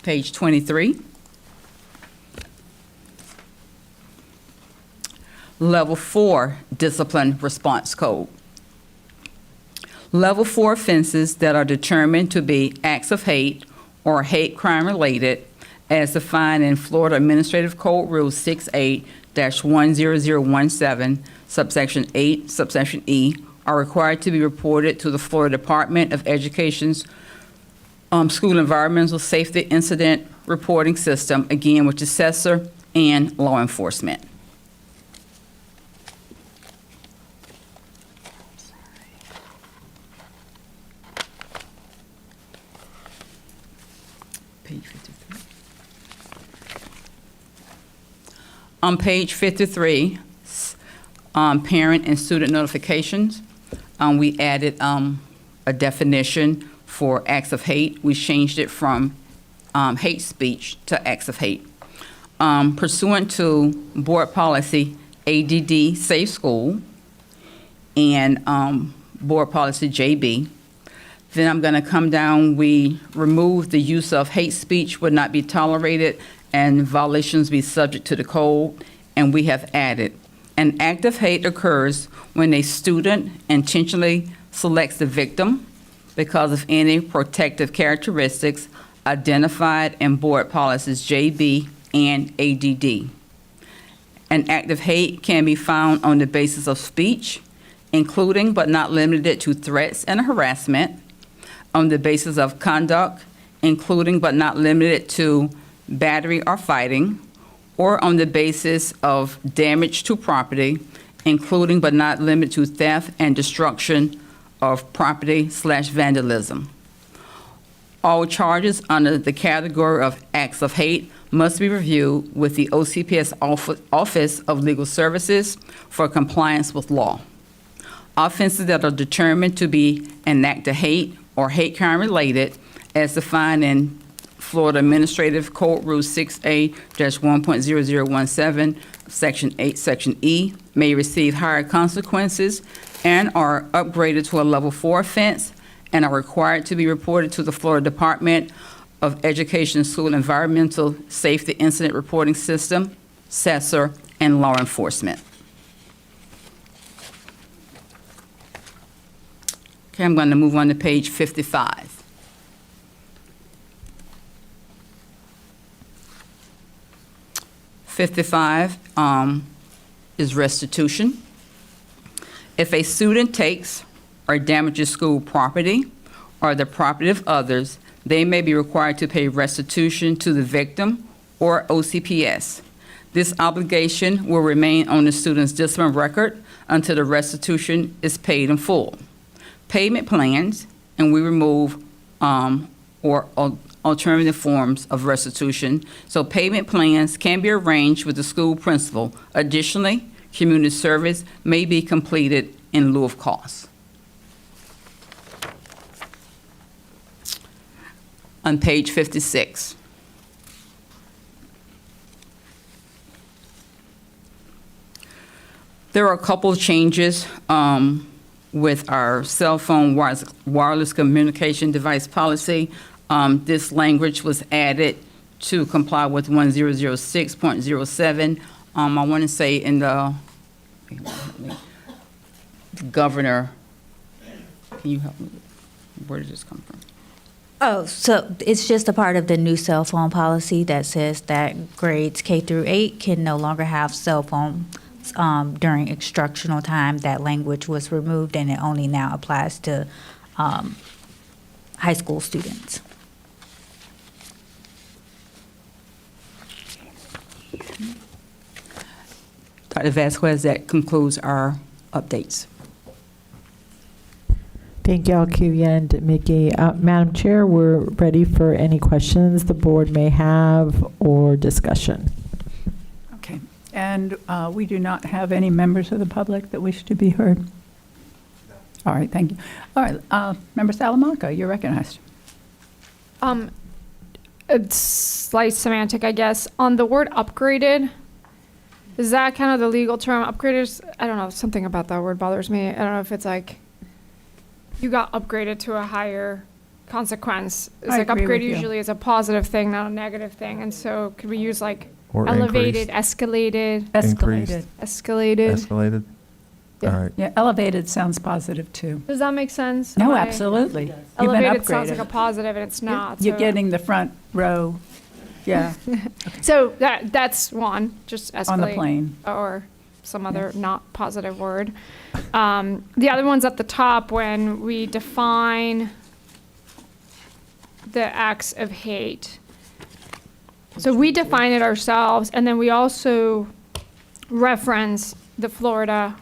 Speaker 17: Page 23. Level 4 Discipline Response Code. Level 4 offenses that are determined to be acts of hate or hate crime related as defined in Florida Administrative Code Rule 6A-10017, Subsection 8, Subsection E, are required to be reported to the Florida Department of Education's School Environmental Safety Incident Reporting System, again, which is CESR, and law enforcement. Page 53. On page 53, parent and student notifications, we added a definition for acts of hate. We changed it from hate speech to acts of hate. Pursuant to board policy ADD Safe School and board policy JB, then I'm going to come down. We remove the use of hate speech would not be tolerated and violations be subject to the code. And we have added an act of hate occurs when a student intentionally selects the victim because of any protective characteristics identified in board policies JB and ADD. An act of hate can be found on the basis of speech, including but not limited to threats and harassment, on the basis of conduct, including but not limited to battery or fighting, or on the basis of damage to property, including but not limited to theft and destruction of property/vandalism. All charges under the category of acts of hate must be reviewed with the OCPS Office of Legal Services for compliance with law. Offenses that are determined to be an act of hate or hate crime related, as defined in Florida Administrative Code Rule 6A-1.0017, Section 8, Section E, may receive higher consequences and are upgraded to a Level 4 offense and are required to be reported to the Florida Department of Education School Environmental Safety Incident Reporting System, SESR, and law enforcement. Okay, I'm going to move on to page 55. Is restitution. If a student takes or damages school property or the property of others, they may be required to pay restitution to the victim or OCPS. This obligation will remain on the student's discipline record until the restitution is paid in full. Payment plans, and we remove or alternative forms of restitution. So payment plans can be arranged with the school principal. Additionally, community service may be completed in lieu of costs. On page 56. There are a couple of changes with our cell phone wireless communication device policy. This language was added to comply with 1006.07. I want to say in the governor, can you help me? Where did this come from?
Speaker 18: Oh, so it's just a part of the new cell phone policy that says that grades K through 8 can no longer have cell phones during instructional time. That language was removed, and it only now applies to high school students.
Speaker 17: Dr. Vasquez, that concludes our updates.
Speaker 16: Thank you, Alkivia and Mickey. Madam Chair, we're ready for any questions the board may have or discussion.
Speaker 1: Okay. And we do not have any members of the public that wish to be heard? All right, thank you. All right, Member Salamanca, you're recognized.
Speaker 19: It's slight semantic, I guess. On the word upgraded, is that kind of the legal term? Upgraded, I don't know, something about that word bothers me. I don't know if it's like you got upgraded to a higher consequence. It's like upgraded usually is a positive thing, not a negative thing. And so could we use like
Speaker 12: Or
Speaker 19: elevated,
Speaker 12: increased.
Speaker 19: escalated,
Speaker 1: Escalated.
Speaker 19: escalated?
Speaker 12: All right.
Speaker 1: Yeah, elevated sounds positive too.
Speaker 19: Does that make sense?
Speaker 1: No,
Speaker 19: Am I-
Speaker 1: absolutely. You've been
Speaker 19: Elevated sounds like a
Speaker 1: upgraded.
Speaker 19: positive and it's not.
Speaker 1: You're
Speaker 19: so-
Speaker 1: getting the front row, yeah,
Speaker 19: So that's one, just escalate.
Speaker 1: on the plane.
Speaker 19: Or some other not positive word. The other one's at the top when we define the acts of hate. So we define it ourselves, and then we also reference the Florida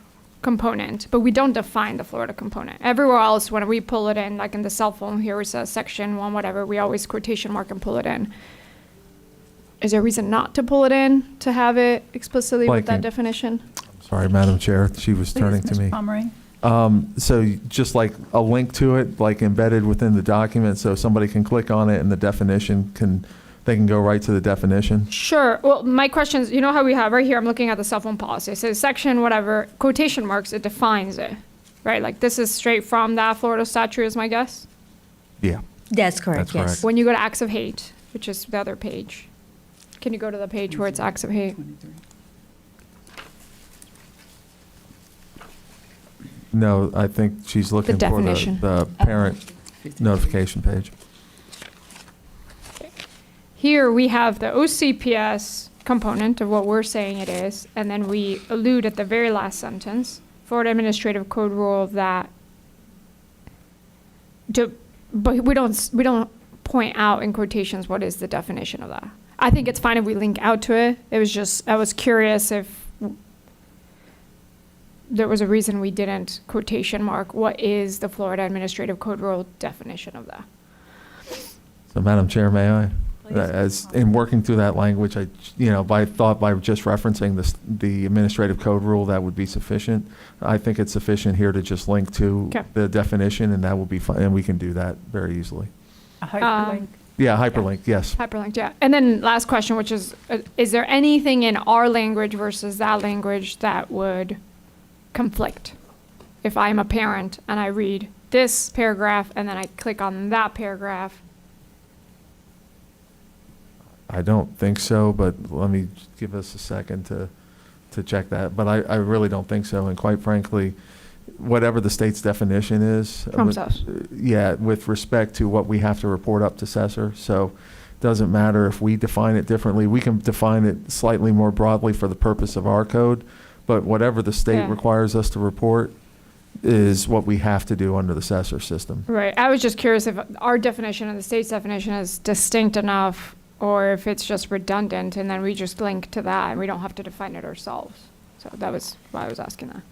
Speaker 19: component, but we don't define the Florida component. Everywhere else, when we pull it in, like in the cell phone, here it says section 1, whatever, we always quotation mark and pull it in. Is there a reason not to pull it in, to have it explicitly with that
Speaker 12: Like in-
Speaker 19: definition?
Speaker 12: Sorry, Madam Chair, she was turning
Speaker 1: Please,
Speaker 12: to
Speaker 1: Ms.
Speaker 12: me.
Speaker 1: Pomeroy.
Speaker 12: So just like a link to it, like embedded within the document, so somebody can click on it and the definition they can go right to the definition?
Speaker 19: Sure. Well, my question is, you know how we have right here, I'm looking at the cell phone policy. It says section, whatever, quotation marks, it defines it, right? Like this is straight from that Florida statute is my guess?
Speaker 12: Yeah.
Speaker 18: That's correct,
Speaker 12: That's
Speaker 18: yes.
Speaker 12: correct.
Speaker 19: When you go to acts of hate, which is the other page, can you go to the page where it's acts of hate?
Speaker 12: No, I think she's looking for
Speaker 19: definition.
Speaker 12: the parent notification page.
Speaker 19: Here we have the OCPS component of what we're saying it is, and then we allude at the very last sentence, Florida Administrative Code rule that, but we don't point out in quotations what is the definition of that. I think it's fine if we link out to it. It was just, I was curious if there was a reason we didn't quotation mark what is the Florida Administrative Code Rule definition of that.
Speaker 12: So, Madam Chair, may I?
Speaker 19: Please.
Speaker 12: As in working through that language, I thought by just referencing the administrative code rule, that would be sufficient. I think it's sufficient here to just link to
Speaker 19: Okay.
Speaker 12: the definition, and that will be fine, and we can do that very easily.
Speaker 1: A hyperlink.
Speaker 12: Yeah, hyperlink, yes.
Speaker 19: Hyperlinked, yeah. And then last question, which is there anything in our language versus that language that would conflict? If I'm a parent and I read this paragraph and then I click on that paragraph.
Speaker 12: I don't think so, but let me give us a second to check that. But I really don't think so, and quite frankly, whatever the state's definition is.
Speaker 19: Trumps us.
Speaker 12: Yeah, with respect to what we have to report up to Assessor. So it doesn't matter if we define it differently. We can define it slightly more broadly for the purpose of our code, but whatever the state
Speaker 19: Yeah.
Speaker 12: requires us to report is what we have to do under the Assessor system.
Speaker 19: Right. I was just curious if our definition and the state's definition is distinct enough or if it's just redundant and then we just link to that and we don't have to define it ourselves. So that was why I was asking that.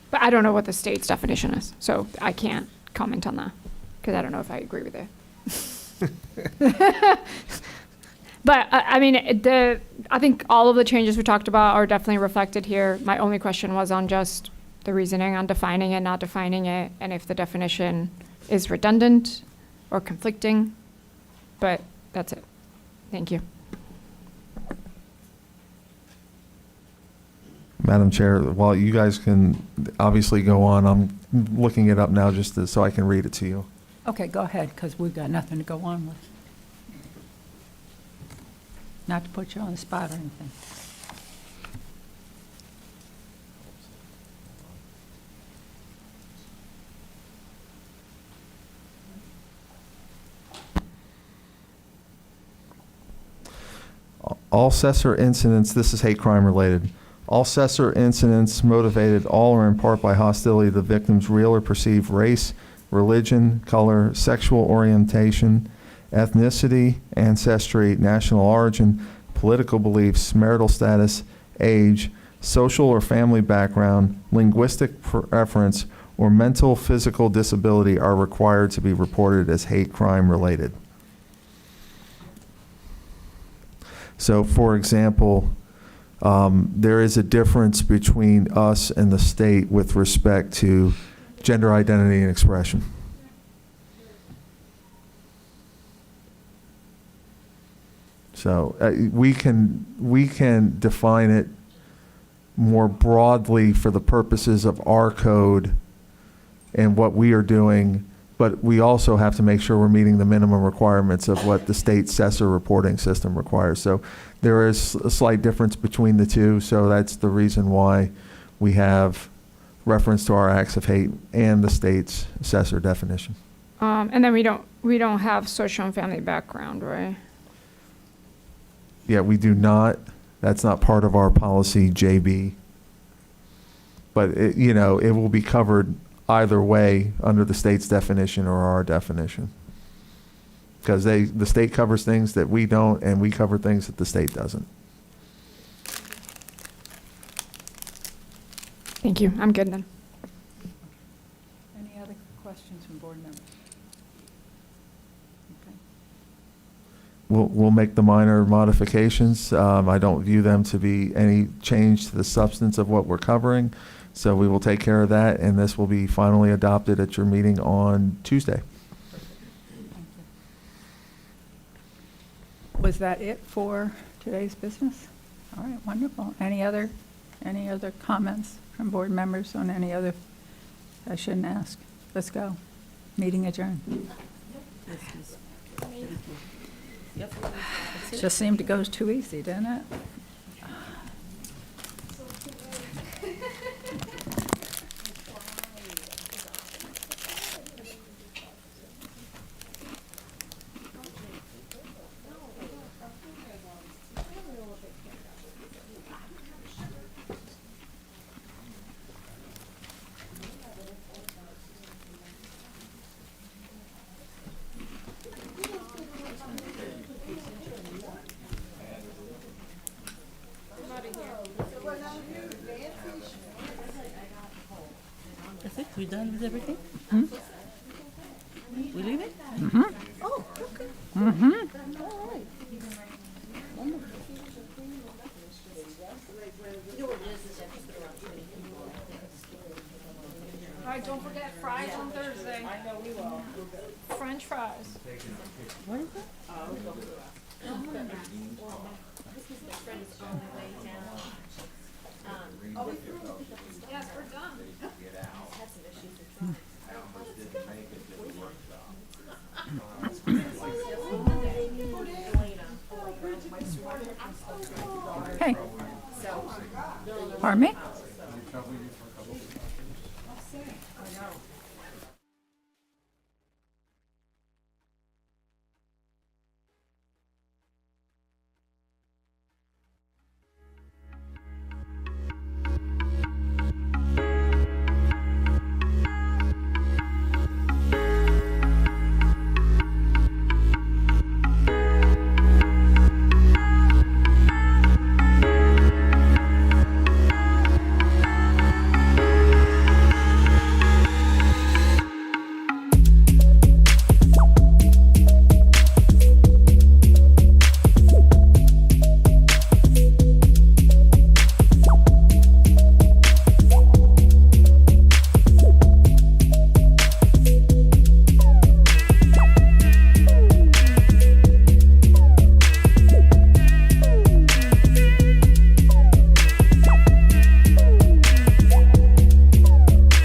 Speaker 19: But I don't know what the state's definition is, so I can't comment on that because I don't know if I agree with it. But I mean, I think all of the changes we talked about are definitely reflected here. My only question was on just the reasoning on defining it, not defining it, and if the definition is redundant or conflicting. But that's it. Thank you.
Speaker 12: Madam Chair, while you guys can obviously go on, I'm looking it up now just so I can read it to you.
Speaker 1: Okay, go ahead, because we've got nothing to go on with. Not to put you on the spot or anything.
Speaker 12: All Assessor incidents, this is hate crime related. All Assessor incidents motivated all or in part by hostility to the victim's real or perceived race, religion, color, sexual orientation, ethnicity, ancestry, national origin, political beliefs, marital status, age, social or family background, linguistic preference, or mental physical disability are required to be reported as hate crime related. So, for example, there is a difference between us and the state with respect to gender identity and expression. So we can define it more broadly for the purposes of our code and what we are doing, but we also have to make sure we're meeting the minimum requirements of what the state assessor reporting system requires. So there is a slight difference between the two, so that's the reason why we have reference to our acts of hate and the state's assessor definition.
Speaker 19: And then we don't have social and family background, right?
Speaker 12: Yeah, we do not. That's not part of our policy, JB. But it, it will be covered either way under the state's definition or our definition. Because the state covers things that we don't, and we cover things that the state doesn't.
Speaker 19: Thank you. I'm good then.
Speaker 1: Any other questions from board members? Okay.
Speaker 12: We'll make the minor modifications. I don't view them to be any change to the substance of what we're covering. So we will take care of that, and this will be finally adopted at your meeting on Tuesday.
Speaker 1: Was that it for today's business? All right, wonderful. Any other comments from board members on any other? I shouldn't ask. Let's go. Meeting adjourned. Just seemed to go too easy, didn't it?
Speaker 14: That's it? We're done with everything?
Speaker 1: Hmm?
Speaker 14: We leave it?
Speaker 1: Mm-hmm.
Speaker 13: Oh, okay.
Speaker 1: Mm-hmm.
Speaker 13: All right.
Speaker 19: All right, don't forget fries on Thursday. I know we will. French fries.
Speaker 14: What is it?
Speaker 19: Yes, we're done.
Speaker 1: Okay. Pardon me?